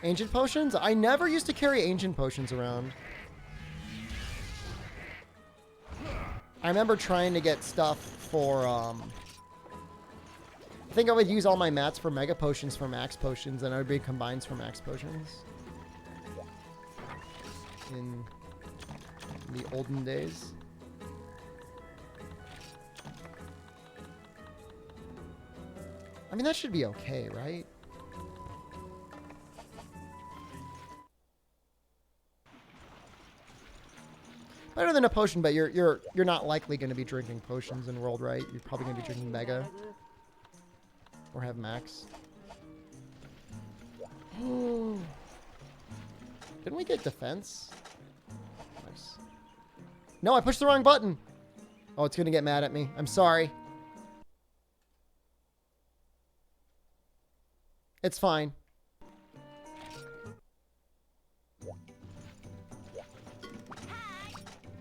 Ancient potions? I never used to carry ancient potions around. I remember trying to get stuff for, I think I would use all my mats for mega potions for max potions, and I would be combines for max potions. In the olden days. I mean, that should be okay, right? Better than a potion, but you're not likely going to be drinking potions in world, right? You're probably going to be drinking mega or have max. Didn't we get defense? Nice. No, I pushed the wrong button. Oh, it's going to get mad at me. I'm sorry. It's fine.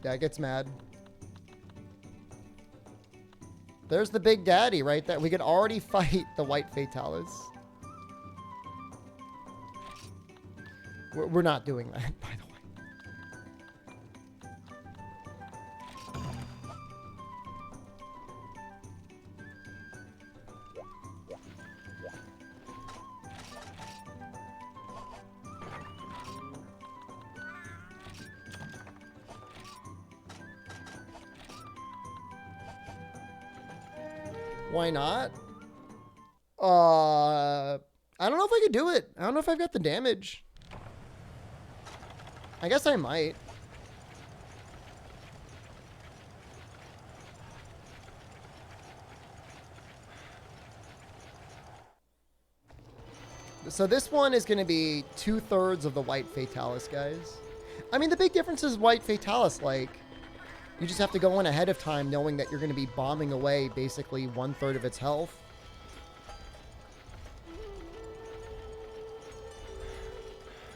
Yeah, it gets mad. There's the big daddy right there. We could already fight the white Fatalis. We're not doing that, by the way. Why not? I don't know if I could do it. I don't know if I've got the damage. I guess I might. So this one is going to be 2/3 of the white Fatalis, guys. I mean, the big difference is white Fatalis, like, you just have to go in ahead of time knowing that you're going to be bombing away basically 1/3 of its health.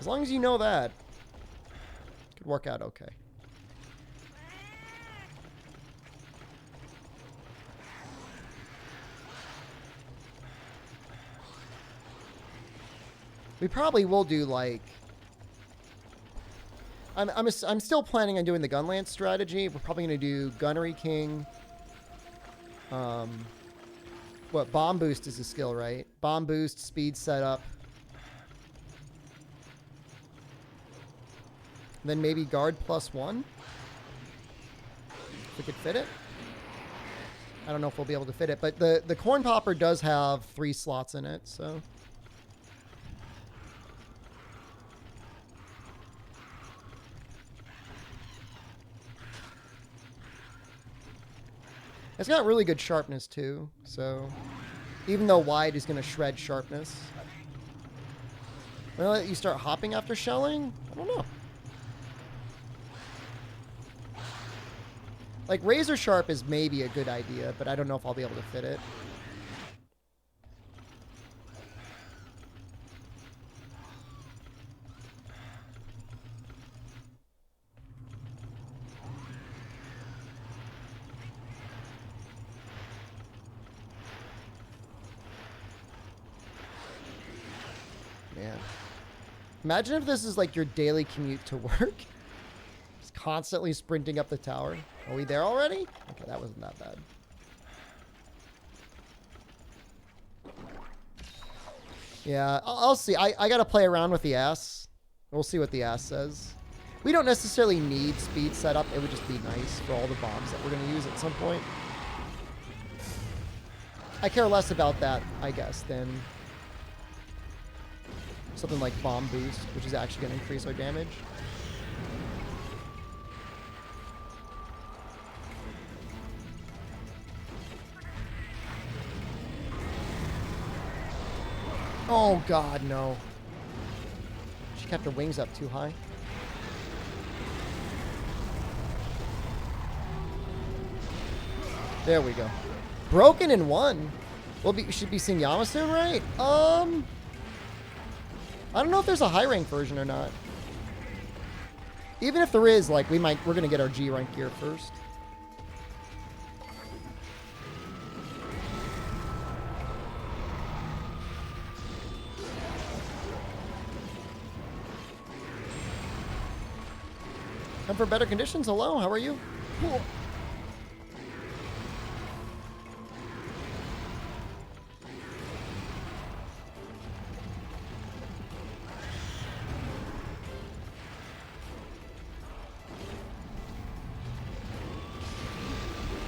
As long as you know that, it could work out okay. We probably will do, like... I'm still planning on doing the Gunlance strategy. We're probably going to do Gunnery King. What? Bomb Boost is a skill, right? Bomb Boost, Speed Setup. Then maybe Guard +1. If we could fit it. I don't know if we'll be able to fit it. But the Corn Popper does have 3 slots in it, so... It's got really good sharpness, too. So, even though wide is going to shred sharpness. Will it let you start hopping after shelling? I don't know. Like, razor sharp is maybe a good idea, but I don't know if I'll be able to fit it. Man. Imagine if this is like your daily commute to work. Just constantly sprinting up the tower. Are we there already? Okay, that wasn't that bad. Yeah, I'll see. I gotta play around with the ass. We'll see what the ass says. We don't necessarily need speed setup. It would just be nice for all the bombs that we're gonna use at some point. I care less about that, I guess, than something like Bomb Boost, which is actually going to increase our damage. Oh god, no. She kept her wings up too high. There we go. Broken in 1. We should be seeing Yama soon, right? I don't know if there's a high rank version or not. Even if there is, like, we're gonna get our G rank gear first. Come for better conditions. Hello, how are you? Cool.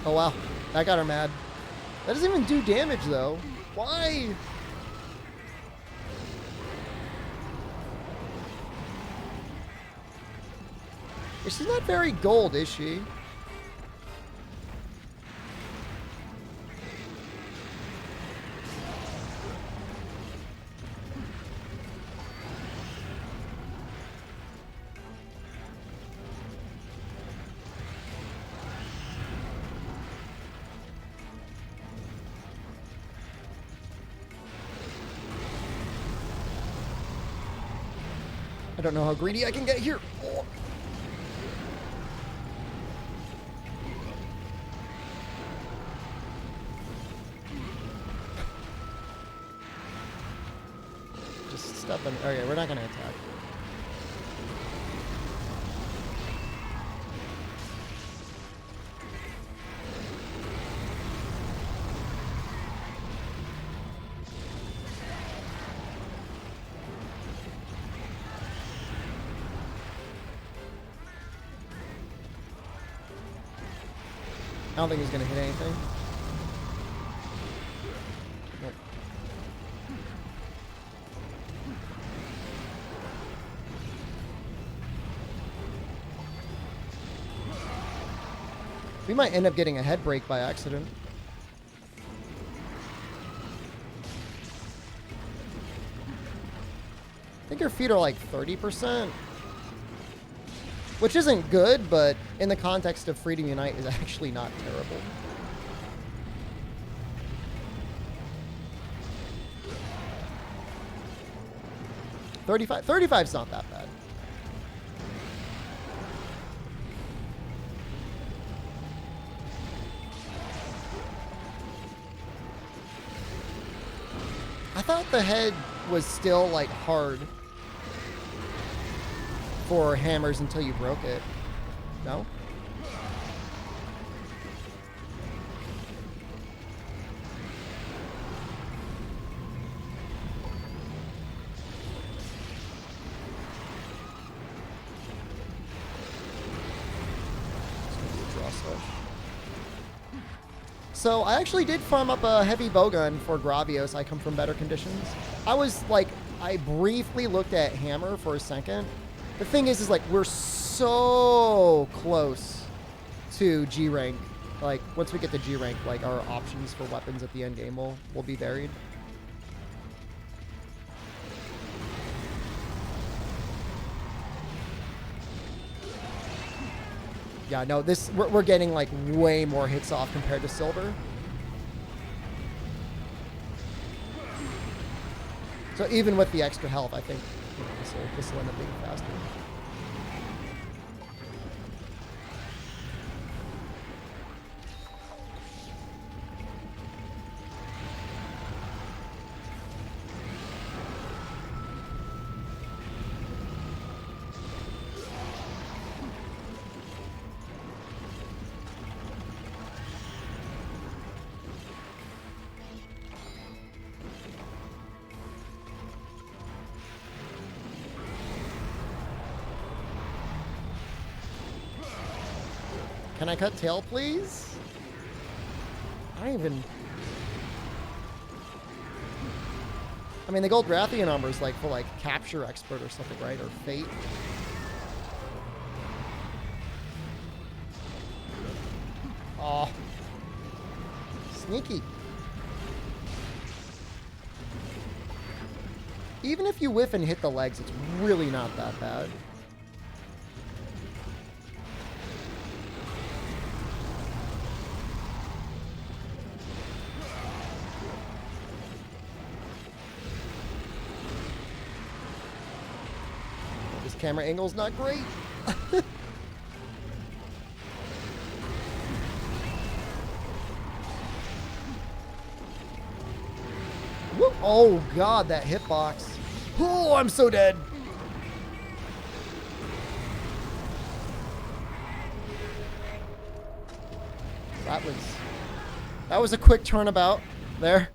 Oh wow, that got her mad. That doesn't even do damage though. Why? She's not very gold, is she? I don't know how greedy I can get here. Oh. Just step on. Okay, we're not going to attack. I don't think he's going to hit anything. We might end up getting a head break by accident. I think her feet are like 30%. Which isn't good, but in the context of Freedom Unite is actually not terrible. $35's not that bad. I thought the head was still like hard for hammers until you broke it. No? So I actually did farm up a heavy bowgun for Gravios. I come from better conditions. I was like, I briefly looked at hammer for a second. The thing is like we're so close to G rank. Like once we get to G rank, like our options for weapons at the end game will be varied. Yeah, no, this we're getting like way more hits off compared to silver. So even with the extra health, I think this will end up being faster. Can I cut tail, please? I mean, the gold Rathian armor is like for like capture expert or something, right? Or fate. Oh. Sneaky. Even if you whiff and hit the legs, it's really not that bad. Camera angle's not great. Oh god, that hitbox. Oh, I'm so dead. That was a quick turnabout there.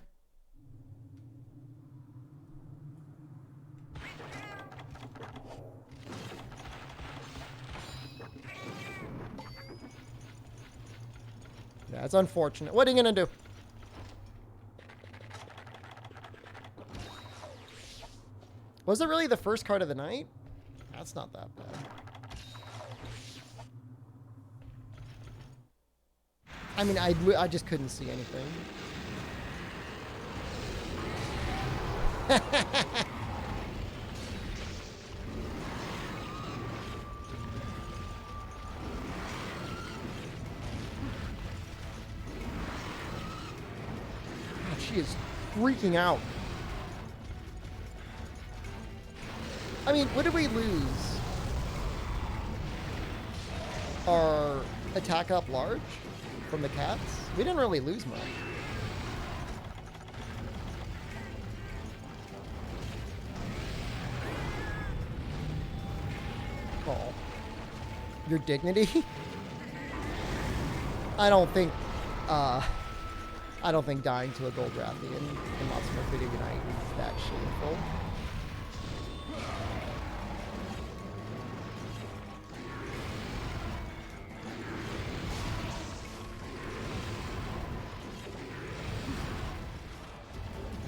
That's unfortunate. What are you gonna do? Was it really the first card of the night? That's not that bad. I mean, I just couldn't see anything. She is freaking out. I mean, what did we lose? Our attack up large from the cats? We didn't really lose much. Oh. Your dignity? I don't think dying to a gold Rathian in Monster Video Unite is that shameful.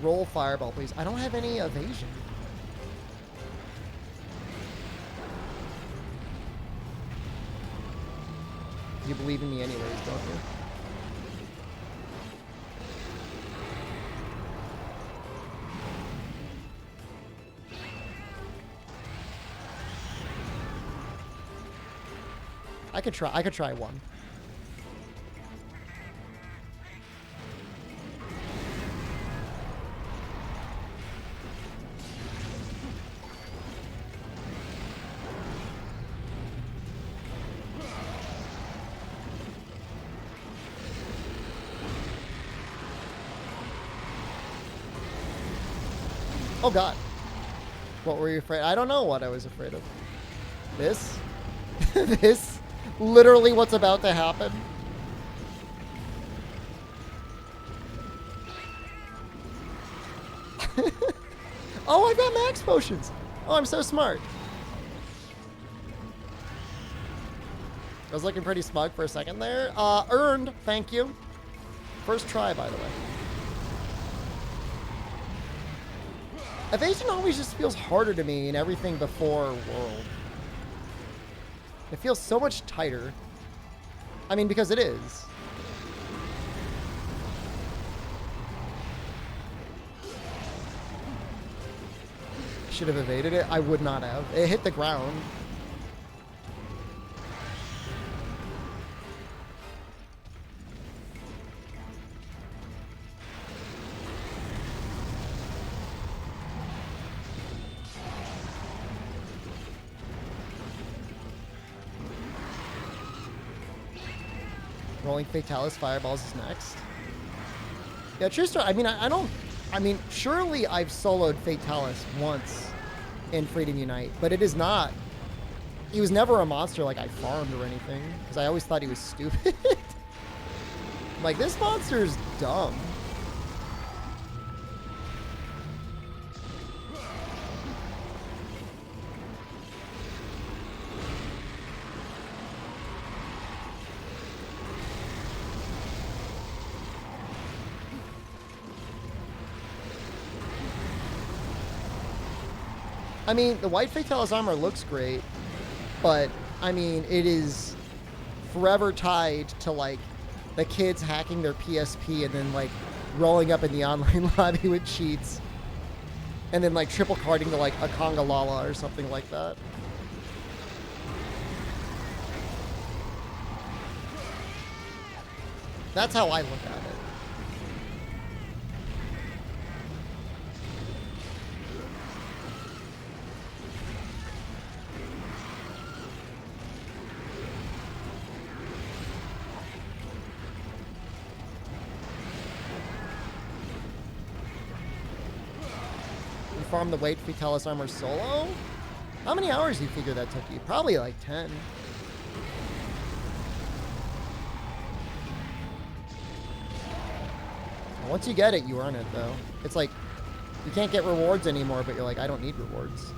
Roll fireball, please. I don't have any evasion. You believe in me anyways, don't you? I could try one. Oh god. What were you afraid? I don't know what I was afraid of. This? This? Literally what's about to happen? Oh, I've got max potions. Oh, I'm so smart. I was looking pretty smug for a second there. Earned, thank you. First try, by the way. Evasion always just feels harder to me in everything before World. It feels so much tighter. I mean, because it is. Should have evaded it. I would not have. It hit the ground. Rolling Fatalis Fireballs is next. Yeah, true story. I mean, I don't... I mean, surely I've soloed Fatalis once in Freedom Unite, but it is not... He was never a monster like I farmed or anything, because I always thought he was stupid. Like, this monster's dumb. I mean, the white Fatalis armor looks great, but, I mean, it is forever tied to, like, the kids hacking their PSP and then, like, rolling up in the online lobby with cheats. And then, like, triple carding to, like, a Conga Lala or something like that. That's how I look at it. Farm the weight Fatalis armor solo? How many hours do you figure that took you? Probably like 10. Once you get it, you earn it though. It's like, you can't get rewards anymore, but you're like, I don't need rewards.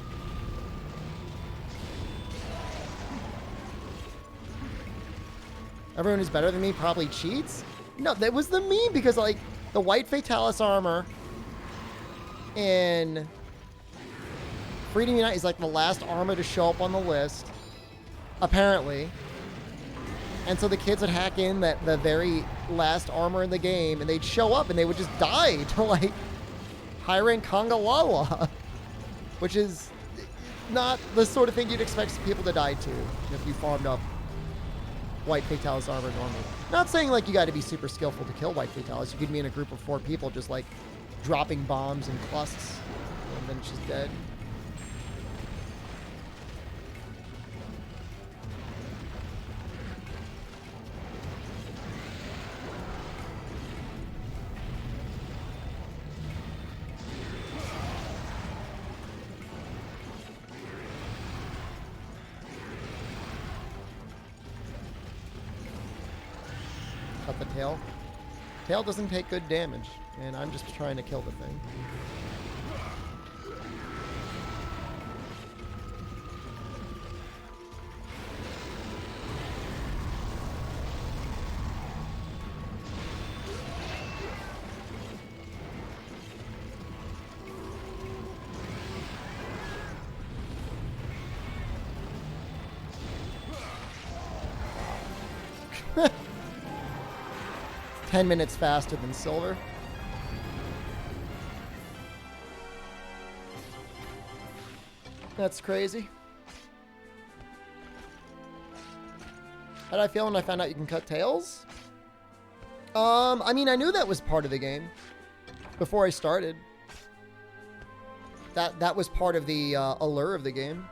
Everyone who's better than me probably cheats? No, that was the meme because like, the white Fatalis armor in Freedom Unite is like the last armor to show up on the list, apparently. And so the kids would hack in that the very last armor in the game, and they'd show up and they would just die to like high rank Conga Lala, which is not the sort of thing you'd expect people to die to if you farmed up white Fatalis armor normally. Not saying like you got to be super skillful to kill white Fatalis. You could be in a group of 4 people just like dropping bombs and clusts, and then she's dead. Cut the tail. Tail doesn't take good damage, and I'm just trying to kill the thing. 10 minutes faster than silver. That's crazy. How did I feel when I found out you can cut tails? I mean, I knew that was part of the game before I started. That was part of the allure of the game.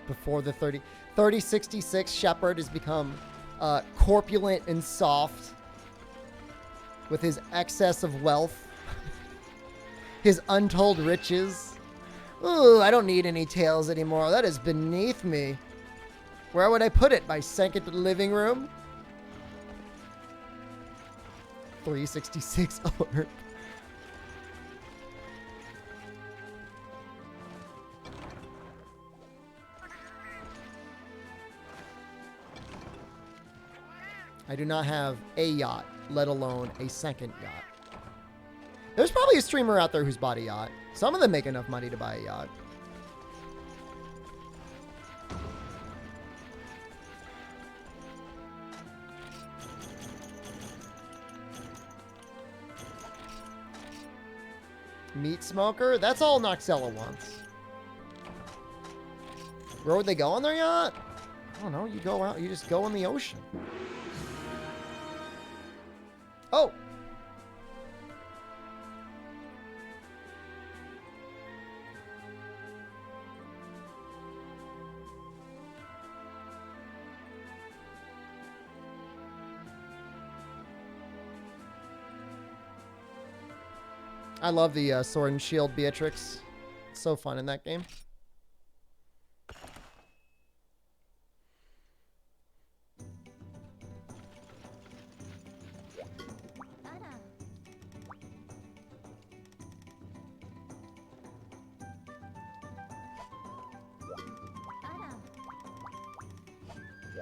Before the 3066 Shepard has become corpulent and soft with his excess of wealth, his untold riches. Ooh, I don't need any tails anymore. That is beneath me. Where would I put it? My second living room? 366 alert. I do not have a yacht, let alone a second yacht. There's probably a streamer out there who's bought a yacht. Some of them make enough money to buy a yacht. Meat smoker? That's all Noxella wants. Where would they go on their yacht? I don't know. You go out, you just go in the ocean. Oh! I love the Sword and Shield Beatrix. It's so fun in that game.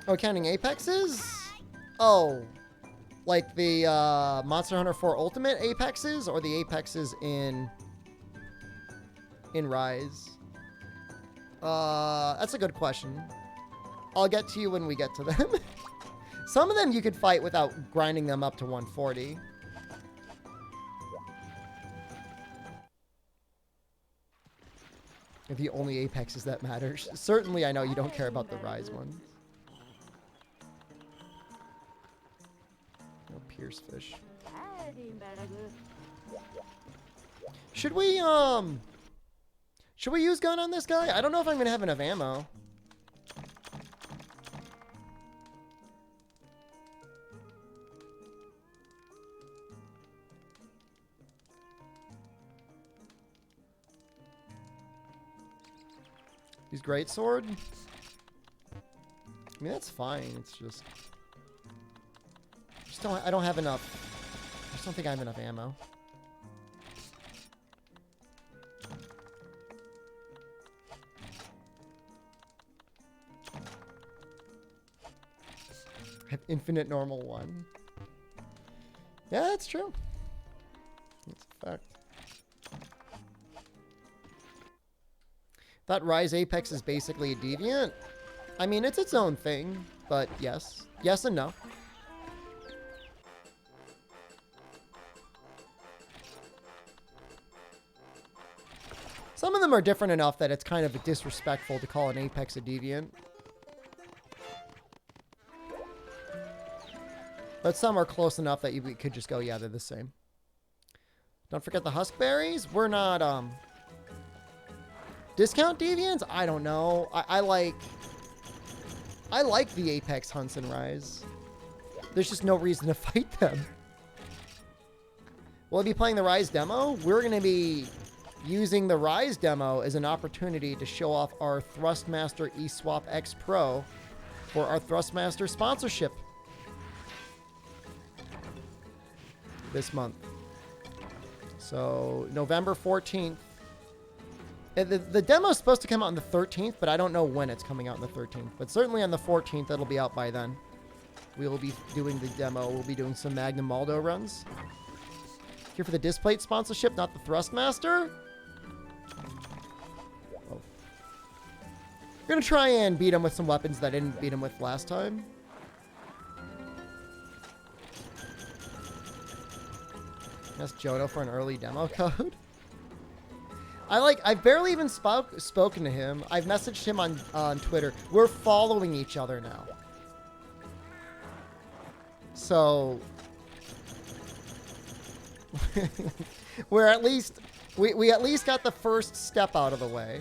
Oh, counting Apexes? Oh. Like the Monster Hunter 4 Ultimate Apexes or the Apexes in Rise? That's a good question. I'll get to you when we get to them. Some of them you could fight without grinding them up to 140. They're the only Apexes that matter. Certainly I know you don't care about the Rise ones. Pierce fish. Should we use gun on this guy? I don't know if I'm gonna have enough ammo. He's greatsword. I mean, that's fine. It's just I don't have enough. I just don't think I have enough ammo. I have infinite normal 1. Yeah, that's true. That's a fact. That Rise Apex is basically a deviant. I mean, it's its own thing, but yes. Yes and no. Some of them are different enough that it's kind of disrespectful to call an Apex a deviant. But some are close enough that you could just go, yeah, they're the same. Don't forget the Huskberries. We're not, discount deviants? I don't know. I like the Apex hunts in Rise. There's just no reason to fight them. We'll be playing the Rise demo. We're going to be using the Rise demo as an opportunity to show off our Thrustmaster eSwap X Pro for our Thrustmaster sponsorship this month. So November 14th. The demo is supposed to come out on the 13th, but I don't know when it's coming out on the 13th. But certainly on the 14th, it'll be out by then. We will be doing the demo. We'll be doing some Magnum Maldo runs. Here for the Displate sponsorship, not the Thrustmaster. Oh. We're going to try and beat him with some weapons that I didn't beat him with last time. Ask Jono for an early demo code. I've barely even spoken to him. I've messaged him on Twitter. We're following each other now. So we're at least we at least got the first step out of the way.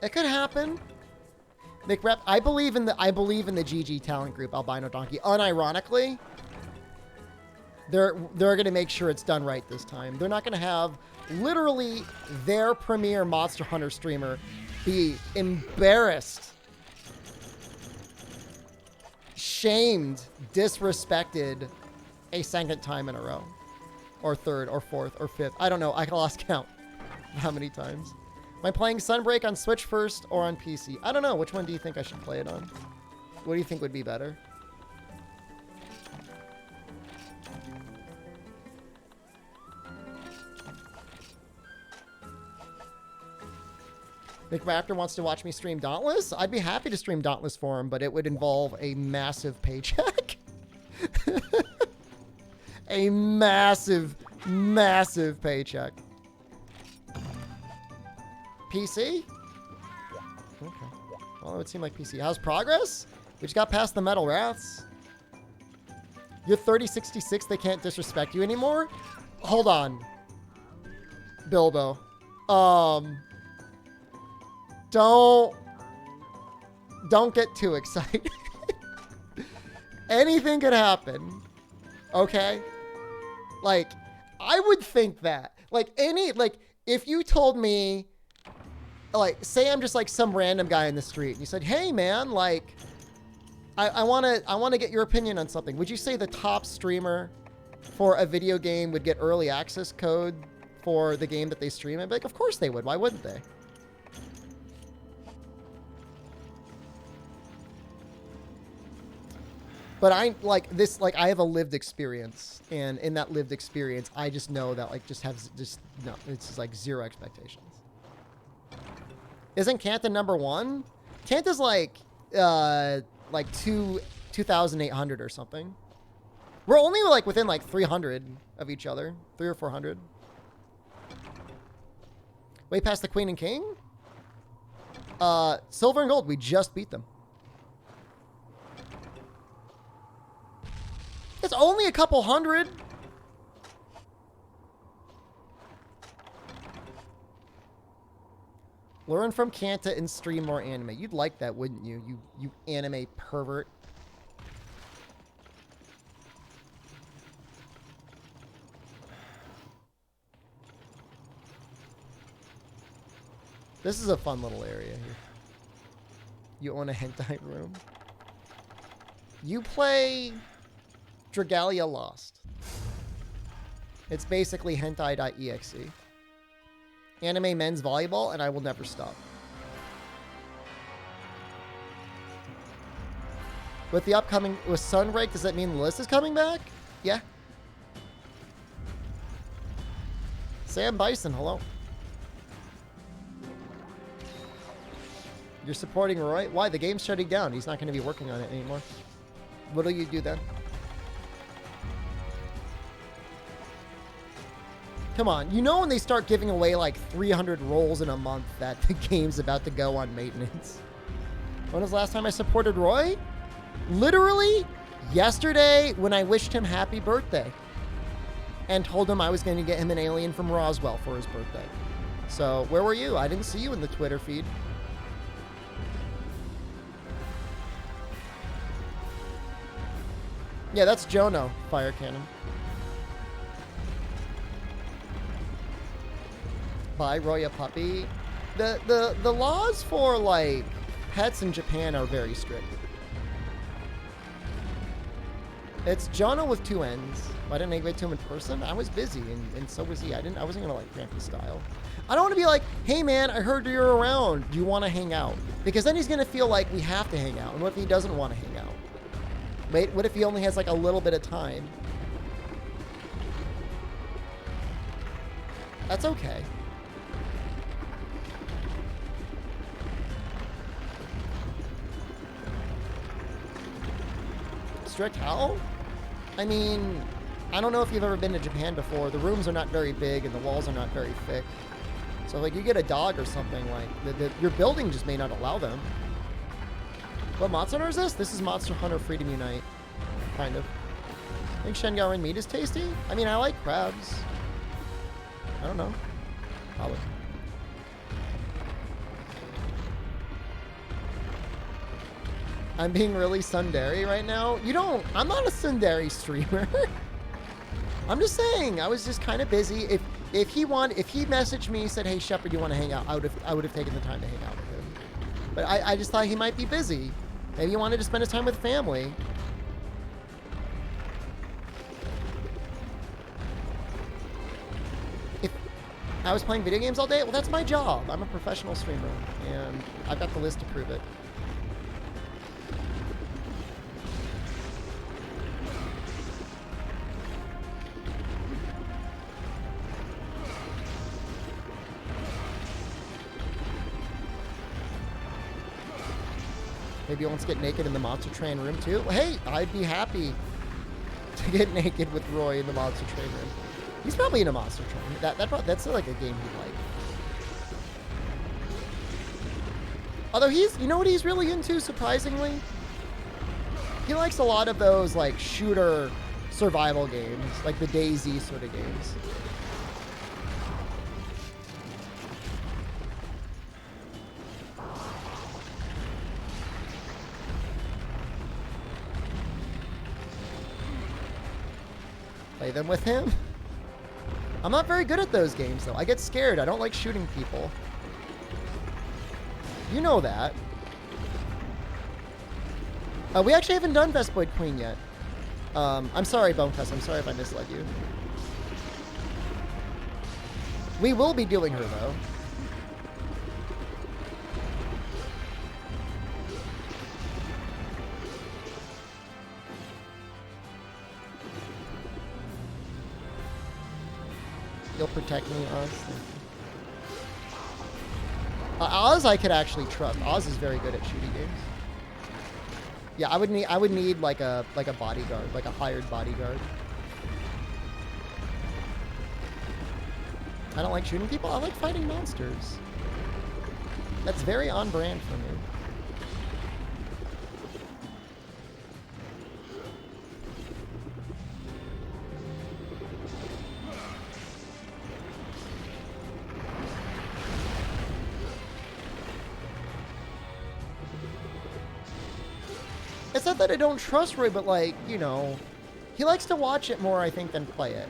It could happen. McRep, I believe in the GG talent group, Albino Donkey. Unironically, they're gonna make sure it's done right this time. They're not gonna have literally their premier Monster Hunter streamer be embarrassed, shamed, disrespected a second time in a row, or third, or fourth, or fifth. I don't know. I lost count how many times. Am I playing Sunbreak on Switch first or on PC? I don't know. Which one do you think I should play it on? What do you think would be better? McRaptor wants to watch me stream Dauntless? I'd be happy to stream Dauntless for him, but it would involve a massive paycheck. A massive, massive paycheck. PC? Okay. Well, it would seem like PC. How's progress? We just got past the Metal Wraths. You're 3066, they can't disrespect you anymore? Hold on. Bilbo. Don't get too excited. Anything could happen. Okay? Like, I would think that. Like, if you told me, like, say I'm just like some random guy in the street and you said, hey man, like, I wanna get your opinion on something. Would you say the top streamer for a video game would get early access code for the game that they stream? I'd be like, of course they would. Why wouldn't they? But I like this, like I have a lived experience, and in that lived experience, I just know that like no, it's just like zero expectations. Isn't Kanta #1? Kanta's like 2,800 or something. We're only like within like 300 of each other, 300 or 400. Way past the Queen and King. Silver and Gold, we just beat them. It's only a couple hundred. Learn from Kanta and stream more anime. You'd like that, wouldn't you? You anime pervert. This is a fun little area here. You own a hentai room. You play Dragalia Lost. It's basically hentai.exe. Anime men's volleyball, and I will never stop. With the upcoming, with Sunbreak, does that mean the list is coming back? Yeah. Sam Bison, hello. You're supporting Roy? Why? The game's shutting down. He's not going to be working on it anymore. What'll you do then? Come on, you know when they start giving away like 300 rolls in a month that the game's about to go on maintenance. When was the last time I supported Roy? Literally yesterday when I wished him happy birthday and told him I was going to get him an alien from Roswell for his birthday. So where were you? I didn't see you in the Twitter feed. Yeah, that's Jono, Fire Cannon. Buy Roy a puppy. The laws for like pets in Japan are very strict. It's Jono with 2 N's. I didn't give it to him in person. I was busy, and so was he. I wasn't gonna like cramp his style. I don't want to be like, hey man, I heard you're around. Do you want to hang out? Because then he's gonna feel like we have to hang out. And what if he doesn't want to hang out? Wait, what if he only has like a little bit of time? That's okay. strict? How? I mean, I don't know if you've ever been to Japan before. The rooms are not very big and the walls are not very thick. So like you get a dog or something, like your building just may not allow them. What Monster Hunter is this? This is Monster Hunter Freedom Unite. Kind of. I think Shengaoren meat is tasty. I mean, I like crabs. I don't know. Probably. I'm being really tsundere right now. You don't. I'm not a tsundere streamer. I'm just saying. I was just kind of busy. If he messaged me, said, "Hey Shepard, you want to hang out?" I would have taken the time to hang out with him. But I just thought he might be busy. Maybe he wanted to spend his time with family. If I was playing video games all day, well, that's my job. I'm a professional streamer, and I've got the list to prove it. Maybe he wants to get naked in the Monster Train room too. Hey, I'd be happy to get naked with Roy in the Monster Train room. He's probably in a Monster Train. That's like a game he'd like. Although you know what he's really into, surprisingly? He likes a lot of those like shooter survival games, like the DayZ sort of games. Play them with him. I'm not very good at those games, though. I get scared. I don't like shooting people. You know that. We actually haven't done Vespoid Queen yet. I'm sorry, Bonefest. I'm sorry if I misled you. We will be doing her, though. You'll protect me, Oz. Oz I could actually trust. Oz is very good at shooting games. Yeah, I would need like a bodyguard, like a hired bodyguard. I don't like shooting people. I like fighting monsters. That's very on brand for me. It's not that I don't trust Roy, but like, you know, he likes to watch it more, I think, than play it.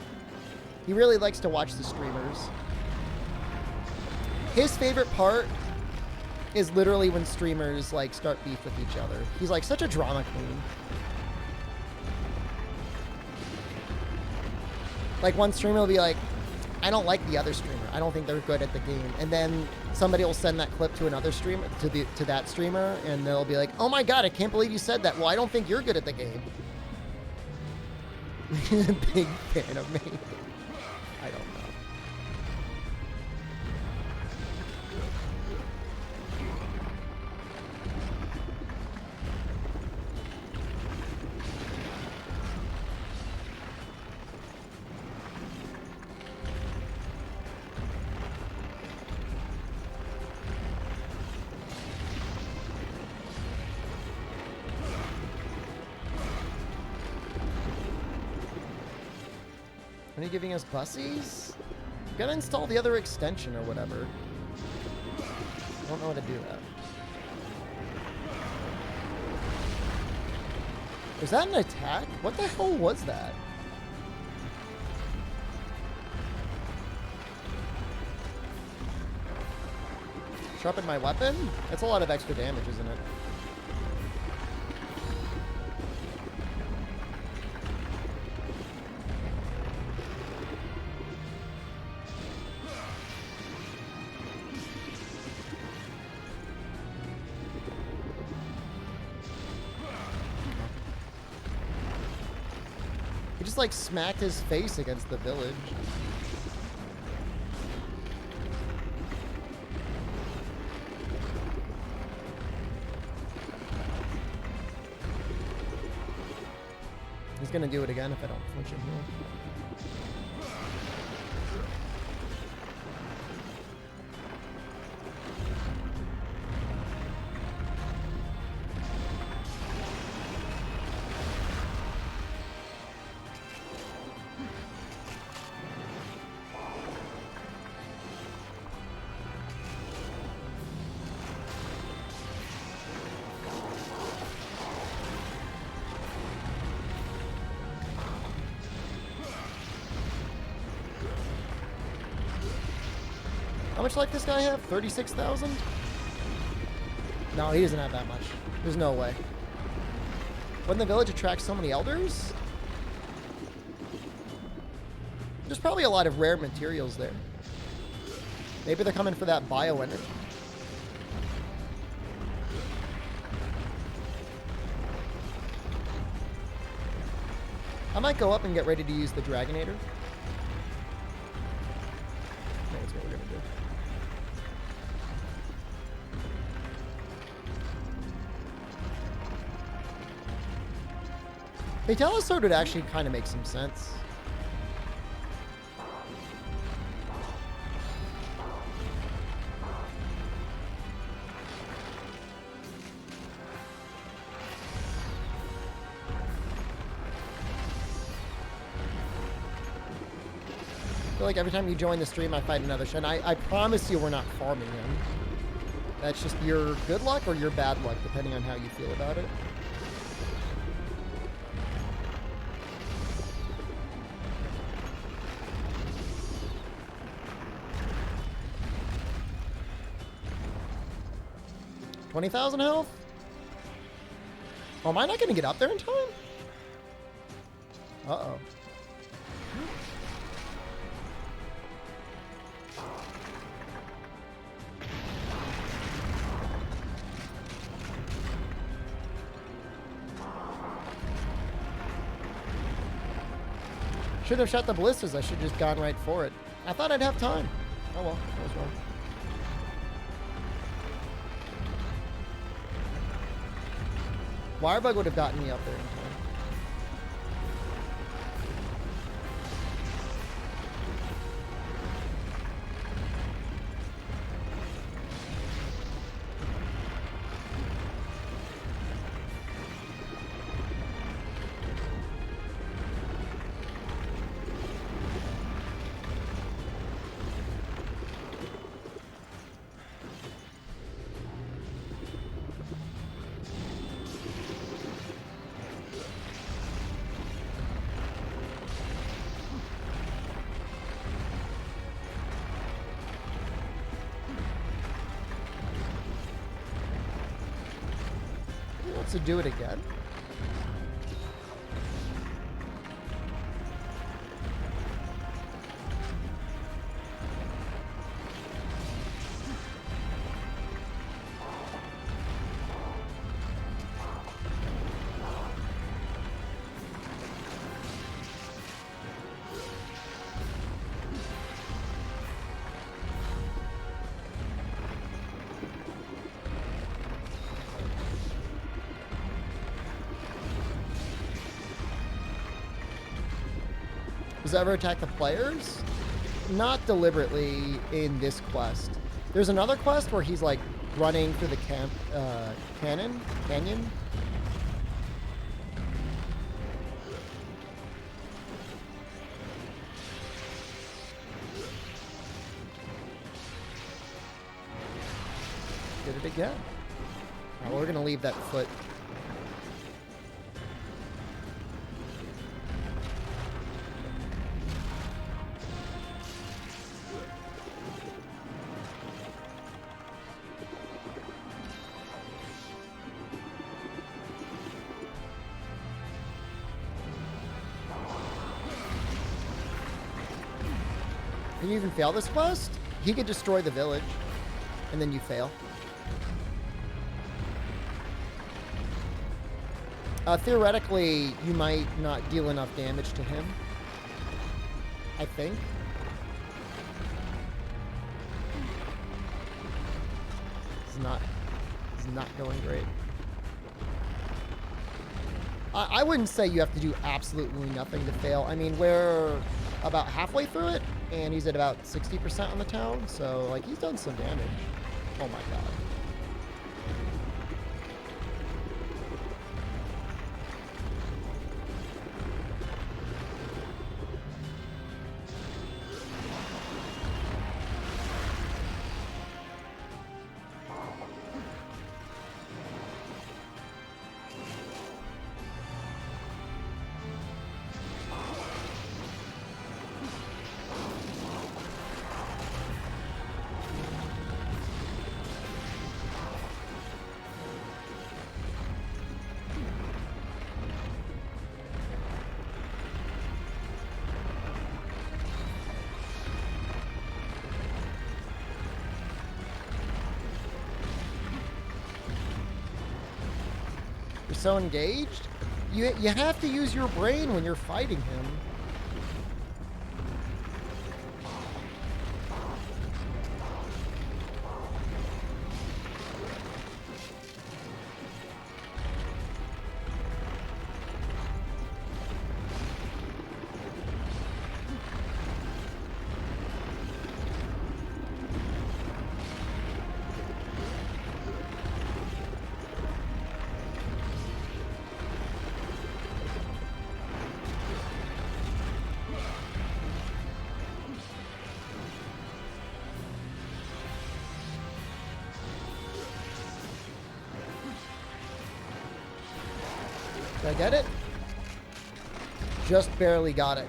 He really likes to watch the streamers. His favorite part is literally when streamers like start beef with each other. He's like such a drama queen. Like one streamer will be like, I don't like the other streamer. I don't think they're good at the game. And then somebody will send that clip to another streamer, to that streamer, and they'll be like, oh my god, I can't believe you said that. Well, I don't think you're good at the game. He's a big fan of me. I don't know. Are you giving us bussies? Gotta install the other extension or whatever. I don't know how to do that. Was that an attack? What the hell was that? Sharpen my weapon? That's a lot of extra damage, isn't it? He just like smacked his face against the village. gonna do it again if I don't flinch in here. How much life this guy have? 36,000? No, he doesn't have that much. There's no way. Wouldn't the village attract so many elders? There's probably a lot of rare materials there. Maybe they're coming for that bioenergy. I might go up and get ready to use the Dragonator. That's what we're gonna do. They tell us so it actually kind of makes some sense. I feel like every time you join the stream, I fight another Shen. I promise you we're not farming him. That's just your good luck or your bad luck, depending on how you feel about it. $20,000 health? Oh, am I not going to get up there in time? Uh-oh. Should have shot the ballistas. I should have just gone right for it. I thought I'd have time. Oh well, I was wrong. Wirebug would have gotten me up there in time. To do it again. Does it ever attack the players? Not deliberately in this quest. There's another quest where he's like running through the canyon. Did it again. Now we're gonna leave that foot. Can you even fail this quest? He could destroy the village, and then you fail. Theoretically, you might not deal enough damage to him. I think. It's not going great. I wouldn't say you have to do absolutely nothing to fail. I mean, we're about halfway through it, and he's at about 60% on the town, so, like, he's done some damage. Oh my god. So engaged, you have to use your brain when you're fighting him. Did I get it? Just barely got it.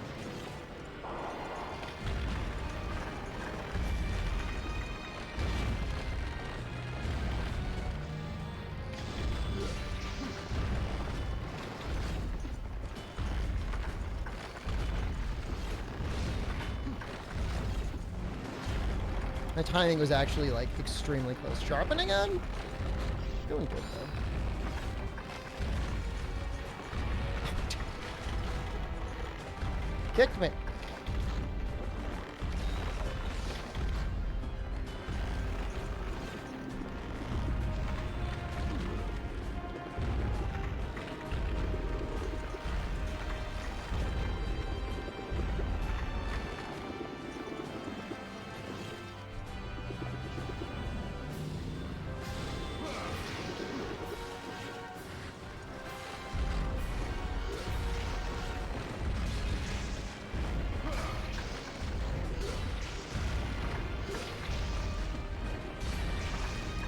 My timing was actually, like, extremely close. Sharpen again? Doing good, though. Kicked me.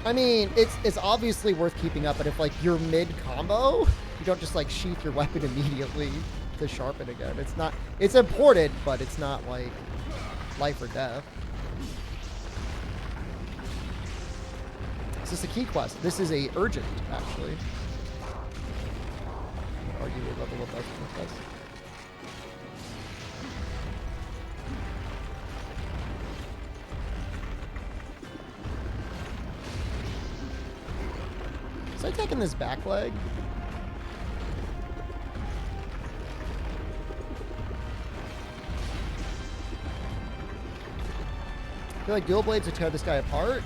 I mean, it's obviously worth keeping up, but if, like, you're mid-combo, you don't just, like, sheath your weapon immediately to sharpen again. It's not... It's important, but it's not, like, life or death. Is this a key quest? This is a urgent, actually. Argue a level above the quest. Is I taking this back leg? I feel like dual blades would tear this guy apart.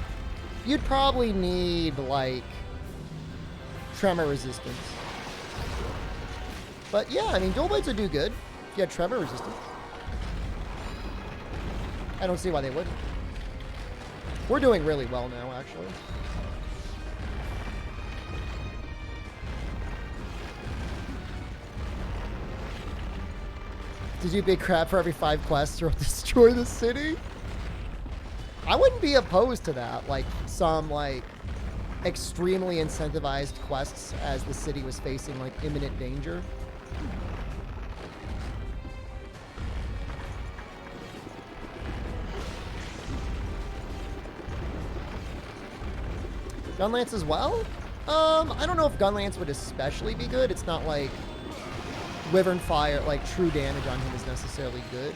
You'd probably need, like, tremor resistance. But yeah, I mean, dual blades would do good if you had tremor resistance. I don't see why they wouldn't. We're doing really well now, actually. To do big crap for every 5 quests or destroy the city? I wouldn't be opposed to that. Like, some, like, extremely incentivized quests as the city was facing, like, imminent danger. Gunlance as well? I don't know if Gunlance would especially be good. It's not like Wyvern Fire, like, true damage on him is necessarily good.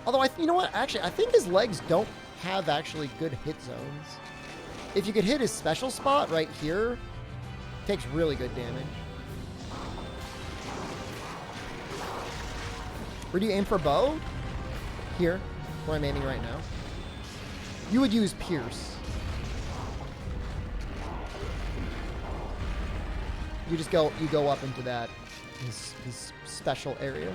Although, you know what? Actually, I think his legs don't have actually good hit zones. If you could hit his special spot right here, takes really good damage. Where do you aim for bow? Here, where I'm aiming right now. You would use Pierce. You go up into that his special area.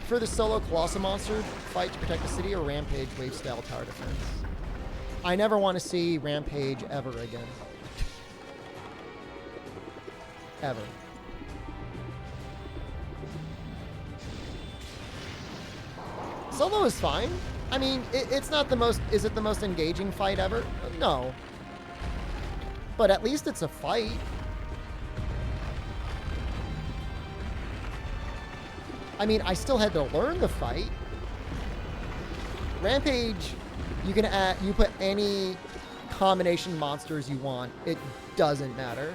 For the solo colossal monster fight to protect the city or rampage wave style tower defense? I never want to see rampage ever again. Ever. Solo is fine. I mean, it's not the most... Is it the most engaging fight ever? No. But at least it's a fight. I mean, I still had to learn the fight. Rampage, you can add... You put any combination monsters you want. It doesn't matter.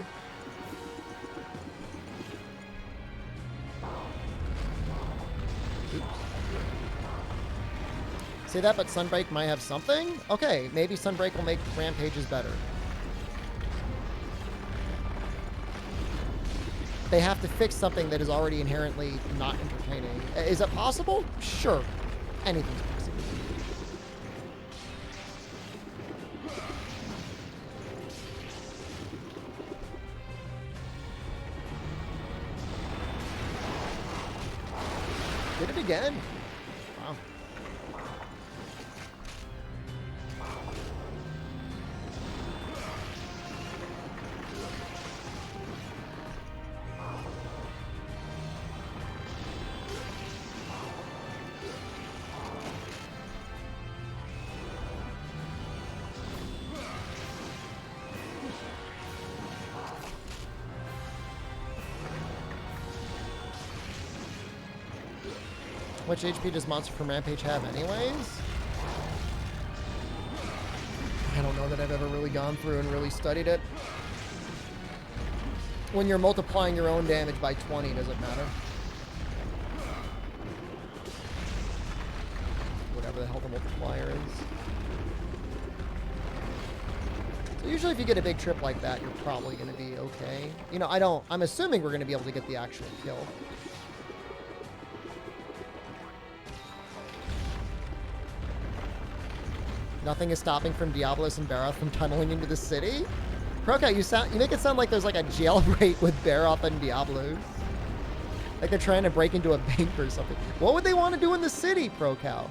Say that, but Sunbreak might have something? Okay, maybe Sunbreak will make Rampages better. They have to fix something that is already inherently not entertaining. Is it possible? Sure. Anything's possible. Did it again? Wow. How much HP does Monster from Rampage have anyways? I don't know that I've ever really gone through and really studied it. When you're multiplying your own damage by 20, does it matter? Whatever the hell the multiplier is. So usually if you get a big trip like that, you're probably going to be okay. You know, I'm assuming we're going to be able to get the actual kill. Nothing is stopping from Diablos and Baroth from tunneling into the city? Procat, you make it sound like there's like a jailbreak with Baroth and Diablos. Like they're trying to break into a bank or something. What would they want to do in the city, Procal?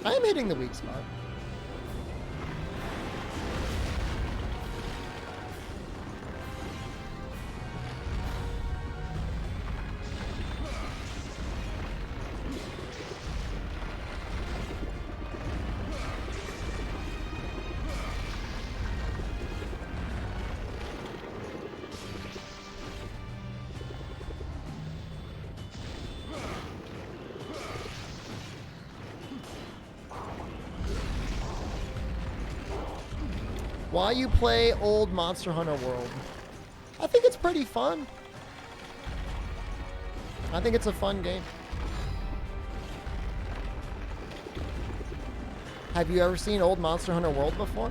I am hitting the weak spot. Why you play old Monster Hunter World? I think it's pretty fun. I think it's a fun game. Have you ever seen old Monster Hunter World before?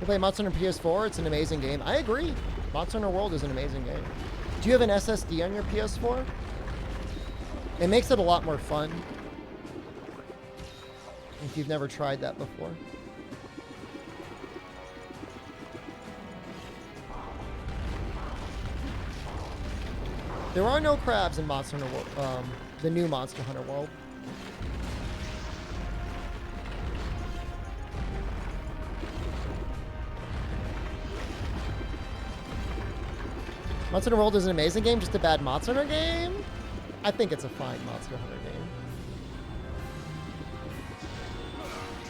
Play Monster Hunter PS4, it's an amazing game. I agree. Monster Hunter World is an amazing game. Do you have an SSD on your PS4? It makes it a lot more fun. If you've never tried that before. There are no crabs in Monster Hunter World, the new Monster Hunter World. Monster Hunter World is an amazing game, just a bad Monster Hunter game? I think it's a fine Monster Hunter game.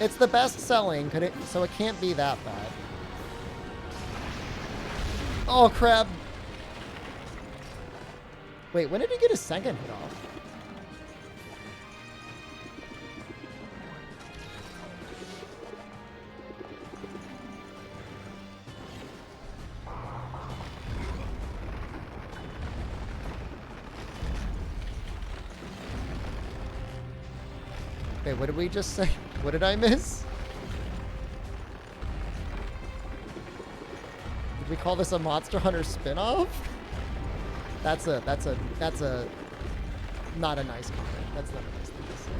It's the best selling, so it can't be that bad. Oh, crap. Wait, when did he get his second hit off? Wait, what did we just say? What did I miss? Did we call this a Monster Hunter spinoff? That's a not a nice comment. That's not a nice thing to say.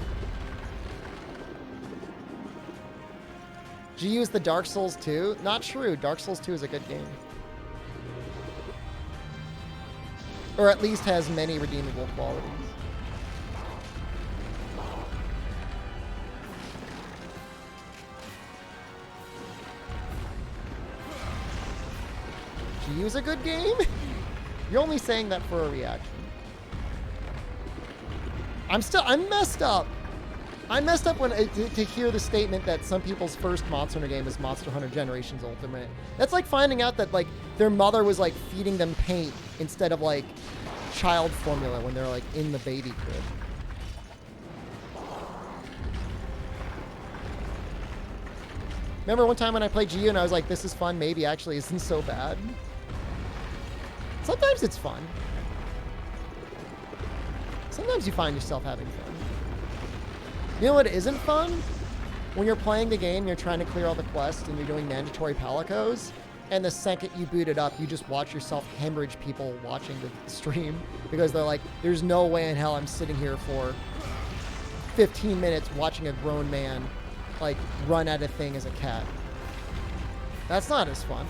Did you use the Dark Souls 2? Not true. Dark Souls 2 is a good game. Or at least has many redeemable qualities. Did you use a good game? You're only saying that for a reaction. I'm messed up. I'm messed up when to hear the statement that some people's first Monster Hunter game is Monster Hunter Generations Ultimate. That's like finding out that like their mother was like feeding them paint instead of like child formula when they're like in the baby crib. Remember one time when I played GU and I was like, this is fun, maybe actually isn't so bad. Sometimes it's fun. Sometimes you find yourself having fun. You know what isn't fun? When you're playing the game, you're trying to clear all the quests, and you're doing mandatory palicos, and the second you boot it up, you just watch yourself hemorrhage people watching the stream, because they're like, there's no way in hell I'm sitting here for 15 minutes watching a grown man, like, run at a thing as a cat. That's not as fun.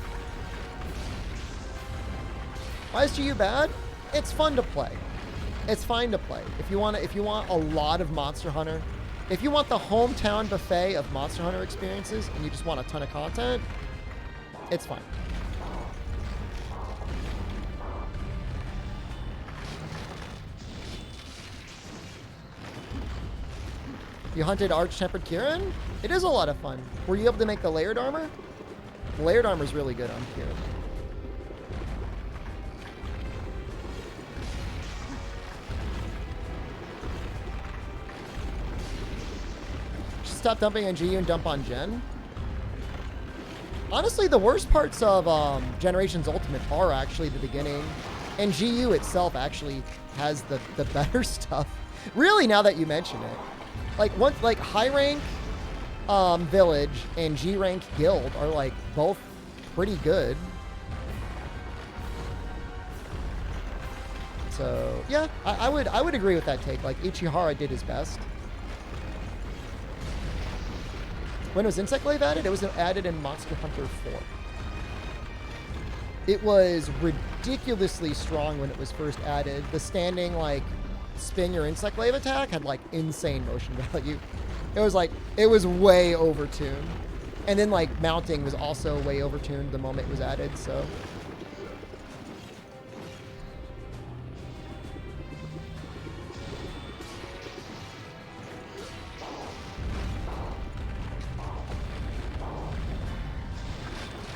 Why is GU bad? It's fun to play. It's fine to play. If you want a lot of Monster Hunter, if you want the hometown buffet of Monster Hunter experiences and you just want a ton of content, it's fine. You hunted Arch-Tempered Kieran? It is a lot of fun. Were you able to make the layered armor? The layered armor is really good on Kieran. Stop dumping on GU and dump on Gen. Honestly, the worst parts of Generations Ultimate are actually the beginning, and GU itself actually has the better stuff. Really, now that you mention it, like high rank village and G rank guild are like both pretty good. So yeah, I would agree with that take. Like Ichihara did his best. When was Insect Glaive added? It was added in Monster Hunter 4. It was ridiculously strong when it was first added. The standing, like, spin your Insect Glaive attack had, like, insane motion value. It was, like, it was way overtuned. And then, like, mounting was also way overtuned the moment it was added, so...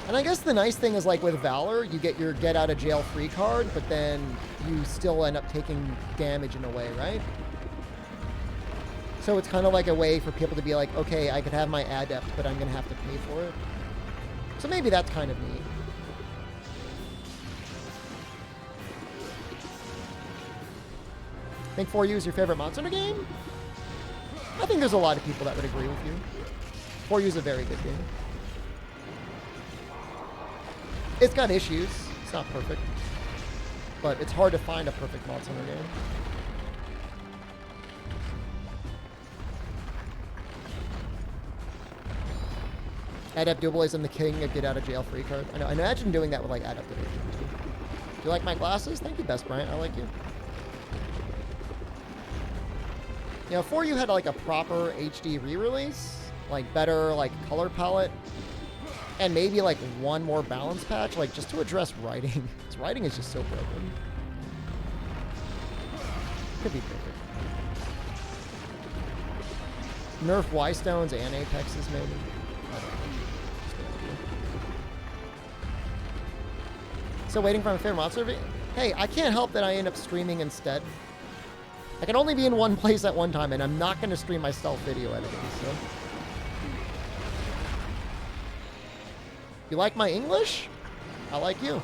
And I guess the nice thing is, like, with Valor, you get your get-out-of-jail-free card, but then you still end up taking damage in a way, right? So it's kind of like a way for people to be like, okay, I could have my Adept, but I'm going to have to pay for it. So maybe that's kind of neat. Think 4U is your favorite Monster Hunter game? I think there's a lot of people that would agree with you. 4U is a very good game. It's got issues. It's not perfect. But it's hard to find a perfect Monster Hunter game. Adept Double is the king of get-out-of-jail-free card. I know. I imagine doing that with, like, Adept Division, too. Do you like my glasses? Thank you, Best Bryant. I like you. You know, 4U had, like, a proper HD re-release. Like, better, like, color palette. And maybe, like, one more balance patch, like, just to address writing. Because writing is just so broken. Could be perfect. Nerf Y stones and apexes, maybe. I don't know. Just an idea. So waiting for my favorite monster. Hey, I can't help that I end up streaming instead. I can only be in one place at one time, and I'm not going to stream myself video editing, so. You like my English? I like you.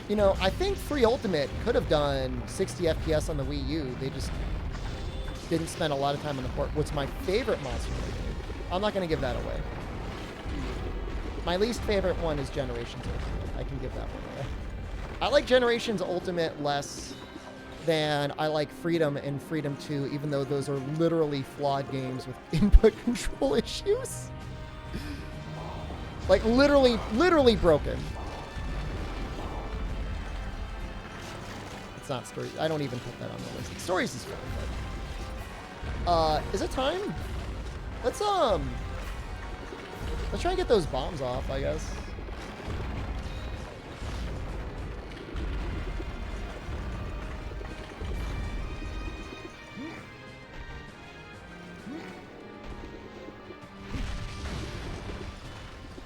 You know, I think Free Ultimate could have done 60 FPS on the Wii U. They just didn't spend a lot of time on the port. What's my favorite monster game? I'm not going to give that away. My least favorite one is Generations Ultimate. I can give that one away. I like Generations Ultimate less than I like Freedom and Freedom 2, even though those are literally flawed games with input control issues. Like, literally broken. Not stories. I don't even put that on the list. Stories is fun. Is it time? Let's try and get those bombs off, I guess.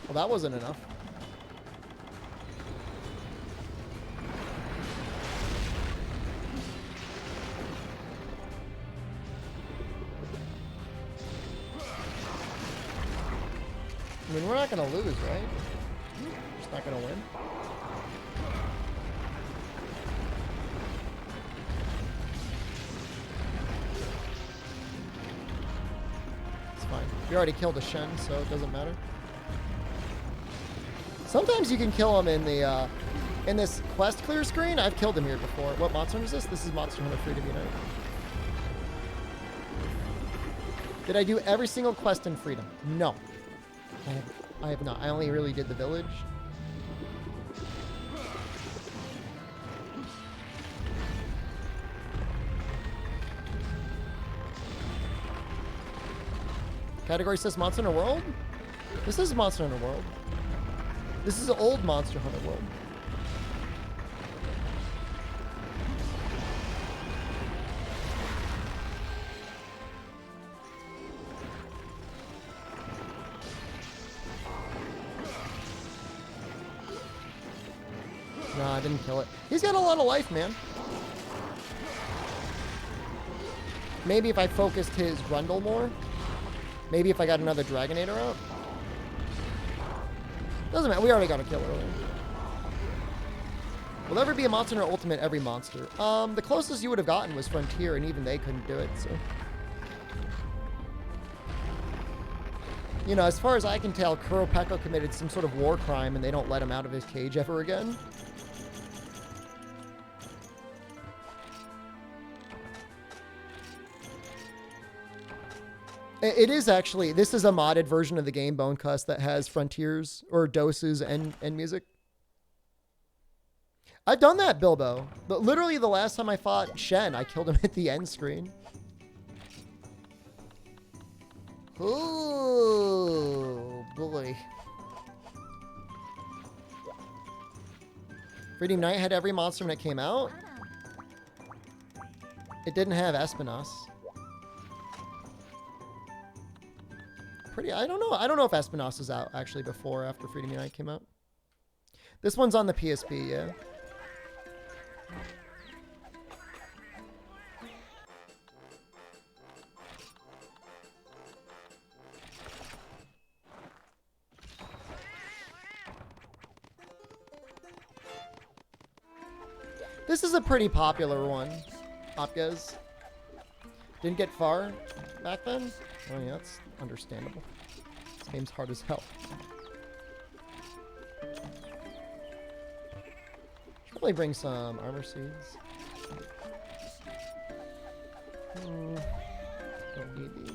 Well, that wasn't enough. I mean, we're not going to lose, right? We're just not going to win. It's fine. We already killed a Shen, so it doesn't matter. Sometimes you can kill him in the in this quest clear screen. I've killed him here before. What monster is this? This is Monster Hunter Freedom Unite. Did I do every single quest in Freedom? No. I have not. I only really did the village. Category says Monster Hunter World? This is Monster Hunter World. This is old Monster Hunter World. Nah, I didn't kill it. He's got a lot of life, man. Maybe if I focused his Grundle more. Maybe if I got another Dragonator out. Doesn't matter. We already got a kill earlier. Will there ever be a Monster Hunter Ultimate every monster? The closest you would have gotten was Frontier, and even they couldn't do it, so. You know, as far as I can tell, Kuropeko committed some sort of war crime, and they don't let him out of his cage ever again. It is actually, this is a modded version of the game, Bone Cuss, that has frontiers or doses and music. I've done that, Bilbo. But literally the last time I fought Shen, I killed him at the end screen. Oh, boy. Freedom Night had every monster when it came out. It didn't have Espinas. I don't know. I don't know if Espinas was out actually before or after Freedom Unite came out. This one's on the PSP, yeah. This is a pretty popular one, Opgaz. Didn't get far back then? Oh yeah, that's understandable. This game's hard as hell. Should probably bring some armor seeds. Don't need these.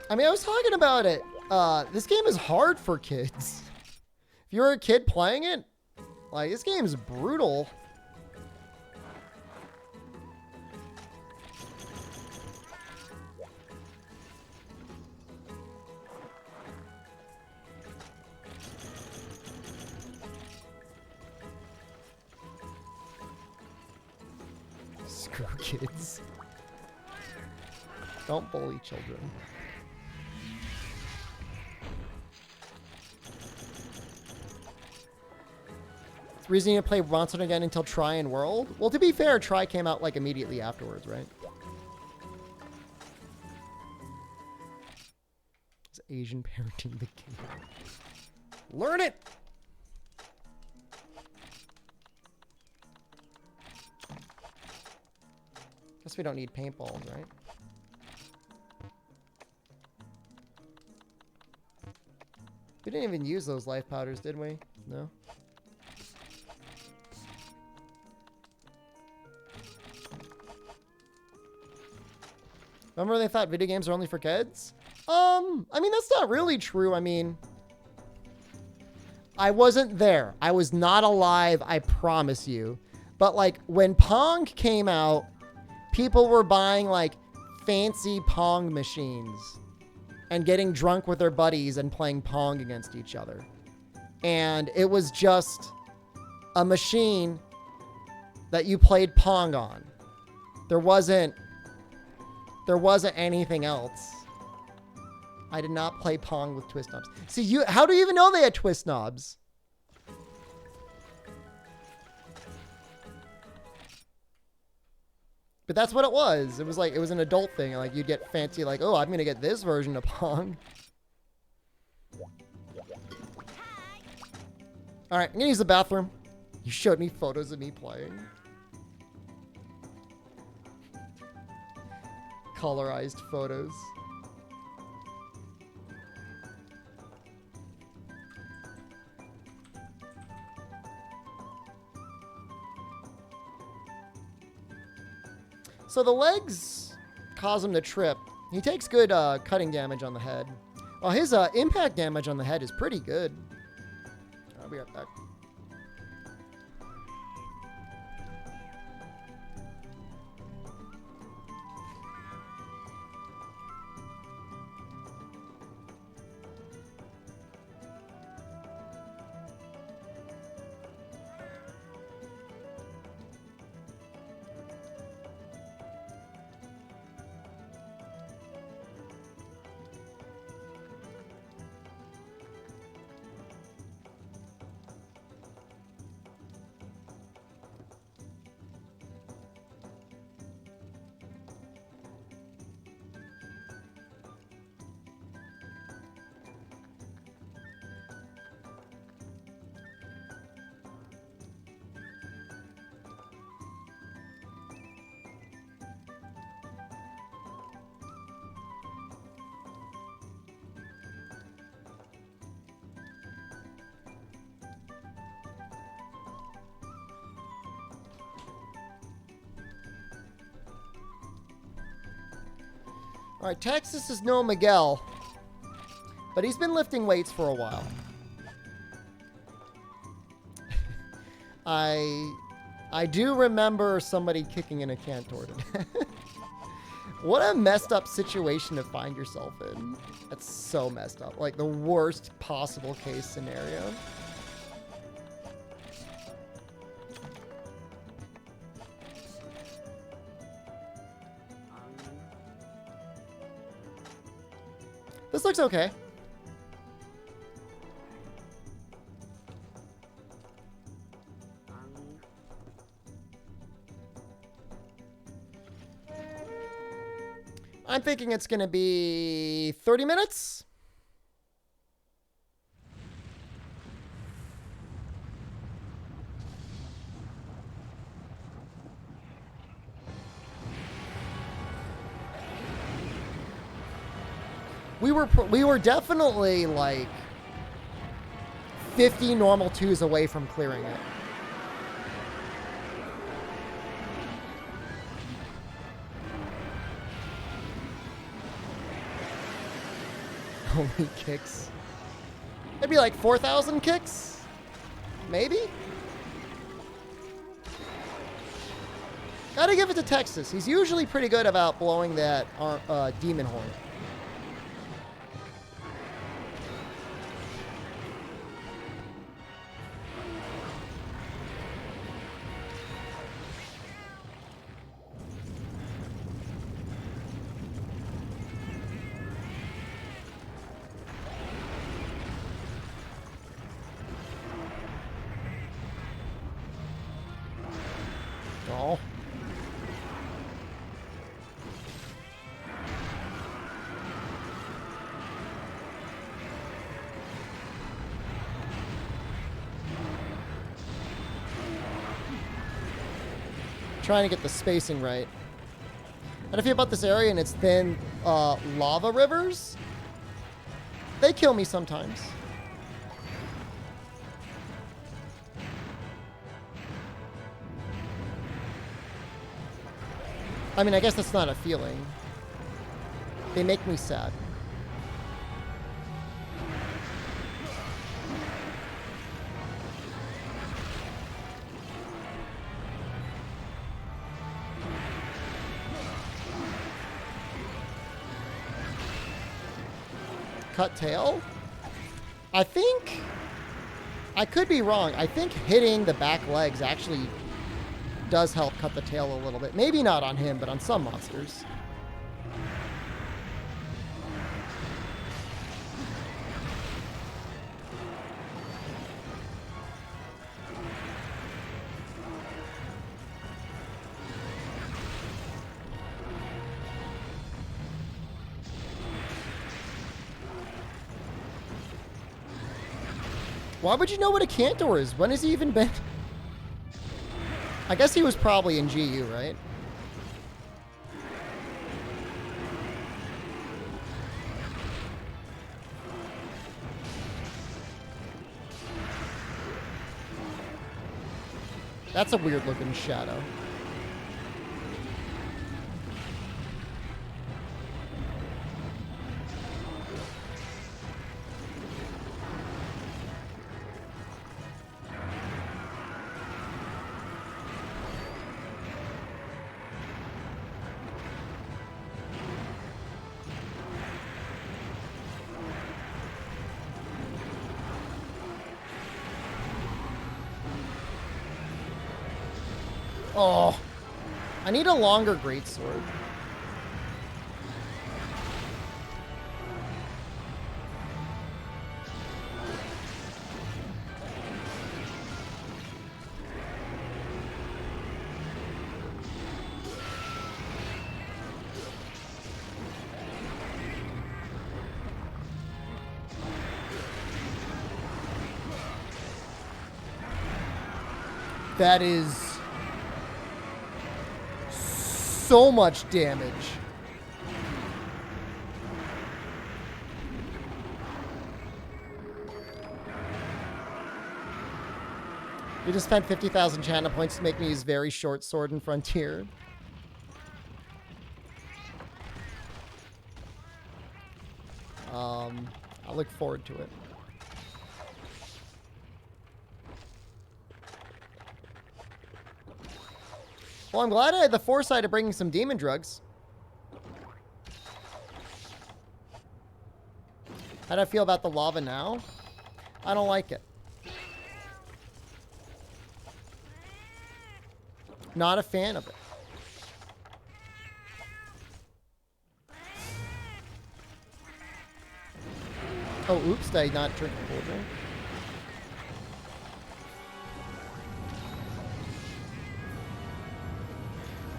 I mean, I was talking about it. This game is hard for kids. If you were a kid playing it, like, this game's brutal. Screw kids. Don't bully children. Reason you play Monster again until Try and World? Well, to be fair, Try came out like immediately afterwards, right? It's Asian parenting the game. Learn it! Guess we don't need paintballs, right? We didn't even use those life powders, did we? No? Remember they thought video games are only for kids? I mean, that's not really true. I mean, I wasn't there. I was not alive, I promise you. But like when Pong came out, people were buying like fancy Pong machines and getting drunk with their buddies and playing Pong against each other. And it was just a machine that you played Pong on. There wasn't anything else. I did not play Pong with twist knobs. See, how do you even know they had twist knobs? But that's what it was. It was like, it was an adult thing. Like, you'd get fancy, like, oh, I'm going to get this version of Pong. All right, I'm going to use the bathroom. You showed me photos of me playing. Colorized photos. So the legs cause him to trip. He takes good cutting damage on the head. Well, his impact damage on the head is pretty good. I'll be right back. All right, Texas is no Miguel, but he's been lifting weights for a while. I do remember somebody kicking in a can toward it. What a messed up situation to find yourself in. That's so messed up. Like the worst possible case scenario. This looks okay. I'm thinking it's going to be 30 minutes. We were definitely like 50 normal twos away from clearing it. Only kicks. It'd be like 4,000 kicks. Maybe? Gotta give it to Texas. He's usually pretty good about blowing that demon horn. Oh. Trying to get the spacing right. How do you feel about this area and its thin lava rivers? They kill me sometimes. I mean, I guess that's not a feeling. They make me sad. Cut tail? I think... I could be wrong. I think hitting the back legs actually does help cut the tail a little bit. Maybe not on him, but on some monsters. Why would you know what a Cantor is? When has he even been? I guess he was probably in GU, right? That's a weird looking shadow. Oh, I need a longer greatsword. That is so much damage. We just spent 50,000 channel points to make me use very short sword in Frontier. I look forward to it. Well, I'm glad I had the foresight of bringing some demon drugs. How do I feel about the lava now? I don't like it. Not a fan of it. Oh, oops, did I not drink the cold drink?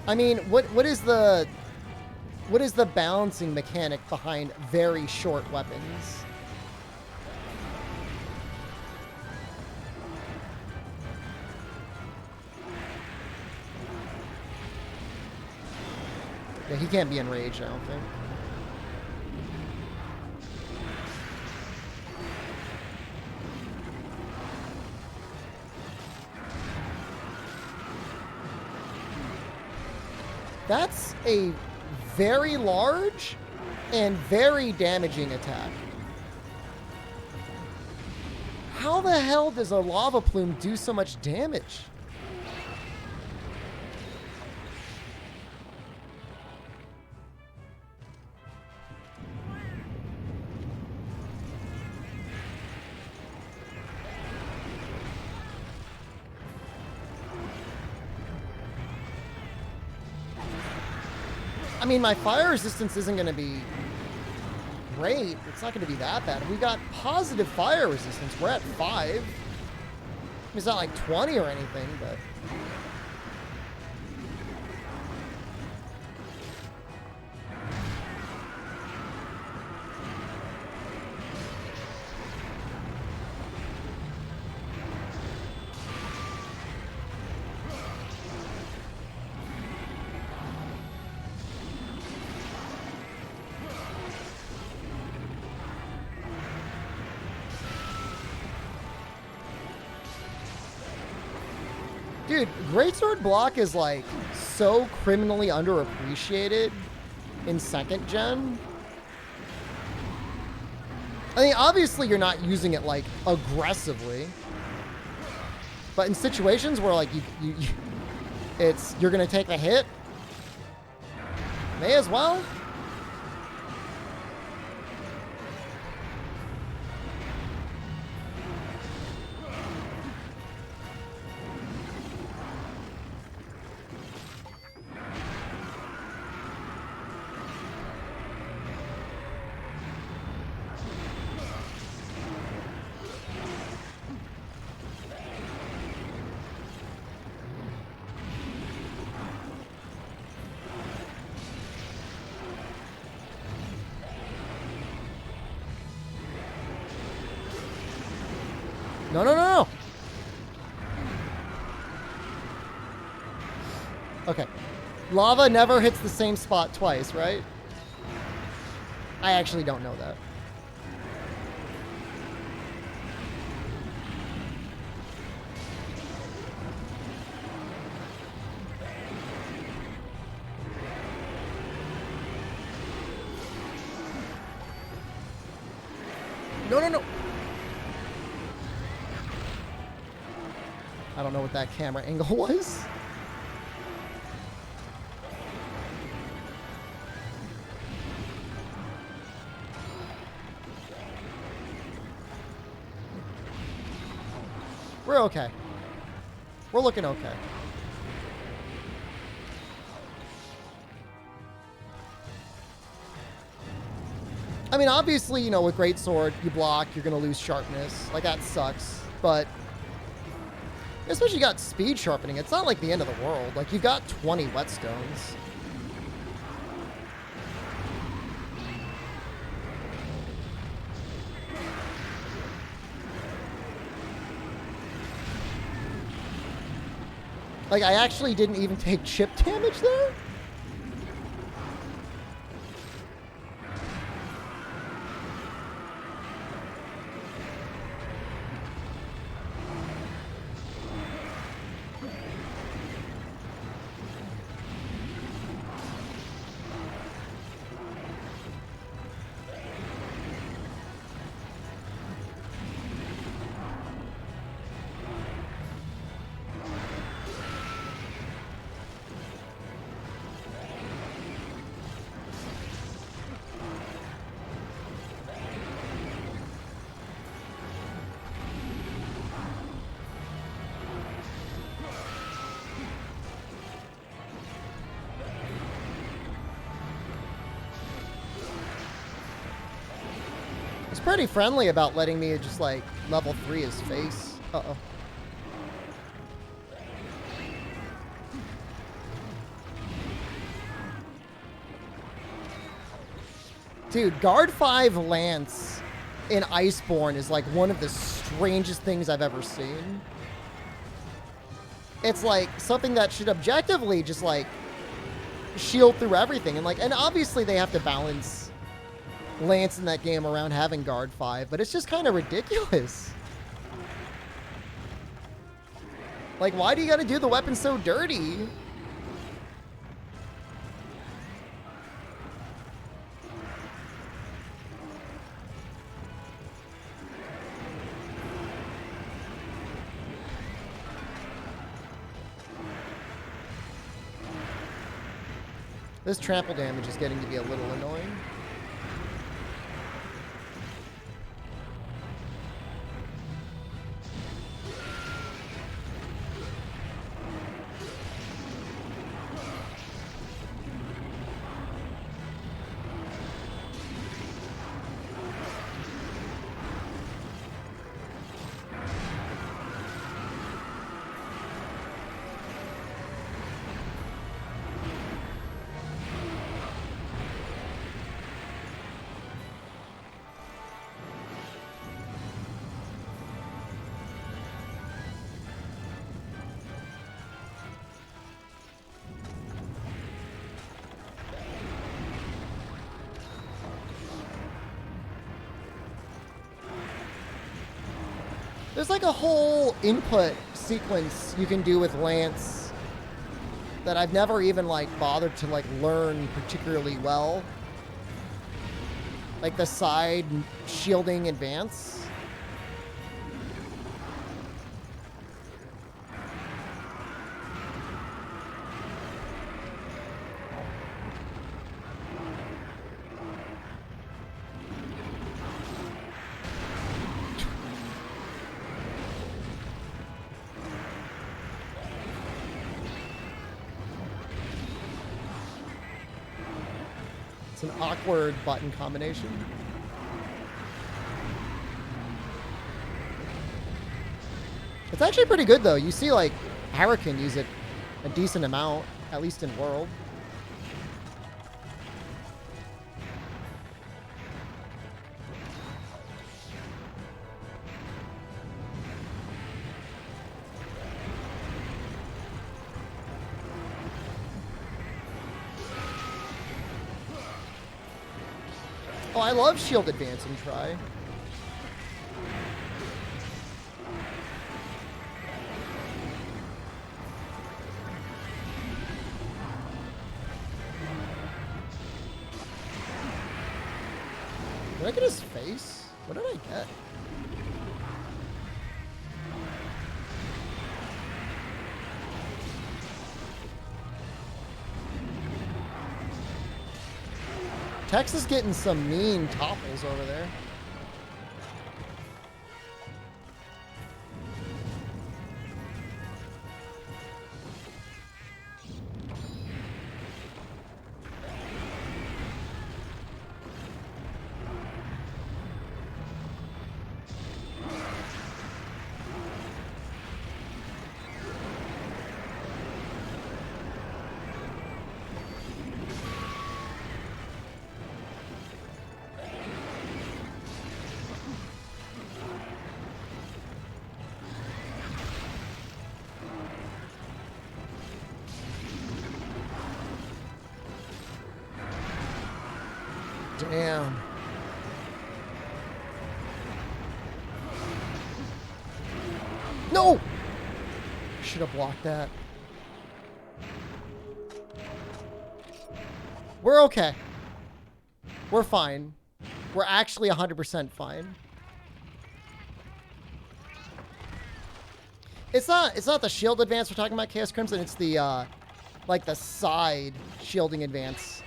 I mean, what is the balancing mechanic behind very short weapons? Yeah, he can't be enraged, I don't think. That's a very large and very damaging attack. How the hell does a lava plume do so much damage? I mean, my fire resistance isn't going to be great. It's not going to be that bad. We got positive fire resistance. We're at 5. I mean, it's not like 20 or anything, but... Dude, Greatsword block is like so criminally underappreciated in 2nd gen. I mean, obviously you're not using it like aggressively, but in situations where like you're gonna take a hit, may as well. No, no, no, no. Okay. Lava never hits the same spot twice, right? I actually don't know that. No, no, no. I don't know what that camera angle was. We're okay. We're looking okay. I mean, obviously, you know, with Greatsword, you block, you're going to lose sharpness. Like, that sucks. But... especially you got speed sharpening. It's not like the end of the world. Like, you've got 20 whetstones. Like, I actually didn't even take chip damage there? He's pretty friendly about letting me just, like, level 3 his face. Uh-oh. Dude, Guard 5 Lance in Iceborne is, like, one of the strangest things I've ever seen. It's, like, something that should objectively just, like, shield through everything. And obviously they have to balance Lance in that game around having Guard 5, but it's just kind of ridiculous. Like, why do you gotta do the weapon so dirty? This trample damage is getting to be a little annoying. There's like a whole input sequence you can do with Lance that I've never even like bothered to like learn particularly well. Like the side shielding advance. It's an awkward button combination. It's actually pretty good though. You see like Hurricane use it a decent amount, at least in World. Oh, I love shield advance and try. Did I get his face? What did I get? Tex is getting some mean topples over there. Damn. No! Should have blocked that. We're okay. We're fine. We're actually 100% fine. It's not the shield advance we're talking about, Chaos Crimson. It's the like the side shielding advance.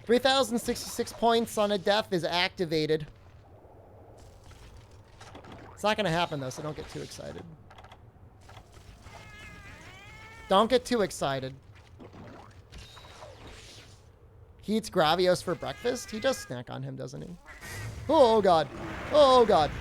3,066 points on a death is activated. It's not going to happen, though, so don't get too excited. Don't get too excited. He eats Gravios for breakfast? He does snack on him, doesn't he? Oh, God. Oh, God.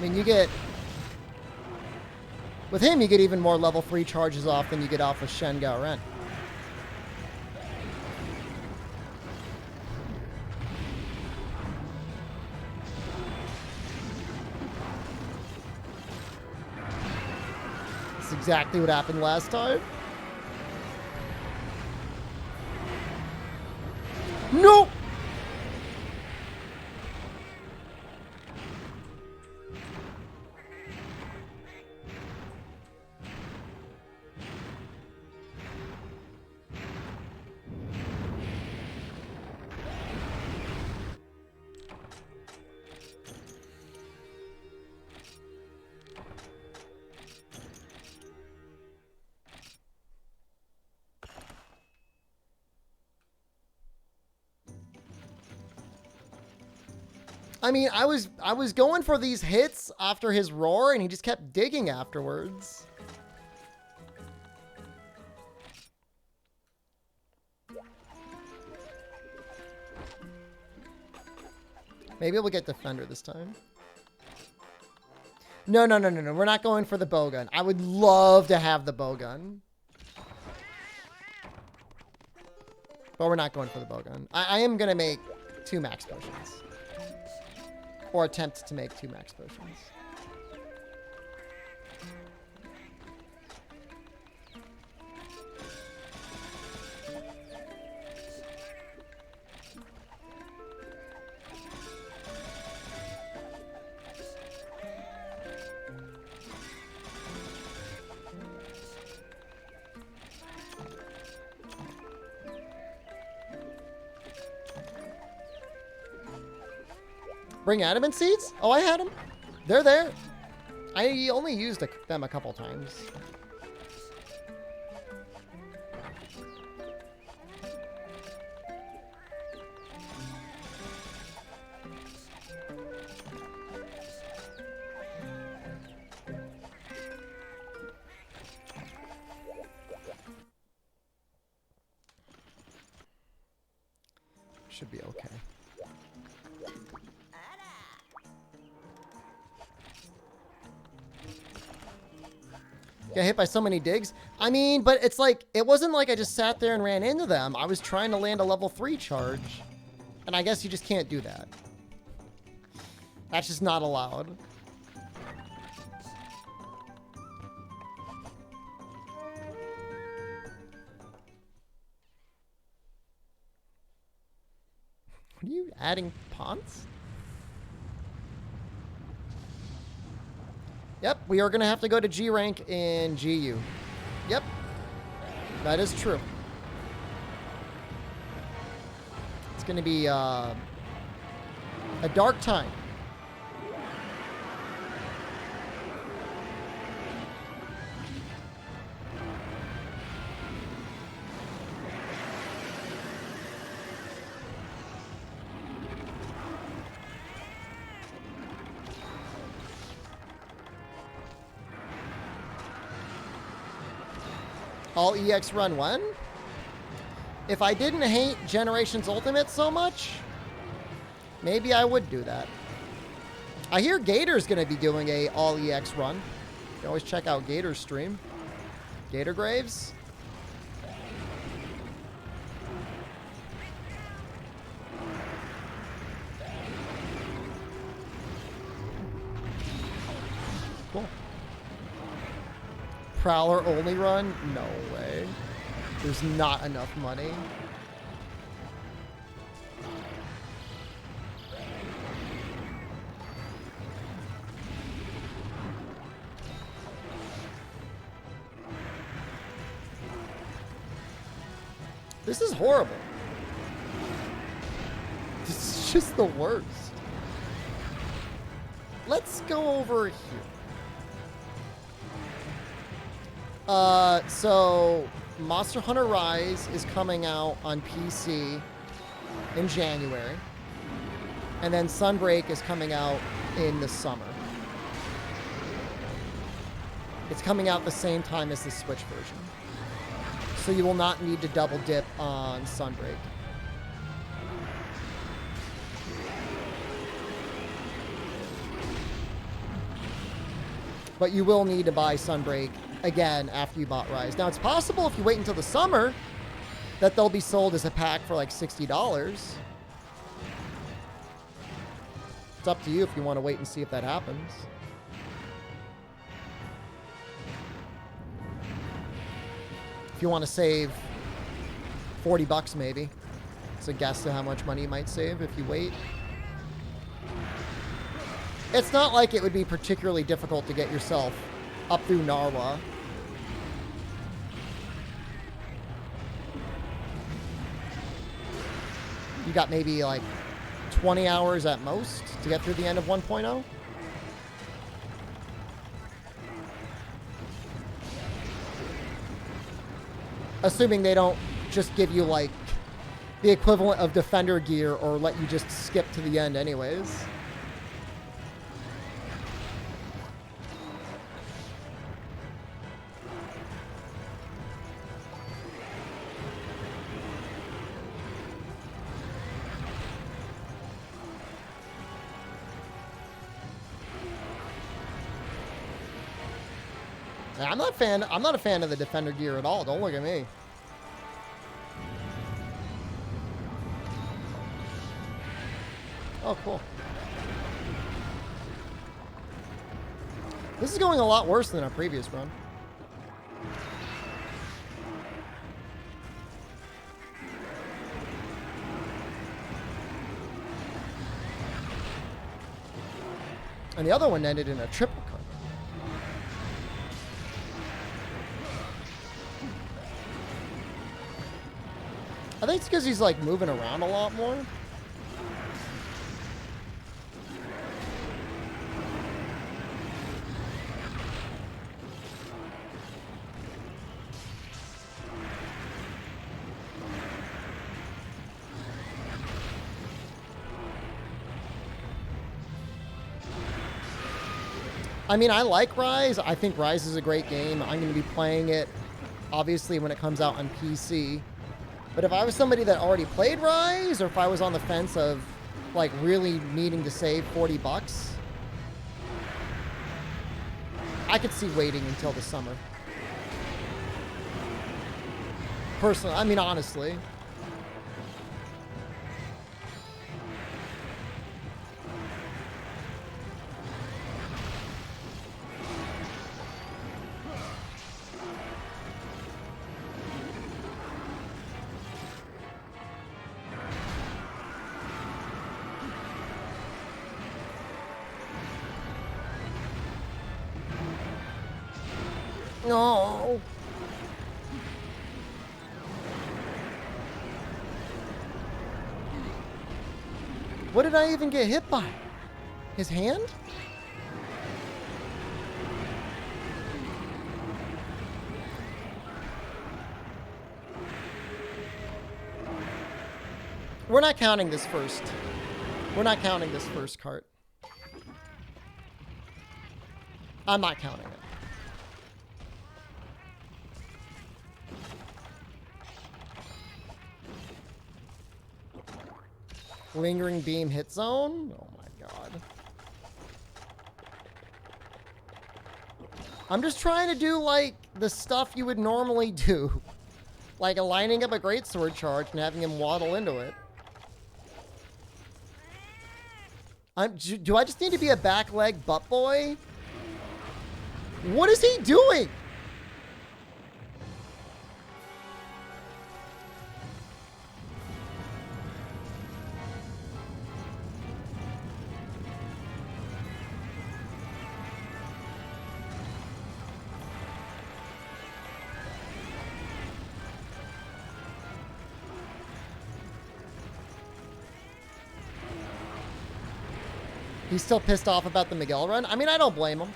mean, you get... With him, you get even more level 3 charges off than you get off with Shen Gao Ren. That's exactly what happened last time. No! I mean, I was going for these hits after his roar, and he just kept digging afterwards. Maybe we'll get Defender this time. No. We're not going for the bowgun. I would love to have the bowgun. But we're not going for the bowgun. I am going to make 2 max potions. Or attempt to make 2 max potions. Bring adamant seeds? Oh, I had them. They're there. I only used them a couple times. Should be okay. Got hit by so many digs. I mean, but it's like, it wasn't like I just sat there and ran into them. I was trying to land a level 3 charge. And I guess you just can't do that. That's just not allowed. What are you adding pawns? Yep, we are going to have to go to G rank in GU. Yep, that is true. It's going to be a dark time. All EX run 1? If I didn't hate Generations Ultimate so much, maybe I would do that. I hear Gator's going to be doing a all EX run. You can always check out Gator's stream. Gator Graves. Cool. Prowler only run? No way. There's not enough money. This is horrible. This is just the worst. Let's go over here. So Monster Hunter Rise is coming out on PC in January. And then Sunbreak is coming out in the summer. It's coming out the same time as the Switch version. So you will not need to double dip on Sunbreak. But you will need to buy Sunbreak again after you bought Rise. Now, it's possible if you wait until the summer that they'll be sold as a pack for like $60. It's up to you if you want to wait and see if that happens. If you want to save 40 bucks maybe. It's a guess to how much money you might save if you wait. It's not like it would be particularly difficult to get yourself up through Narwa. You got maybe like 20 hours at most to get through the end of 1.0. Assuming they don't just give you like the equivalent of Defender gear or let you just skip to the end anyways. I'm not a fan of the Defender gear at all. Don't look at me. Oh, cool. This is going a lot worse than our previous run. And the other one ended in a triple cut. I think it's because he's like moving around a lot more. I mean, I like Rise. I think Rise is a great game. I'm going to be playing it, obviously, when it comes out on PC. But if I was somebody that already played Rise, or if I was on the fence of, like, really needing to save 40 bucks, I could see waiting until the summer. Personally, I mean, honestly. No. What did I even get hit by? His hand? We're not counting this first. We're not counting this first cart. I'm not counting it. Lingering beam hit zone? Oh my god. I'm just trying to do, like, the stuff you would normally do. Like lining up a greatsword charge and having him waddle into it. Do I just need to be a back leg butt boy? What is he doing? He's still pissed off about the Miguel run? I mean, I don't blame him.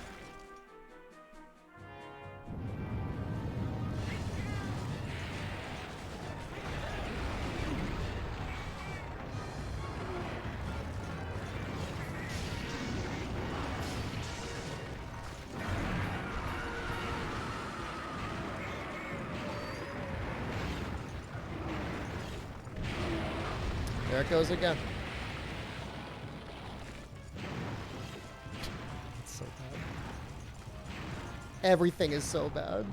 There it goes again. So bad. Everything is so bad.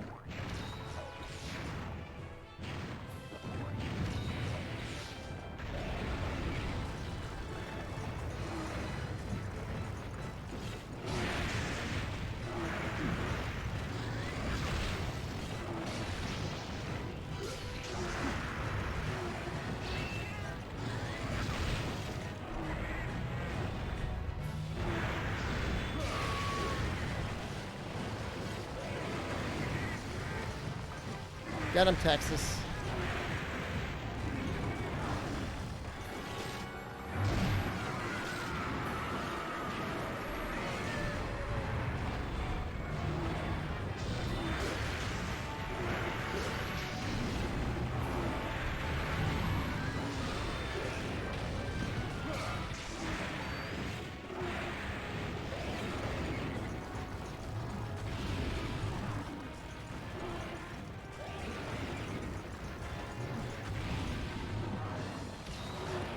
Get him, Texas.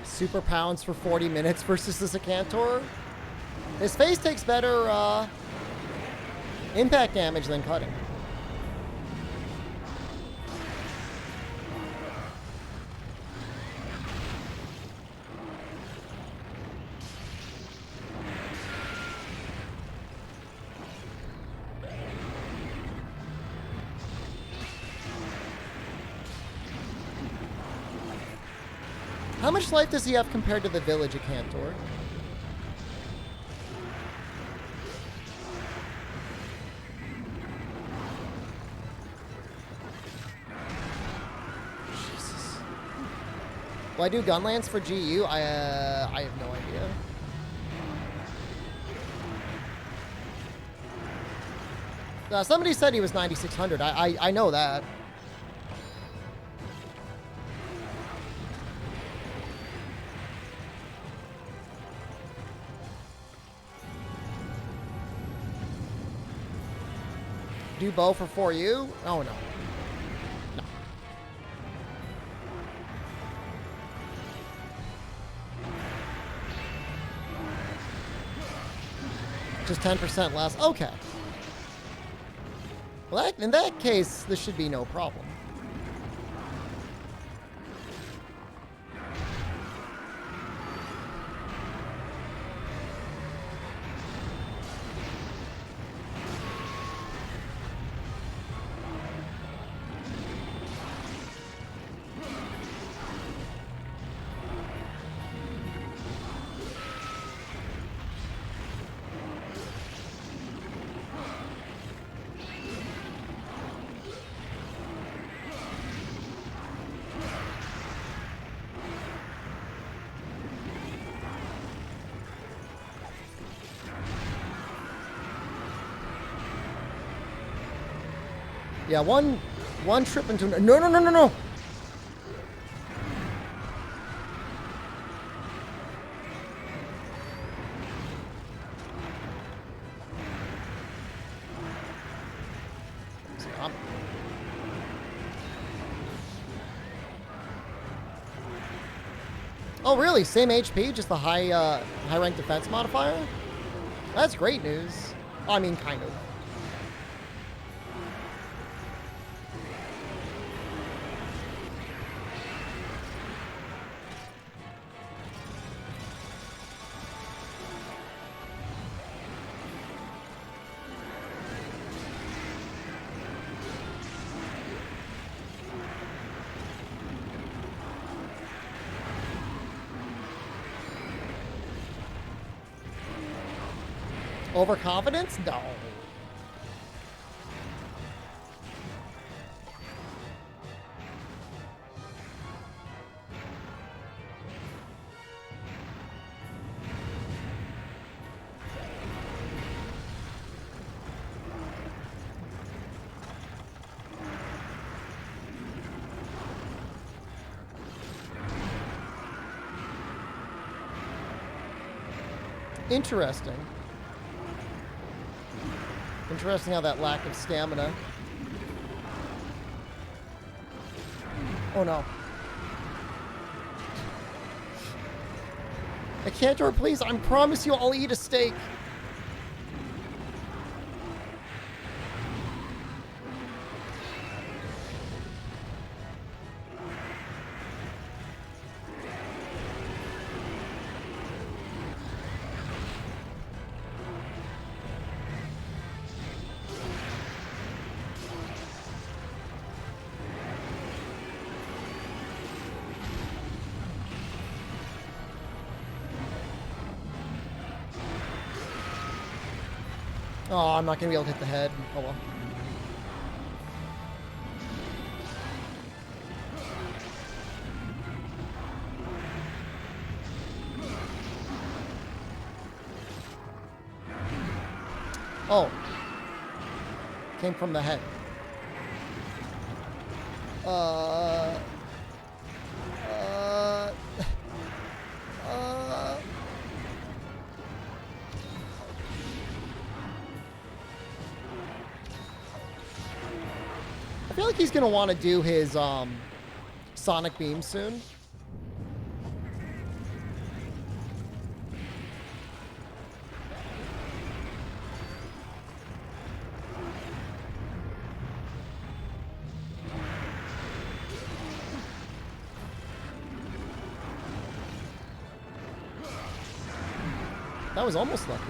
Super pounds for 40 minutes versus the Cantor. His face takes better impact damage than cutting. How much life does he have compared to the village of Cantor? Jesus. Will I do Gunlance for GU? I have no idea. Somebody said he was 9,600. I know that. Do bow for 4U? Oh, no. No. Just 10% less. Okay. Well, in that case, this should be no problem. Yeah, one trip into... No. Oh, really? Same HP, just the high rank defense modifier? That's great news. I mean, kind of. Overconfidence? No. Interesting. Interesting how that lack of stamina. Oh no. I can't, or please, I promise you I'll eat a steak. Oh, I'm not going to be able to hit the head. Oh, well. Oh. Came from the head. I feel like he's gonna want to do his sonic beam soon. That was almost lucky.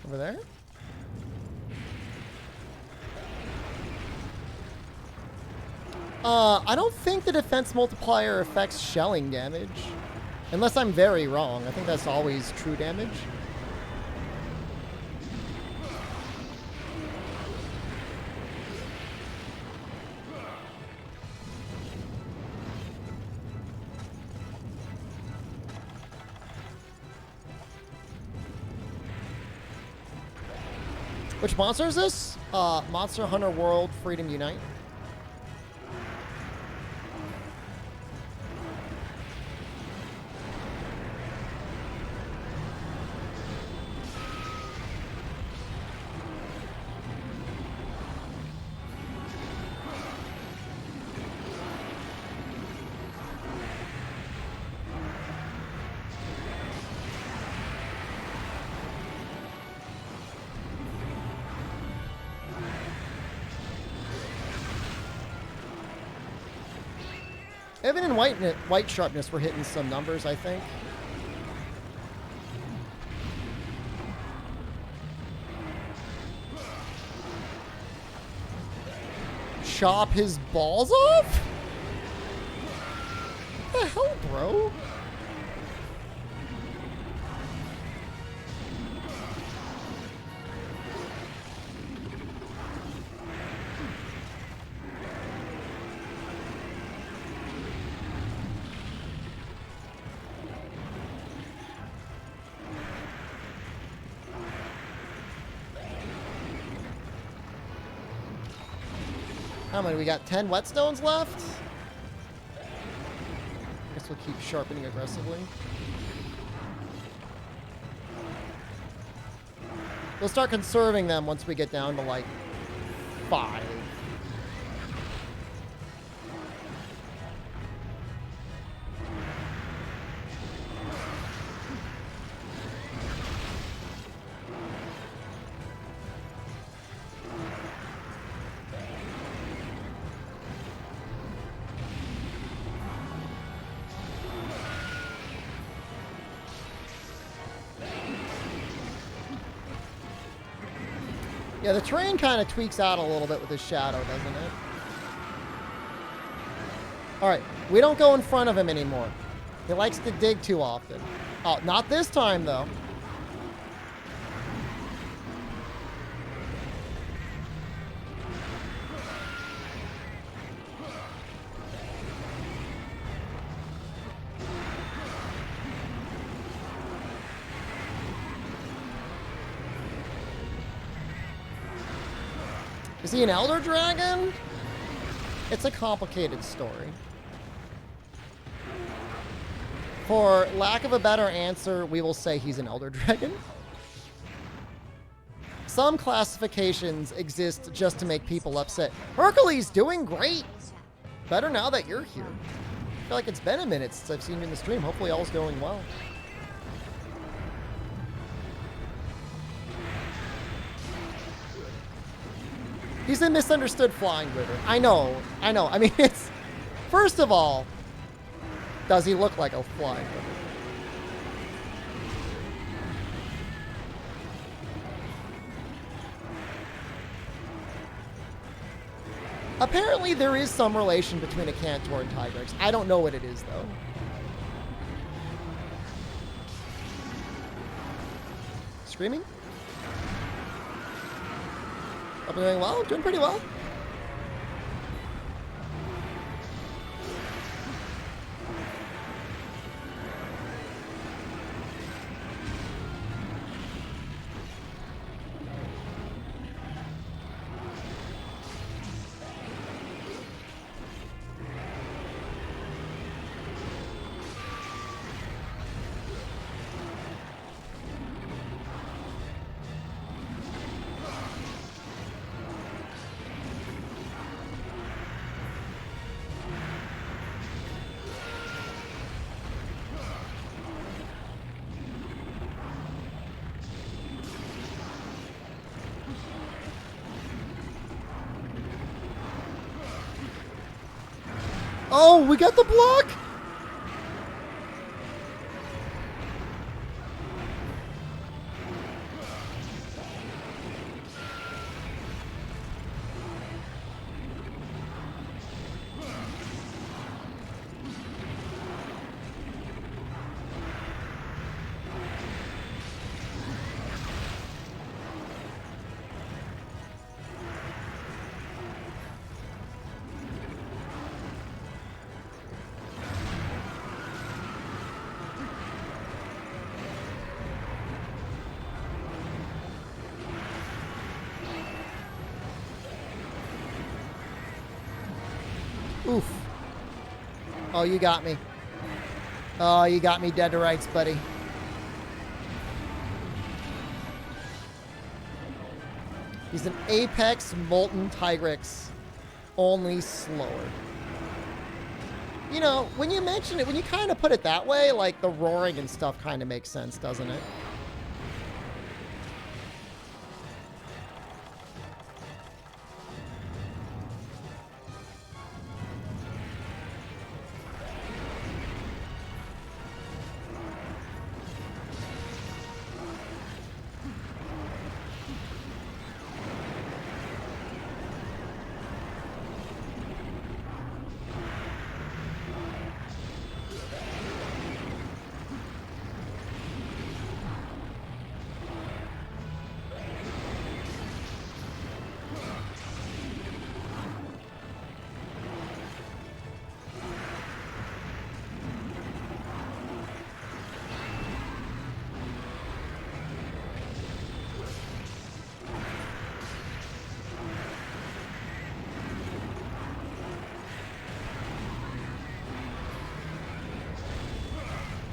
Over there? I don't think the defense multiplier affects shelling damage. Unless I'm very wrong. I think that's always true damage. Which monster is this? Monster Hunter World Freedom Unite. Even in white sharpness, we're hitting some numbers, I think. Chop his balls off? What the hell, bro? How many? We got 10 whetstones left? Guess we'll keep sharpening aggressively. We'll start conserving them once we get down to like 5. Yeah, the terrain kind of tweaks out a little bit with his shadow, doesn't it? Alright, we don't go in front of him anymore. He likes to dig too often. Oh, not this time, though. Is he an Elder Dragon? It's a complicated story. For lack of a better answer, we will say he's an Elder Dragon. Some classifications exist just to make people upset. Hercules, doing great. Better now that you're here. I feel like it's been a minute since I've seen you in the stream. Hopefully all's going well. He's a misunderstood flying river. I know. I mean, it's... First of all, does he look like a flying river? Apparently, there is some relation between a Cantor and Tigrex. I don't know what it is, though. Screaming? I'm doing well. Doing pretty well. Oh, we got the block! Oof. Oh, you got me. Oh, you got me dead to rights, buddy. He's an Apex Molten Tigrex, only slower. You know, when you mention it, when you kind of put it that way, like the roaring and stuff kind of makes sense, doesn't it?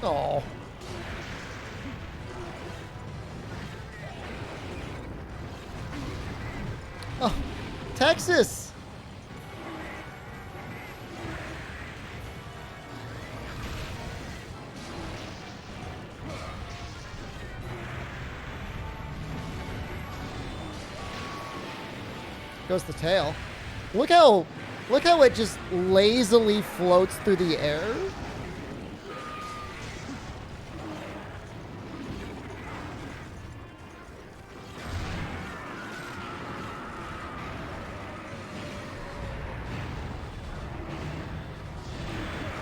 Oh. Oh, Texas. Goes the tail. Look how it just lazily floats through the air.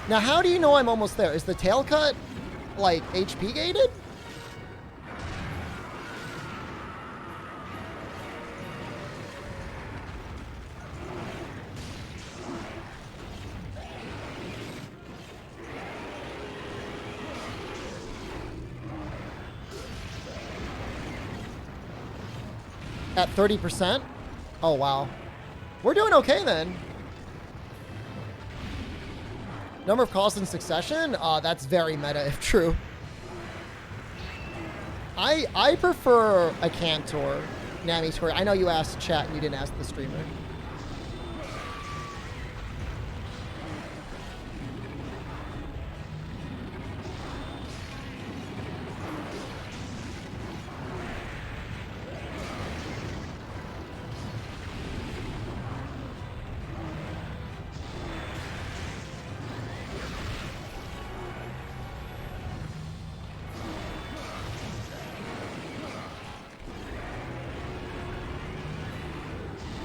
Now, how do you know I'm almost there? Is the tail cut, like, HP gated? At 30%? Oh, wow. We're doing okay then. Number of calls in succession? That's very meta if true. I prefer a Cantor, Nami Tori. I know you asked chat and you didn't ask the streamer.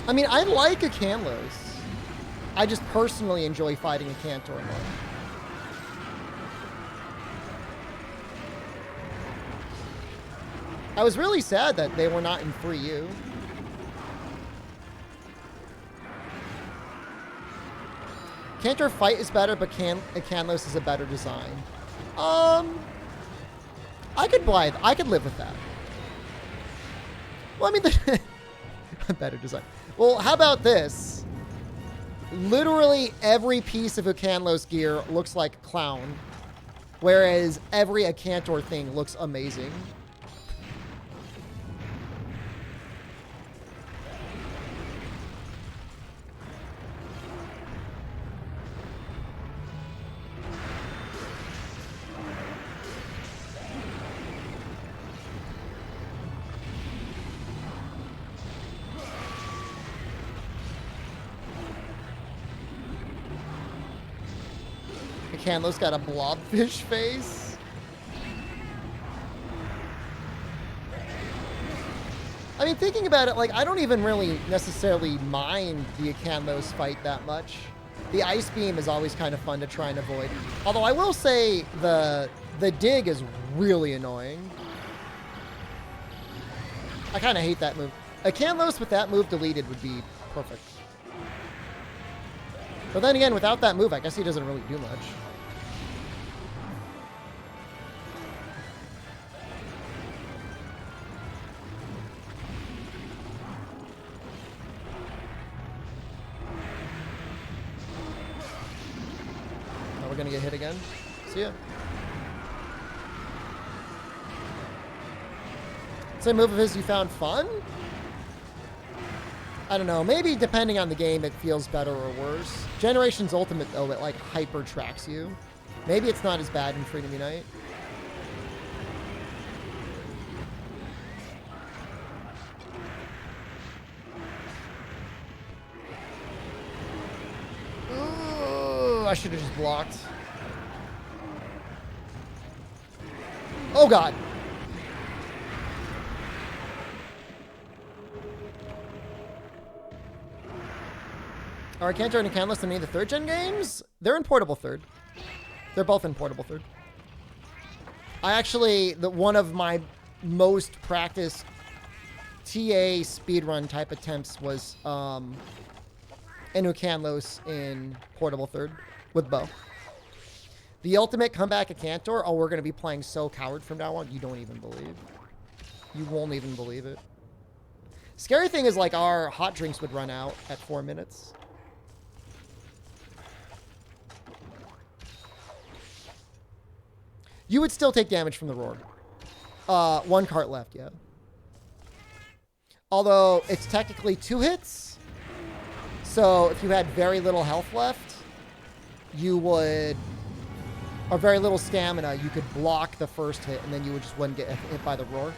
I mean, I like a Canlos. I just personally enjoy fighting a Cantor more. I was really sad that they were not in 3U. Cantor fight is better, but Canlos is a better design. I could live with that. Well, I mean, a better design. Well, how about this? Literally every piece of a Canlos gear looks like a clown, whereas every Acantor thing looks amazing. Canlos got a blobfish face. I mean, thinking about it, like, I don't even really necessarily mind the Canlos fight that much. The ice beam is always kind of fun to try and avoid. Although I will say the dig is really annoying. I kind of hate that move. A Canlos with that move deleted would be perfect. But then again, without that move, I guess he doesn't really do much. We're gonna get hit again. See ya. Same move of his you found fun? I don't know. Maybe depending on the game, it feels better or worse. Generation's Ultimate, though, it like hyper tracks you. Maybe it's not as bad in Freedom Unite. I should have just blocked. Oh god. Alright, Cantor and Canless to me the 3rd gen games? They're in portable 3rd. They're both in portable 3rd. I actually, one of my most practiced TA speedrun type attempts was Enu Canlos in portable 3rd. With Bo. The ultimate comeback at Cantor. Oh, we're going to be playing so coward from now on. You don't even believe. You won't even believe it. Scary thing is, like, our hot drinks would run out at 4 minutes. You would still take damage from the roar. 1 cart left, yeah. Although, it's technically 2 hits. So, if you had very little health left, you would, or very little stamina, you could block the first hit, and then you would just wouldn't get hit by the roar.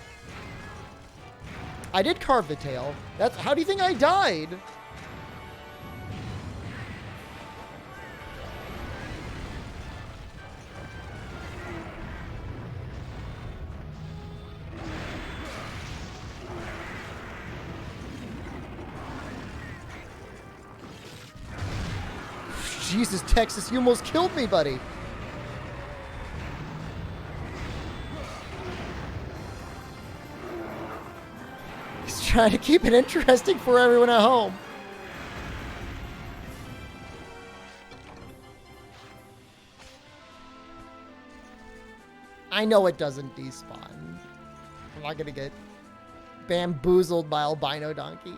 I did carve the tail. That's, how do you think I died? Jesus, Texas, you almost killed me, buddy. He's trying to keep it interesting for everyone at home. I know it doesn't despawn. I'm not gonna get bamboozled by albino donkey.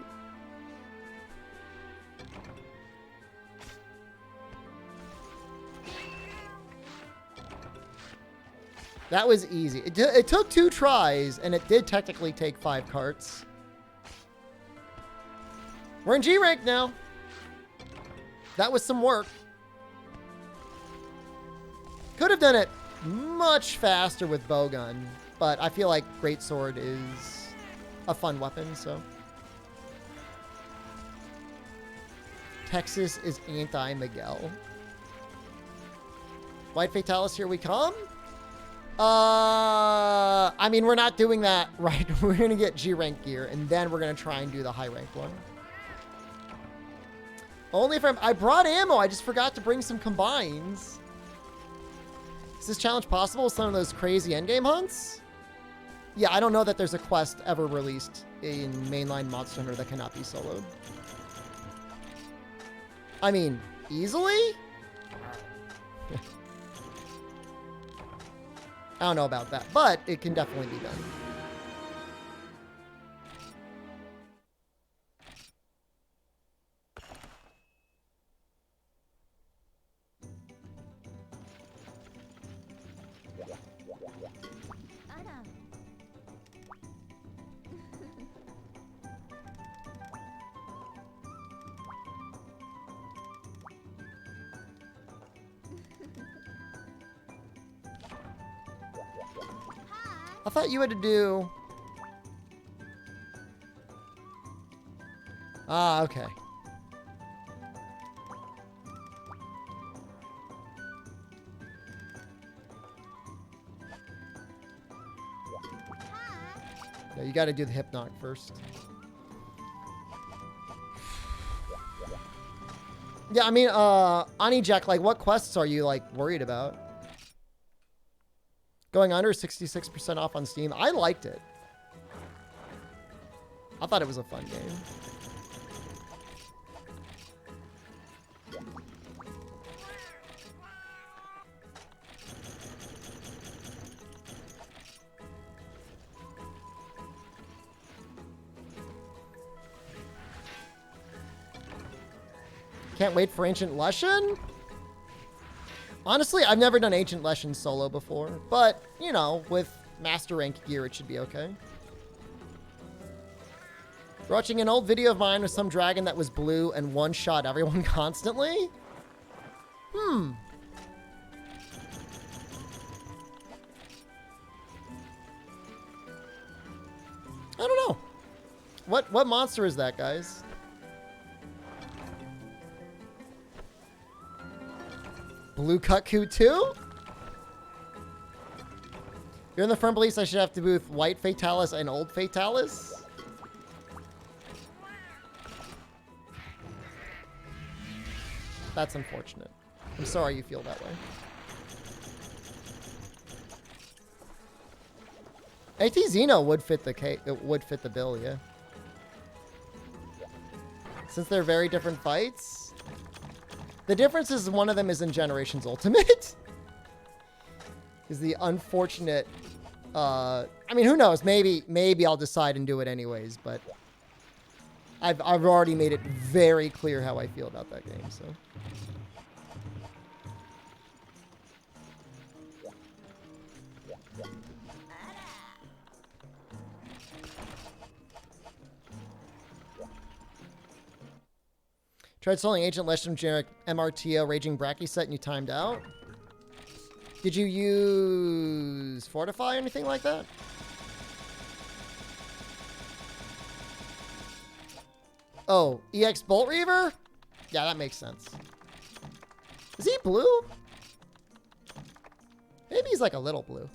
That was easy. It took 2 tries, and it did technically take 5 carts. We're in G rank now. That was some work. Could have done it much faster with bowgun, but I feel like greatsword is a fun weapon, so. Texas is anti-Miguel. White Fatalis, here we come. I mean, we're not doing that, right? We're going to get G rank gear, and then we're going to try and do the high rank one. Only if I brought ammo. I just forgot to bring some combines. Is this challenge possible with some of those crazy endgame hunts? Yeah, I don't know that there's a quest ever released in mainline Monster Hunter that cannot be soloed. I mean, easily? I don't know about that, but it can definitely be done. I thought you had to do... Ah, okay. Yeah, you got to do the hip knock first. Yeah, I mean, Ani Jack, like, what quests are you, like, worried about? Going under 66% off on Steam. I liked it. I thought it was a fun game. Can't wait for Ancient Leshen? Honestly, I've never done Ancient Leshen solo before, but, you know, with Master Rank gear, it should be okay. Watching an old video of mine with some dragon that was blue and one-shot everyone constantly? I don't know. What monster is that, guys? Blue Kutku 2? You're in the firm beliefs I should have to booth White Fatalis and Old Fatalis? That's unfortunate. I'm sorry you feel that way. AT Xeno would fit the bill, yeah. Since they're very different fights. The difference is one of them is in Generations Ultimate. Is the unfortunate... I mean, who knows? Maybe I'll decide and do it anyways, but... I've already made it very clear how I feel about that game, so... Tried selling Ancient Leshen generic MRTO Raging Bracky set and you timed out. Did you use Fortify or anything like that? Oh, EX Bolt Reaver? Yeah, that makes sense. Is he blue? Maybe he's like a little blue.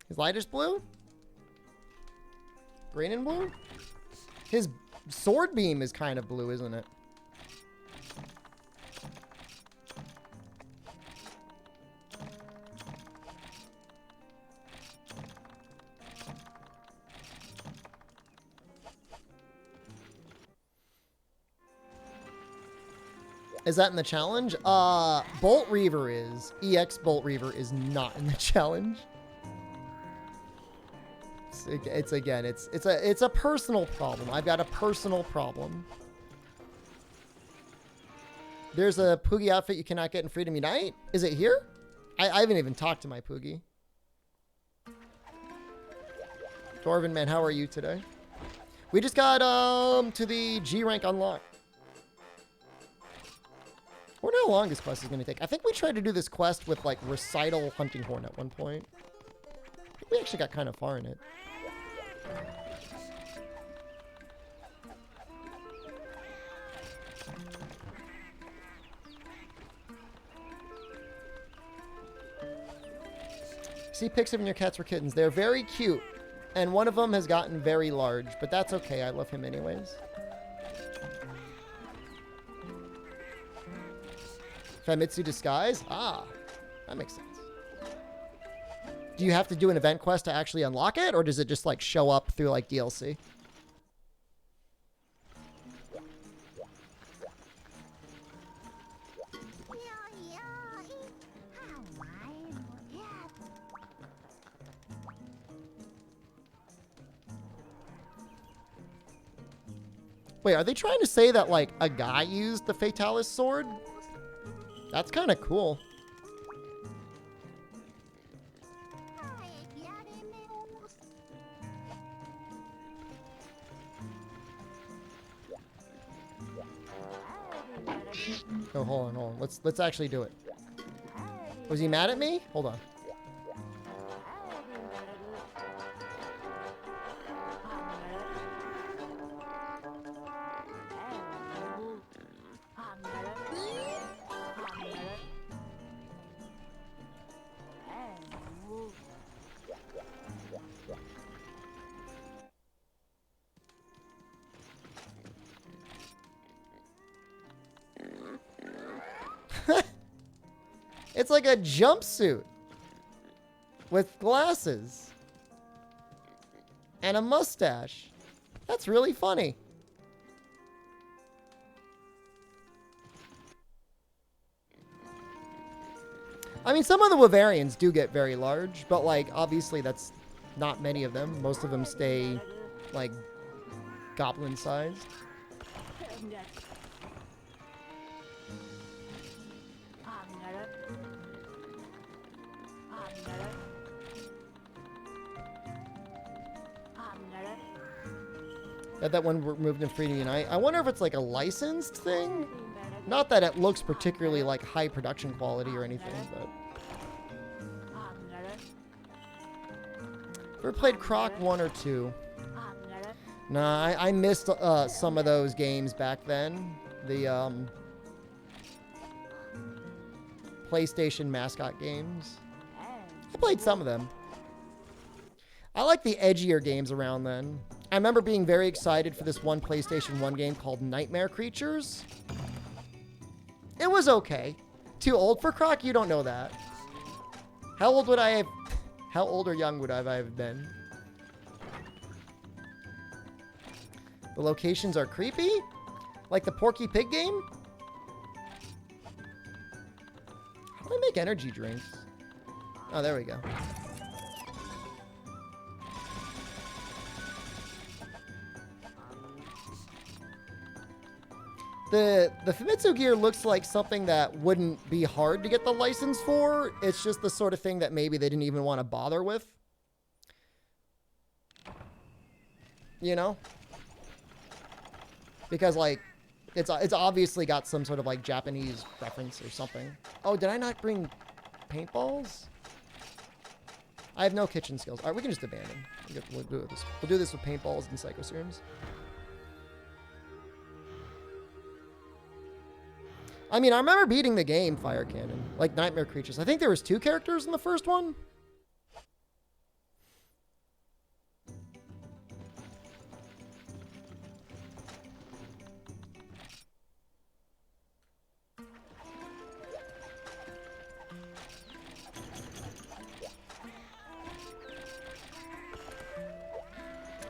His lightest blue? Green and blue? His sword beam is kind of blue, isn't it? Is that in the challenge? Bolt Reaver is. EX Bolt Reaver is not in the challenge. It's a personal problem. I've got a personal problem. There's a Poogie outfit you cannot get in Freedom Unite. Is it here? I haven't even talked to my Poogie. Dwarven man, how are you today? We just got to the G rank unlock. I wonder how long this quest is going to take. I think we tried to do this quest with like Recital Hunting Horn at one point. I think we actually got kind of far in it. See pics of when your cats were kittens. They're very cute. And one of them has gotten very large, but that's okay. I love him anyways. Famitsu Disguise? Ah, that makes sense. Do you have to do an event quest to actually unlock it, or does it just like show up through like DLC? Wait, are they trying to say that, like, a guy used the Fatalis sword? That's kind of cool. Oh, hold on. Let's actually do it. Was he mad at me? Hold on. It's like a jumpsuit with glasses and a mustache. That's really funny. I mean, some of the Wavarians do get very large, but like obviously that's not many of them. Most of them stay like goblin sized. That one moved in Freedom Unite. I wonder if it's like a licensed thing. Not that it looks particularly like high production quality or anything, but. Ever played Croc 1 or 2? Nah, I missed some of those games back then. The PlayStation mascot games. I played some of them. I like the edgier games around then. I remember being very excited for this one PlayStation 1 game called Nightmare Creatures. It was okay. Too old for Croc? You don't know that. How old would I have... How old or young would I have been? The locations are creepy? Like the Porky Pig game? How do I make energy drinks? Oh, there we go. The Famitsu gear looks like something that wouldn't be hard to get the license for. It's just the sort of thing that maybe they didn't even want to bother with. You know? Because, like, it's obviously got some sort of, like, Japanese reference or something. Oh, did I not bring paintballs? I have no kitchen skills. All right, we can just abandon. We'll do this with paintballs and psycho serums. I mean, I remember beating the game, Fire Cannon. Like Nightmare Creatures. I think there was 2 characters in the first one.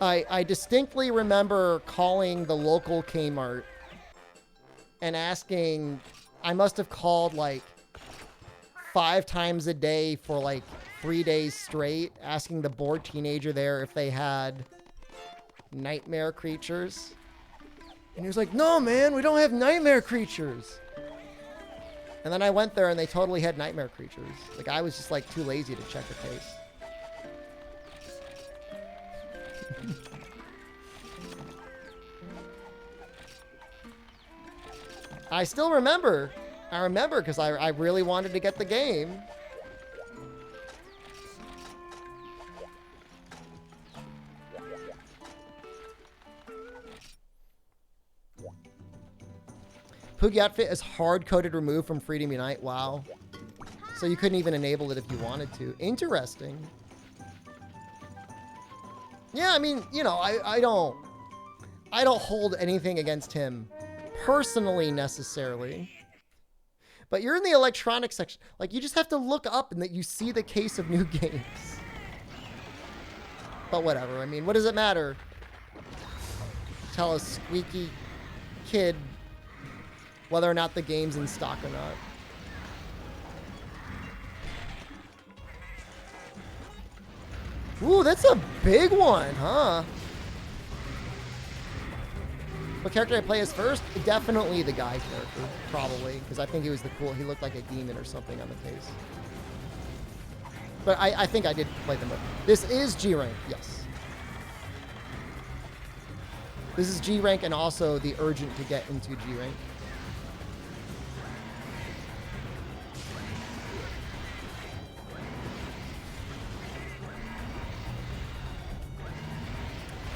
I distinctly remember calling the local Kmart and asking I must have called like 5 times a day for like 3 days straight, asking the bored teenager there if they had nightmare creatures. And he was like, no, man, we don't have nightmare creatures. And then I went there and they totally had nightmare creatures. The guy was just like too lazy to check the case. I still remember. I remember because I really wanted to get the game. Poogie outfit is hard-coded removed from Freedom Unite. Wow. So you couldn't even enable it if you wanted to. Interesting. Yeah, I mean, you know, I don't hold anything against him personally necessarily. But you're in the electronics section. Like, you just have to look up and that you see the case of new games. But whatever. I mean, what does it matter? Tell a squeaky kid whether or not the game's in stock or not. Ooh, that's a big one, huh? What character I play as first? Definitely the guy character, probably, because I think he was the cool. He looked like a demon or something on the case. But I think I did play them both. This is G rank, yes. This is G rank and also the urgent to get into G rank.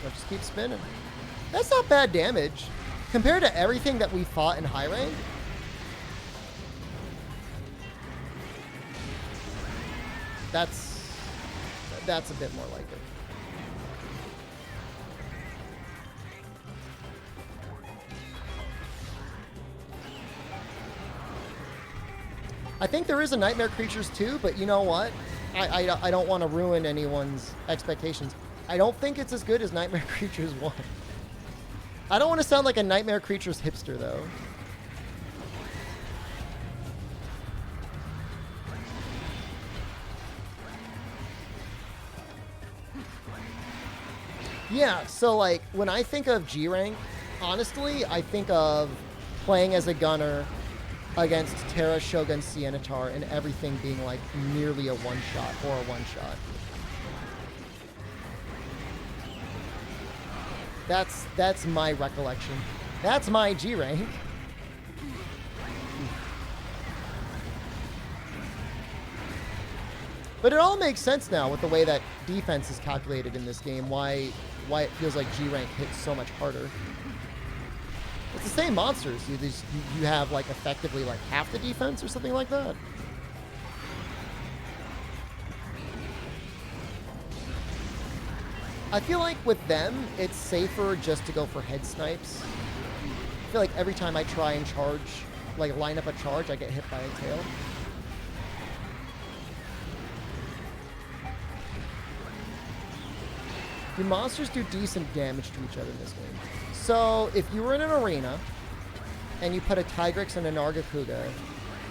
I'll just keep spinning. That's not bad damage. Compared to everything that we fought in high rank. That's a bit more like it. I think there is a Nightmare Creatures too, but you know what? I don't want to ruin anyone's expectations. I don't think it's as good as Nightmare Creatures 1. I don't want to sound like a Nightmare Creatures hipster, though. Yeah, so, like, when I think of G-Rank, honestly, I think of playing as a gunner against Terra, Shogun, Sienitar, and everything being, like, nearly a one-shot or a one-shot. That's my recollection. That's my G rank. But it all makes sense now with the way that defense is calculated in this game. Why it feels like G rank hits so much harder. It's the same monsters. You have like effectively like half the defense or something like that. I feel like with them, it's safer just to go for head snipes. I feel like every time I try and charge, like line up a charge, I get hit by a tail. Your monsters do decent damage to each other in this game. So if you were in an arena and you put a Tigrex and a Nargacuga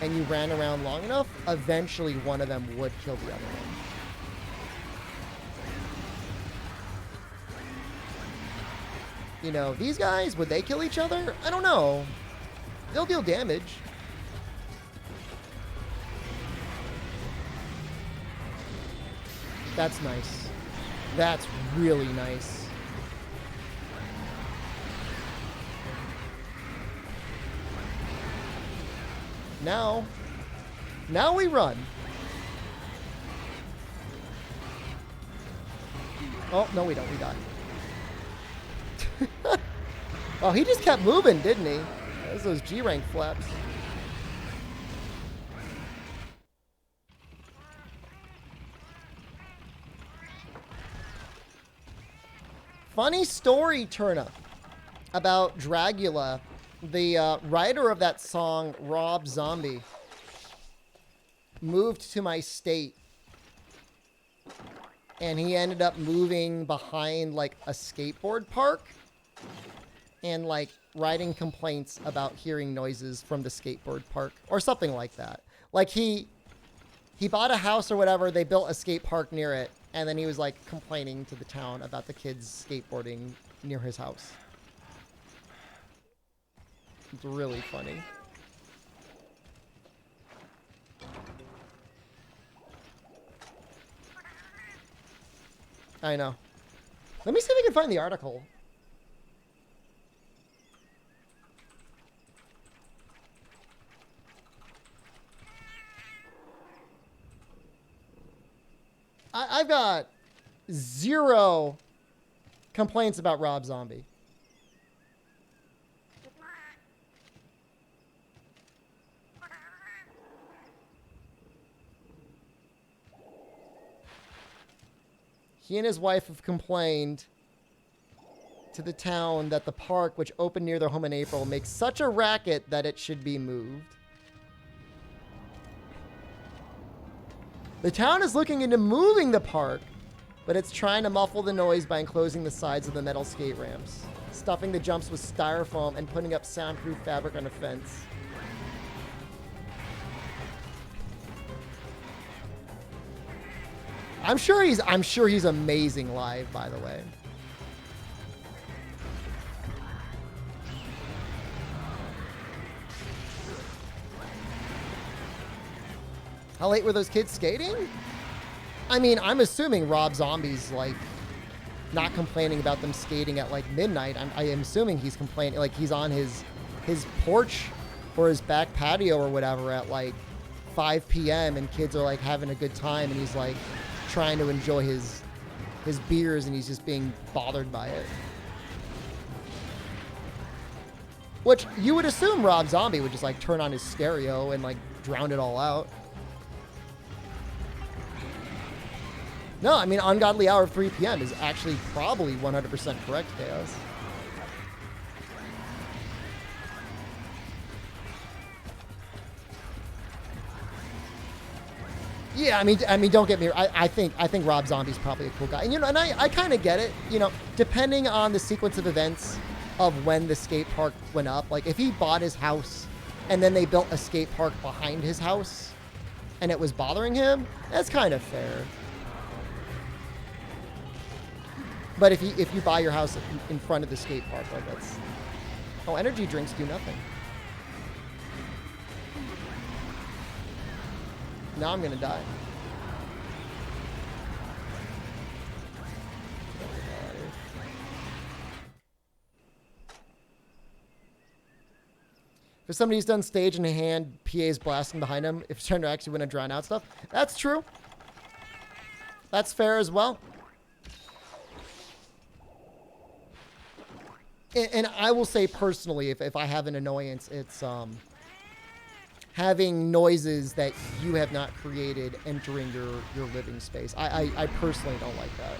and you ran around long enough, eventually one of them would kill the other one. You know, these guys, would they kill each other? I don't know. They'll deal damage. That's nice. That's really nice. Now we run. Oh, no we don't. We die. Oh, he just kept moving, didn't he? Those are those G-rank flaps. Funny story, Turnup, about Dragula. The writer of that song, Rob Zombie, moved to my state. And he ended up moving behind, like, a skateboard park. and like writing complaints about hearing noises from the skateboard park or something like that. Like he bought a house or whatever, they built a skate park near it, and then he was like complaining to the town about the kids skateboarding near his house. It's really funny. I know. Let me see if I can find the article. I've got 0 complaints about Rob Zombie. He and his wife have complained to the town that the park, which opened near their home in April, makes such a racket that it should be moved. The town is looking into moving the park, but it's trying to muffle the noise by enclosing the sides of the metal skate ramps, stuffing the jumps with styrofoam, and putting up soundproof fabric on a fence. I'm sure he's amazing live, by the way. How late were those kids skating? I mean, I'm assuming Rob Zombie's like not complaining about them skating at like midnight. I am assuming he's complaining like he's on his porch or his back patio or whatever at like 5 p.m. and kids are like having a good time and he's like trying to enjoy his beers and he's just being bothered by it. Which you would assume Rob Zombie would just like turn on his stereo and like drown it all out. No, I mean, ungodly hour of 3 p.m. is actually probably 100% correct, Chaos. Yeah, I mean, don't get me. I think Rob Zombie's probably a cool guy, and and I kind of get it. Depending on the sequence of events of when the skate park went up. Like if he bought his house, and then they built a skate park behind his house, and it was bothering him, that's kind of fair. But if you buy your house in front of the skate park, like that's... Oh, energy drinks do nothing. Now I'm gonna die. For somebody who's done stage in hand, PA's blasting behind him, if he's trying to actually win and drown out stuff. That's true. That's fair as well. And I will say personally, if I have an annoyance, it's having noises that you have not created entering your living space. I personally don't like that.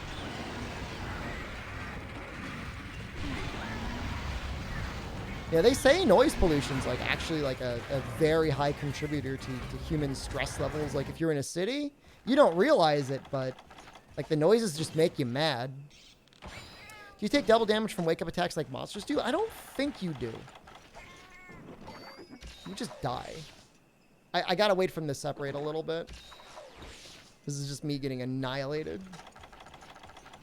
Yeah, they say noise pollution's like actually like a very high contributor to human stress levels. Like if you're in a city, you don't realize it, but like the noises just make you mad. Do you take double damage from wake-up attacks like monsters do? I don't think you do. You just die. I gotta wait for them to separate a little bit. This is just me getting annihilated.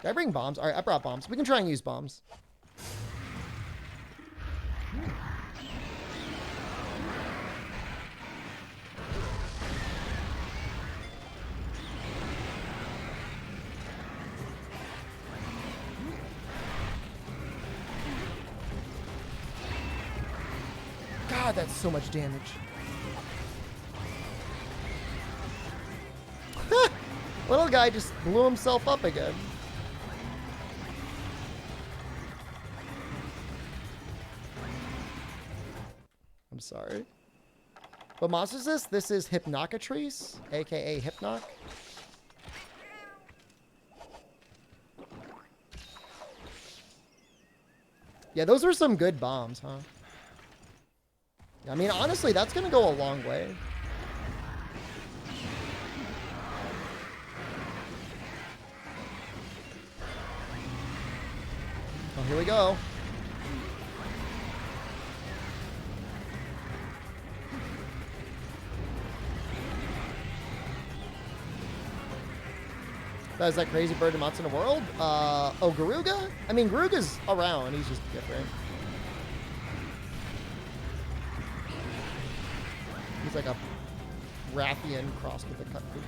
Did I bring bombs? Alright, I brought bombs. We can try and use bombs. God, that's so much damage. Little guy just blew himself up again. I'm sorry. What monster is this? This is Hypnocatrice, aka Hypnoc. Yeah, those were some good bombs, huh? I mean, honestly, that's going to go a long way. Oh, here we go. That's that crazy bird monster in the world? Oh, Garuga? I mean, Garuga's around. He's just different. He's like a Rathian crossed with a Cuckoo.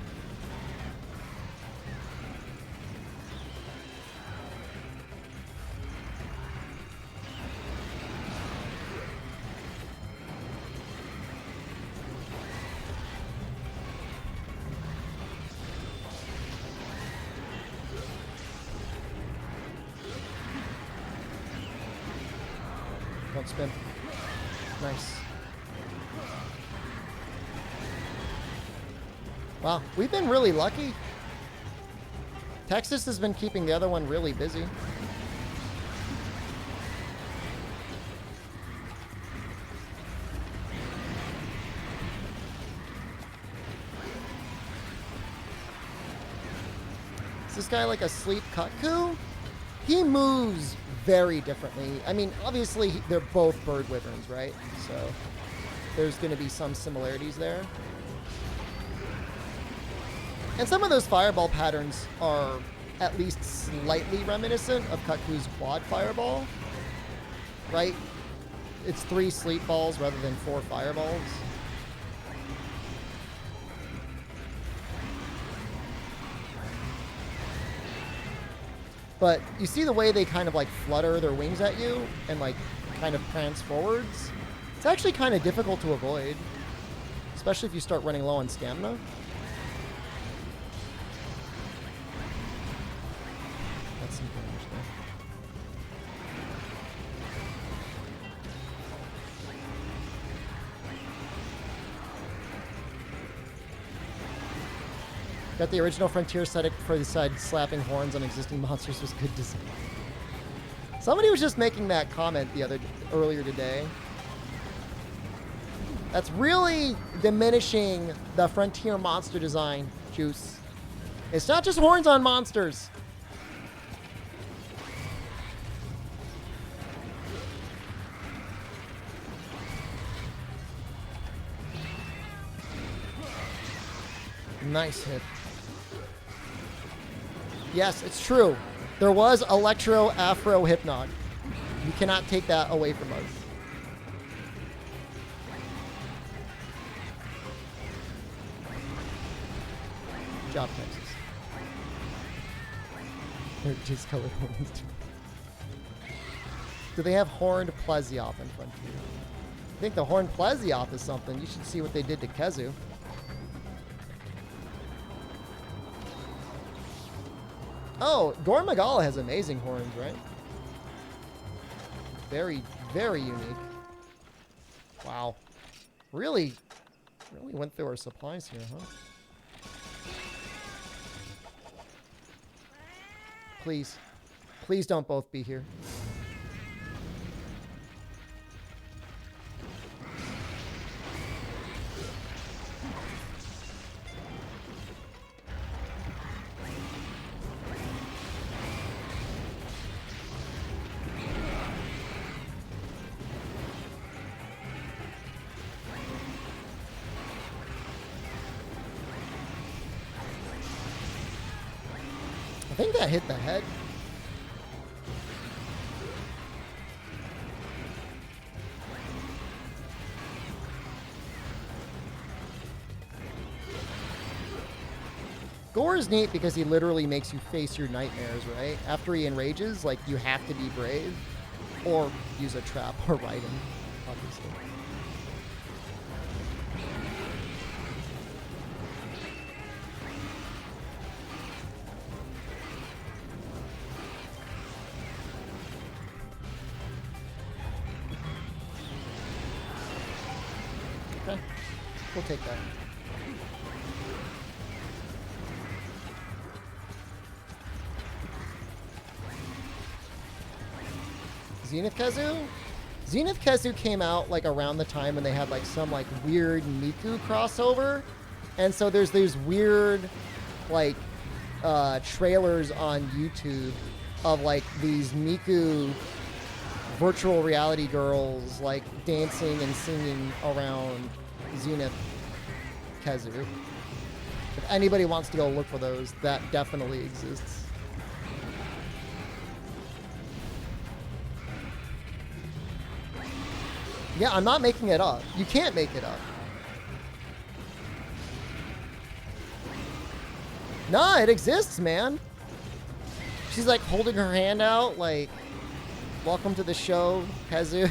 Don't spin. Nice. Wow, we've been really lucky. Texas has been keeping the other one really busy. Is this guy like a sleep cuckoo? He moves very differently. I mean, obviously, they're both bird wyverns, right? So there's going to be some similarities there. And some of those fireball patterns are at least slightly reminiscent of Cuckoo's quad fireball, right? It's 3 sleep balls rather than 4 fireballs. But you see the way they kind of like flutter their wings at you and like kind of prance forwards? It's actually kind of difficult to avoid, especially if you start running low on stamina. That's some damage there. Got the original Frontier aesthetic for the side slapping horns on existing monsters was good design. Somebody was just making that comment earlier today. That's really diminishing the Frontier monster design, Juice. It's not just horns on monsters. Nice hit. Yes, it's true. There was Electro Afro Hypnog. You cannot take that away from us. Good job, Texas. They're just colored horns too. Do they have horned Plesioth in Frontier? I think the horned Plesioth is something. You should see what they did to Kezu. Oh, Gormagala has amazing horns, right? Very, very unique. Wow. Really went through our supplies here, huh? Please. Please don't both be here. I think that hit the head. Gore is neat because he literally makes you face your nightmares, right? After he enrages, like, you have to be brave or use a trap or ride him, obviously. Okay, we'll take that. Zenith Kezu? Zenith Kezu came out like around the time when they had like some like weird Miku crossover. And so there's these weird like trailers on YouTube of like these Miku virtual reality girls like dancing and singing around Zenith Kezu. If anybody wants to go look for those, that definitely exists. Yeah, I'm not making it up. You can't make it up. Nah, it exists, man. She's like holding her hand out, like, welcome to the show, Kazu.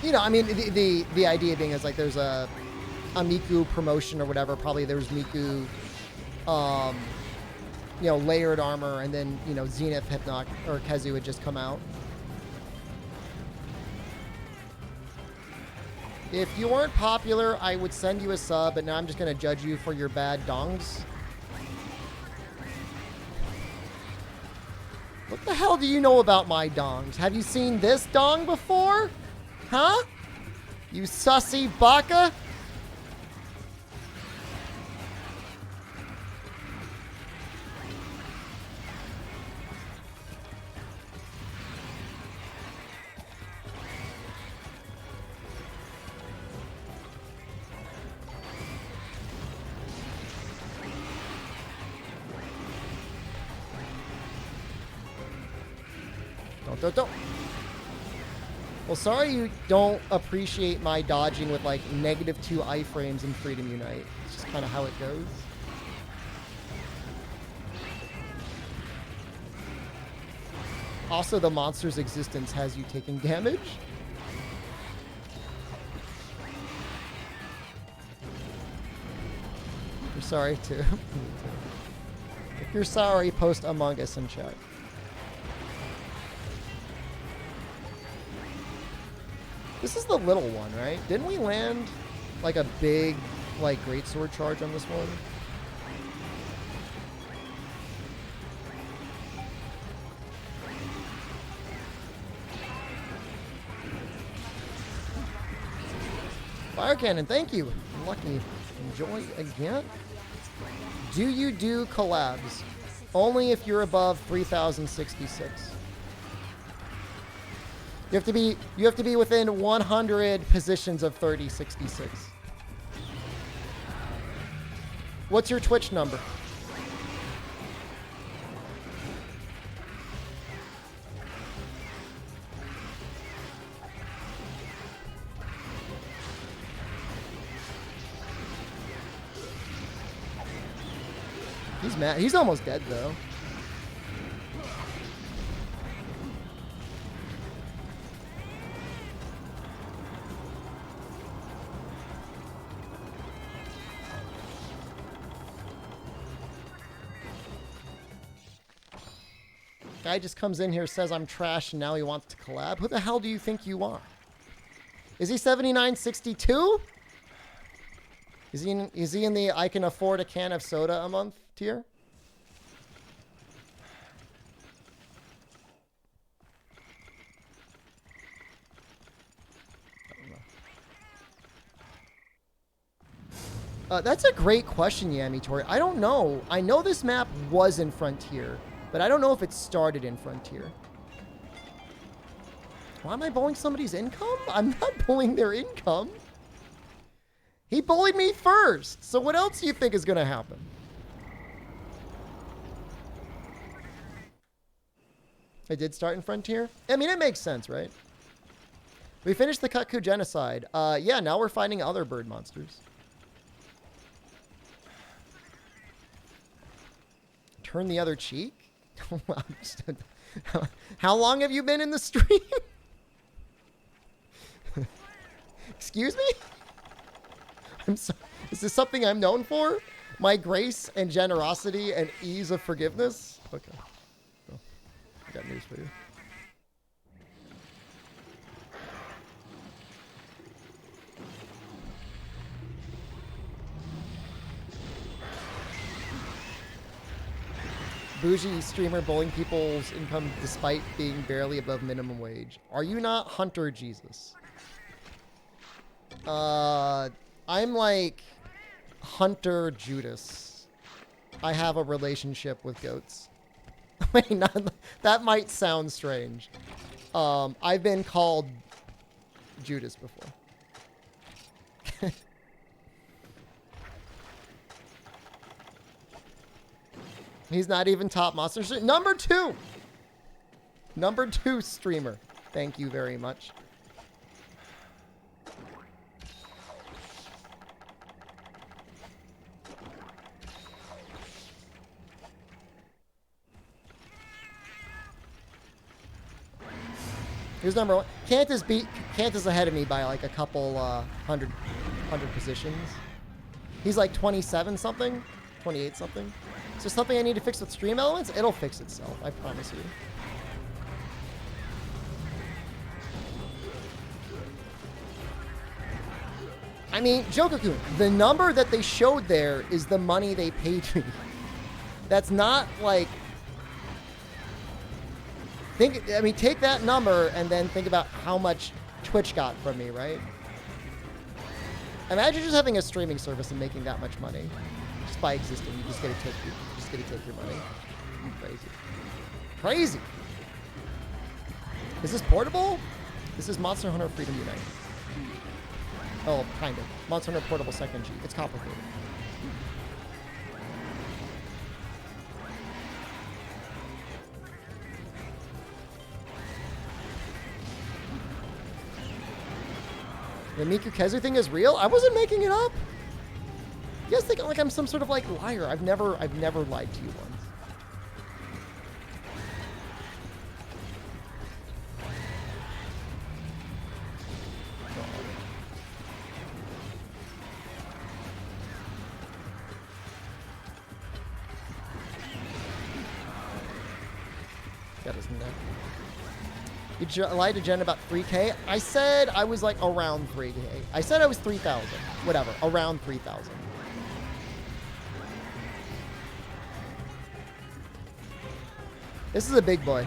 You know, I mean, the idea being is like there's a Miku promotion or whatever. Probably there's Miku, you know, layered armor, and then, you know, Zenith, Hypnoc, or Kazu had just come out. If you weren't popular, I would send you a sub, but now I'm just going to judge you for your bad dongs. What the hell do you know about my dongs? Have you seen this dong before? Huh? You sussy baka? Don't. Well, sorry you don't appreciate my dodging with like -2 iframes in Freedom Unite. It's just kind of how it goes. Also, the monster's existence has you taking damage. You're sorry too. If you're sorry, post Among Us in chat. This is the little one, right? Didn't we land like a big, like, greatsword charge on this one? Fire cannon, thank you. Lucky. Enjoy again. Do you do collabs? Only if you're above 3066. You have to be within 100 positions of 3066. What's your Twitch number? He's mad. He's almost dead though. Guy just comes in here, says I'm trash, and now he wants to collab. Who the hell do you think you are? Is he 7962? Is he in the I can afford a can of soda a month tier? That's a great question, Yami Tori. I don't know. I know this map was in Frontier, but I don't know if it started in Frontier. Why am I bullying somebody's income? I'm not bullying their income. He bullied me first. So what else do you think is going to happen? It did start in Frontier? I mean, it makes sense, right? We finished the Kutku genocide. Yeah, now we're fighting other bird monsters. Turn the other cheek? How long have you been in the stream? Excuse me? I'm sorry. Is this something I'm known for? My grace and generosity and ease of forgiveness? Okay. Well, I got news for you. Bougie streamer bullying people's income despite being barely above minimum wage. Are you not Hunter Jesus? I'm like Hunter Judas. I have a relationship with goats. Wait, that might sound strange. I've been called Judas before. He's not even top monster. Number 2. Number 2 streamer. Thank you very much. Here's number 1. Kant is ahead of me by like a couple hundred positions. He's like 27 something, 28 something. Is there something I need to fix with stream elements? It'll fix itself, I promise you. I mean, Joker-kun, the number that they showed there is the money they paid me. That's not like... take that number and then think about how much Twitch got from me, right? Imagine just having a streaming service and making that much money. Just by existing, you just get to take your money. Crazy. Crazy! Is this portable? This is Monster Hunter Freedom Unite. Oh, kind of. Monster Hunter Portable 2nd G. It's complicated. The Miku Kezu thing is real? I wasn't making it up. You guys think like I'm some sort of like liar. I've never lied to you once. Got his neck. You lied to Jen about 3K. I said I was like around 3K. I said I was 3,000. Whatever. Around 3,000. This is a big boy.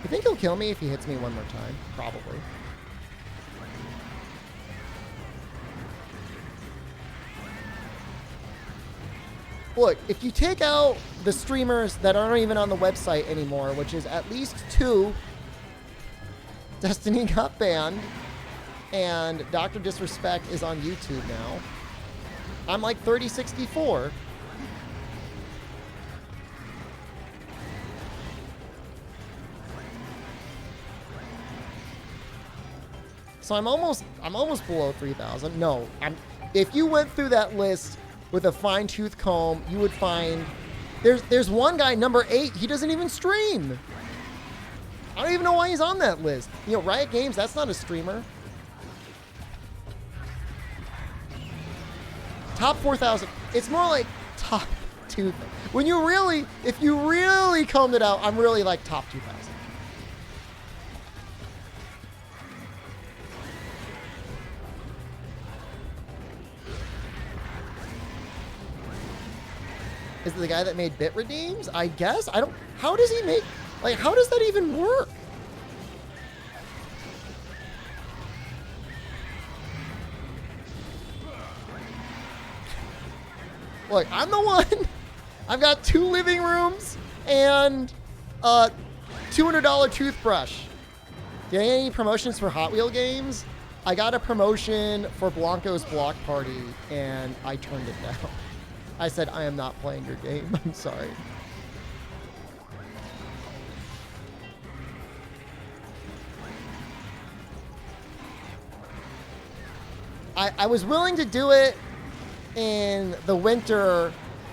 You think he'll kill me if he hits me one more time? Probably. Look, if you take out the streamers that aren't even on the website anymore, which is at least 2, Destiny got banned, and Dr. Disrespect is on YouTube now, I'm like 3064. So I'm almost below 3,000. No, if you went through that list with a fine-tooth comb, you would find there's one guy, number 8, he doesn't even stream. I don't even know why he's on that list. You know, Riot Games, that's not a streamer. Top 4,000. It's more like top 2,000. When you really, if you really combed it out, I'm really like top 2,000. Is it the guy that made bit redeems? I guess. I don't... How does he make... Like, how does that even work? Look, I'm the one. I've got 2 living rooms and a $200 toothbrush. Do you have any promotions for Hot Wheel games? I got a promotion for Blanco's Block Party, and I turned it down. I said, I am not playing your game. I'm sorry. I was willing to do it in the winter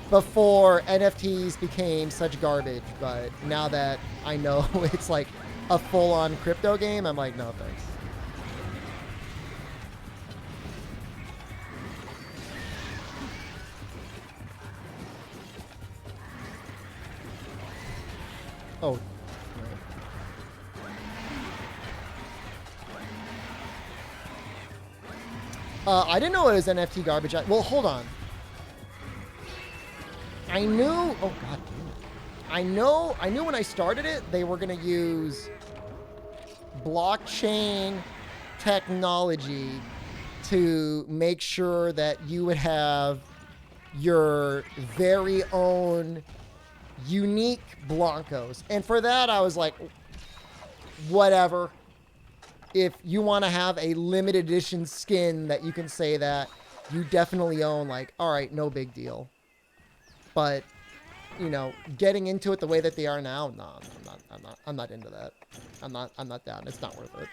before NFTs became such garbage, but now that I know it's like a full-on crypto game, I'm like, no thanks. Oh. I didn't know it was NFT garbage. Well, hold on. I knew... Oh, God damn it. I knew when I started it, they were going to use blockchain technology to make sure that you would have your very own unique Blancos. And for that, I was like, whatever. If you want to have a limited edition skin that you can say that you definitely own, like, all right, no big deal. But, you know, getting into it the way that they are now, no, I'm not into that. I'm not down. It's not worth it.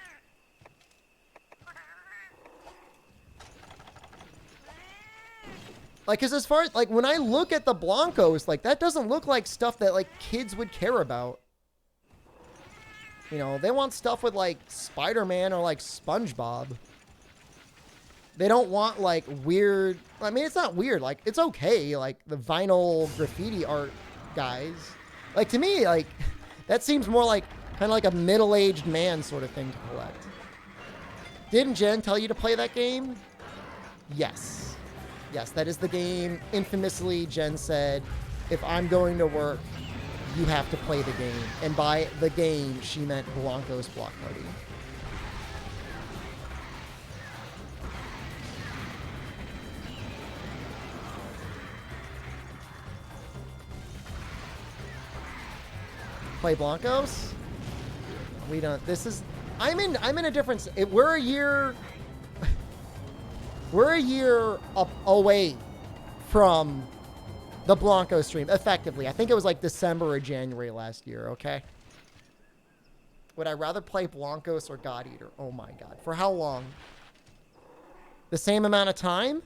Like, cause as far as, like, when I look at the Blancos, like, that doesn't look like stuff that, like, kids would care about. You know, they want stuff with, like, Spider-Man or, like, SpongeBob. They don't want, like, weird... I mean, it's not weird. Like, it's okay. Like, the vinyl graffiti art guys. Like, to me, like, that seems more like kind of like a middle-aged man sort of thing to collect. Didn't Jen tell you to play that game? Yes. Yes, that is the game. Infamously, Jen said, if I'm going to work, you have to play the game. And by the game, she meant Blanco's Block Party. Play Blancos? We don't. This is. I'm in a different. We're a year. We're a year away from the Blanco stream, effectively. I think it was like December or January last year, okay? Would I rather play Blancos or God Eater? Oh my god. For how long? The same amount of time?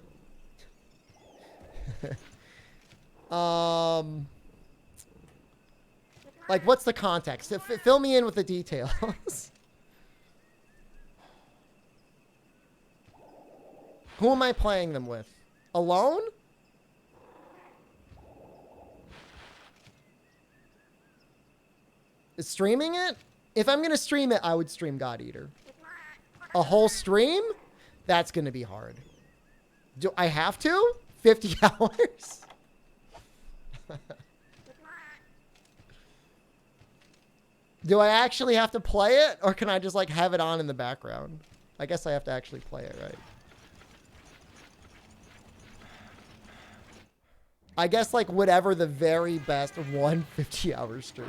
Like, what's the context? Fill me in with the details. Who am I playing them with? Alone? Is streaming it? If I'm going to stream it, I would stream God Eater. A whole stream? That's going to be hard. Do I have to? 50 hours? Do I actually have to play it? Or can I just, like, have it on in the background? I guess I have to actually play it, right? I guess, like, whatever the very best 150-hour stream.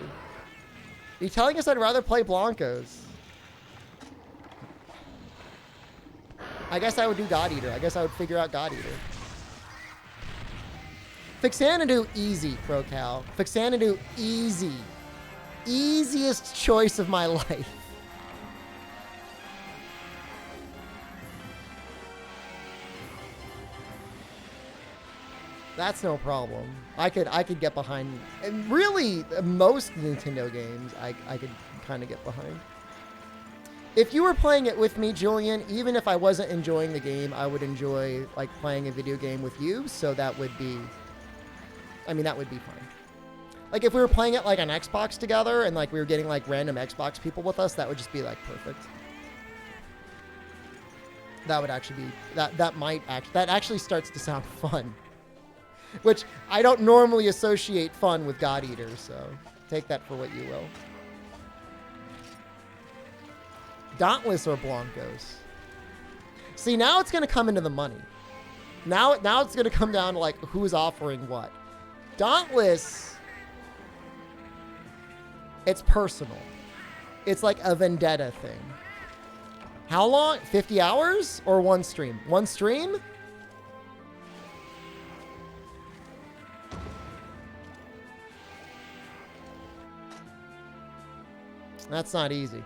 Are you telling us I'd rather play Blancos? I guess I would do God Eater. I guess I would figure out God Eater. Fixanadu, easy, ProCal. Fixanadu, easy. Easiest choice of my life. That's no problem. I could get behind. And really, most Nintendo games, I could kind of get behind. If you were playing it with me, Julian, even if I wasn't enjoying the game, I would enjoy, like, playing a video game with you. So that would be, I mean, that would be fine. Like, if we were playing it, like, on Xbox together and, like, we were getting, like, random Xbox people with us, that would just be, like, perfect. That would actually be, that actually starts to sound fun. Which I don't normally associate fun with God Eater, so take that for what you will. Dauntless or Blancos? See, now it's going to come into the money. Now it's going to come down to, like, who's offering what. Dauntless, it's personal. It's like a vendetta thing. How long? 50 hours or one stream? One stream? That's not easy.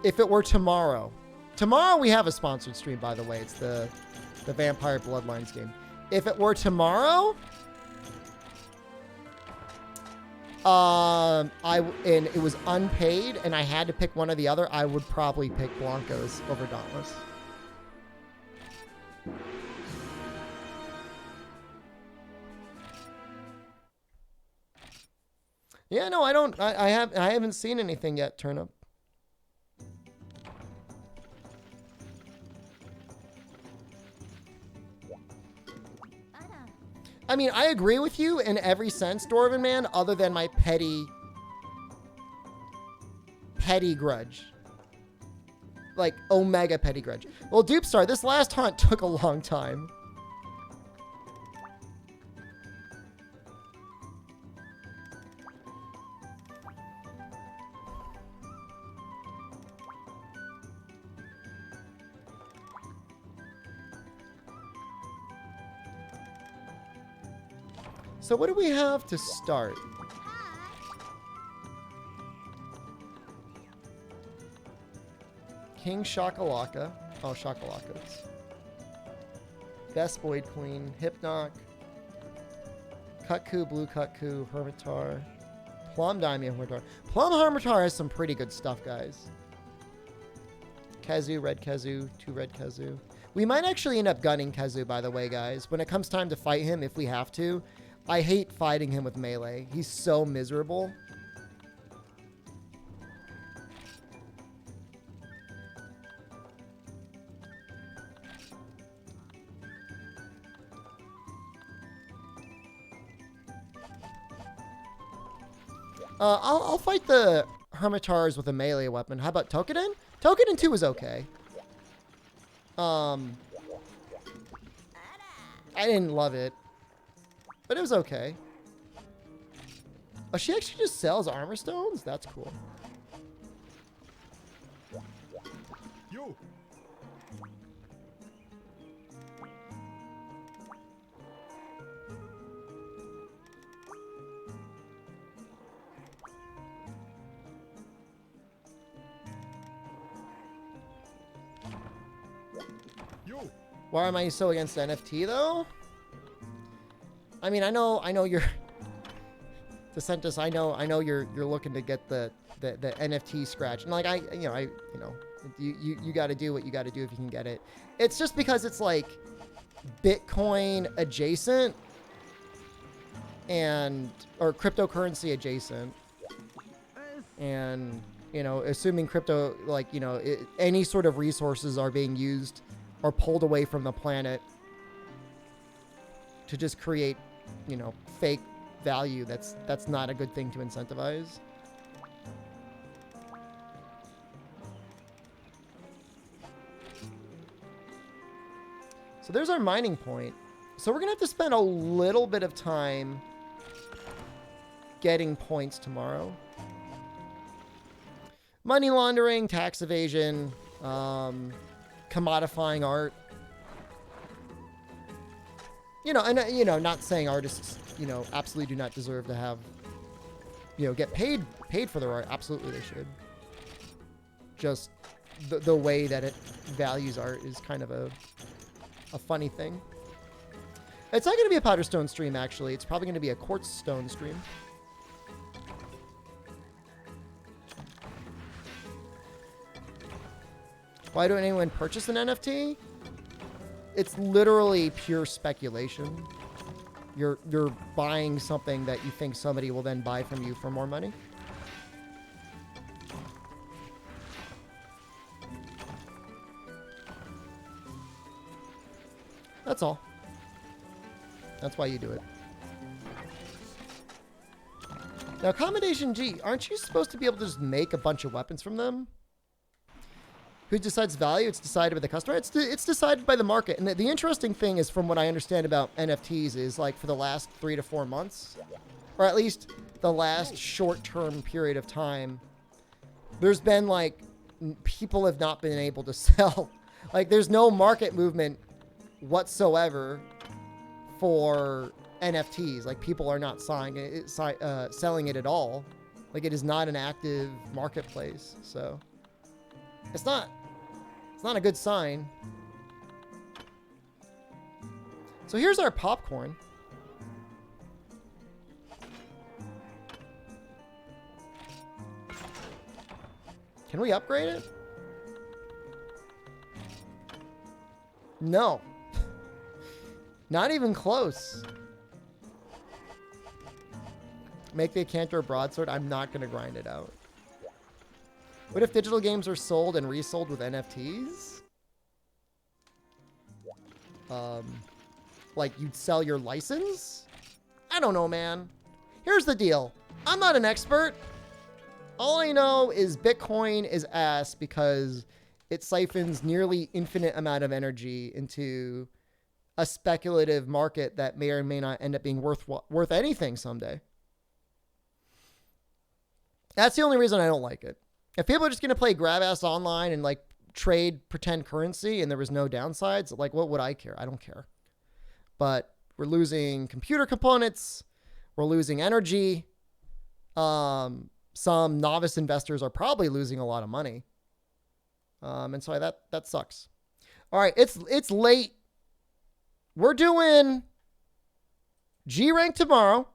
If it were tomorrow. Tomorrow we have a sponsored stream, by the way. It's the Vampire Bloodlines game. If it were tomorrow, and it was unpaid and I had to pick one or the other, I would probably pick Blancos over Dauntless. Yeah, no, I haven't seen anything yet, Turnip. I mean, I agree with you in every sense, Dwarven Man, other than my petty grudge. Like, omega petty grudge. Well, Dupestar, this last hunt took a long time. So what do we have to start? King Shakalaka. Oh, Shakalakas. Best Void Queen. Hypnoc. Kutku, Blue Kutku, Hermitar. Plum Daimyo Hermitar. Plum Hermitar has some pretty good stuff, guys. Kazu, Red Kazu, 2 Red Kazu. We might actually end up gunning Kazu, by the way, guys. When it comes time to fight him, if we have to. I hate fighting him with melee. He's so miserable. I'll fight the Hermitars with a melee weapon. How about Tokiden? Tokiden 2 is okay. I didn't love it, but it was okay. Oh, she actually just sells armor stones? That's cool. Yo. Why am I so against NFT though? I mean, I know you're DeSantis. I know you're looking to get the NFT scratch, and like you got to do what you got to do if you can get it. It's just because it's like Bitcoin adjacent or cryptocurrency adjacent, and assuming crypto, like any sort of resources are being used or pulled away from the planet to just create, fake value. That's not a good thing to incentivize. So there's our mining point. So we're gonna have to spend a little bit of time getting points tomorrow. Money laundering, tax evasion, commodifying art. Not saying artists, absolutely do not deserve to have, get paid for their art. Absolutely they should. Just the way that it values art is kind of a funny thing. It's not going to be a powder stone stream, actually. It's probably going to be a quartz stone stream. Why don't anyone purchase an NFT? It's literally pure speculation. You're buying something that you think somebody will then buy from you for more money. That's all. That's why you do it. Now, Accommodation G, aren't you supposed to be able to just make a bunch of weapons from them? Who decides value? It's decided by the customer. It's decided by the market. And the interesting thing is, from what I understand about NFTs, is like for the last 3 to 4 months, or at least the last short-term period of time, there's been like, people have not been able to sell. Like there's no market movement whatsoever for NFTs. Like people are not selling it at all. Like it is not an active marketplace. So it's not a good sign. So here's our popcorn. Can we upgrade it? No. Not even close. Make the Cantor broadsword. I'm not going to grind it out. What if digital games are sold and resold with NFTs? Like you'd sell your license? I don't know, man. Here's the deal. I'm not an expert. All I know is Bitcoin is ass because it siphons nearly infinite amount of energy into a speculative market that may or may not end up being worth anything someday. That's the only reason I don't like it. If people are just going to play grab ass online and like trade pretend currency and there was no downsides, like what would I care? I don't care. But we're losing computer components. We're losing energy. Some novice investors are probably losing a lot of money. And so that sucks. All right, it's late. We're doing G rank tomorrow.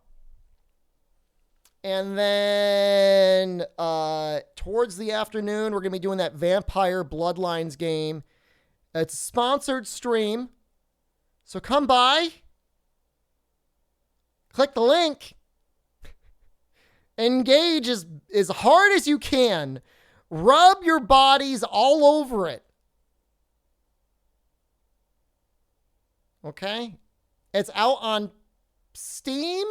And then towards the afternoon, we're going to be doing that Vampire Bloodlines game. It's a sponsored stream. So come by. Click the link. Engage as hard as you can. Rub your bodies all over it. Okay? It's out on Steam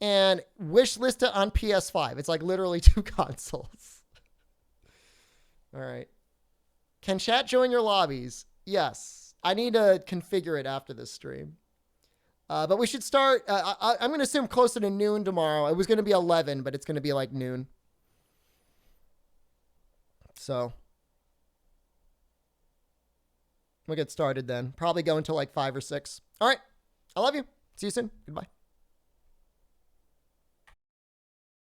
and wishlist it on PS5. It's like literally 2 consoles. All right. Can chat join your lobbies? Yes. I need to configure it after this stream. But we should start. I'm going to assume closer to noon tomorrow. It was going to be 11, but it's going to be like noon. So we'll get started then. Probably go until like 5 or 6. All right. I love you. See you soon. Goodbye.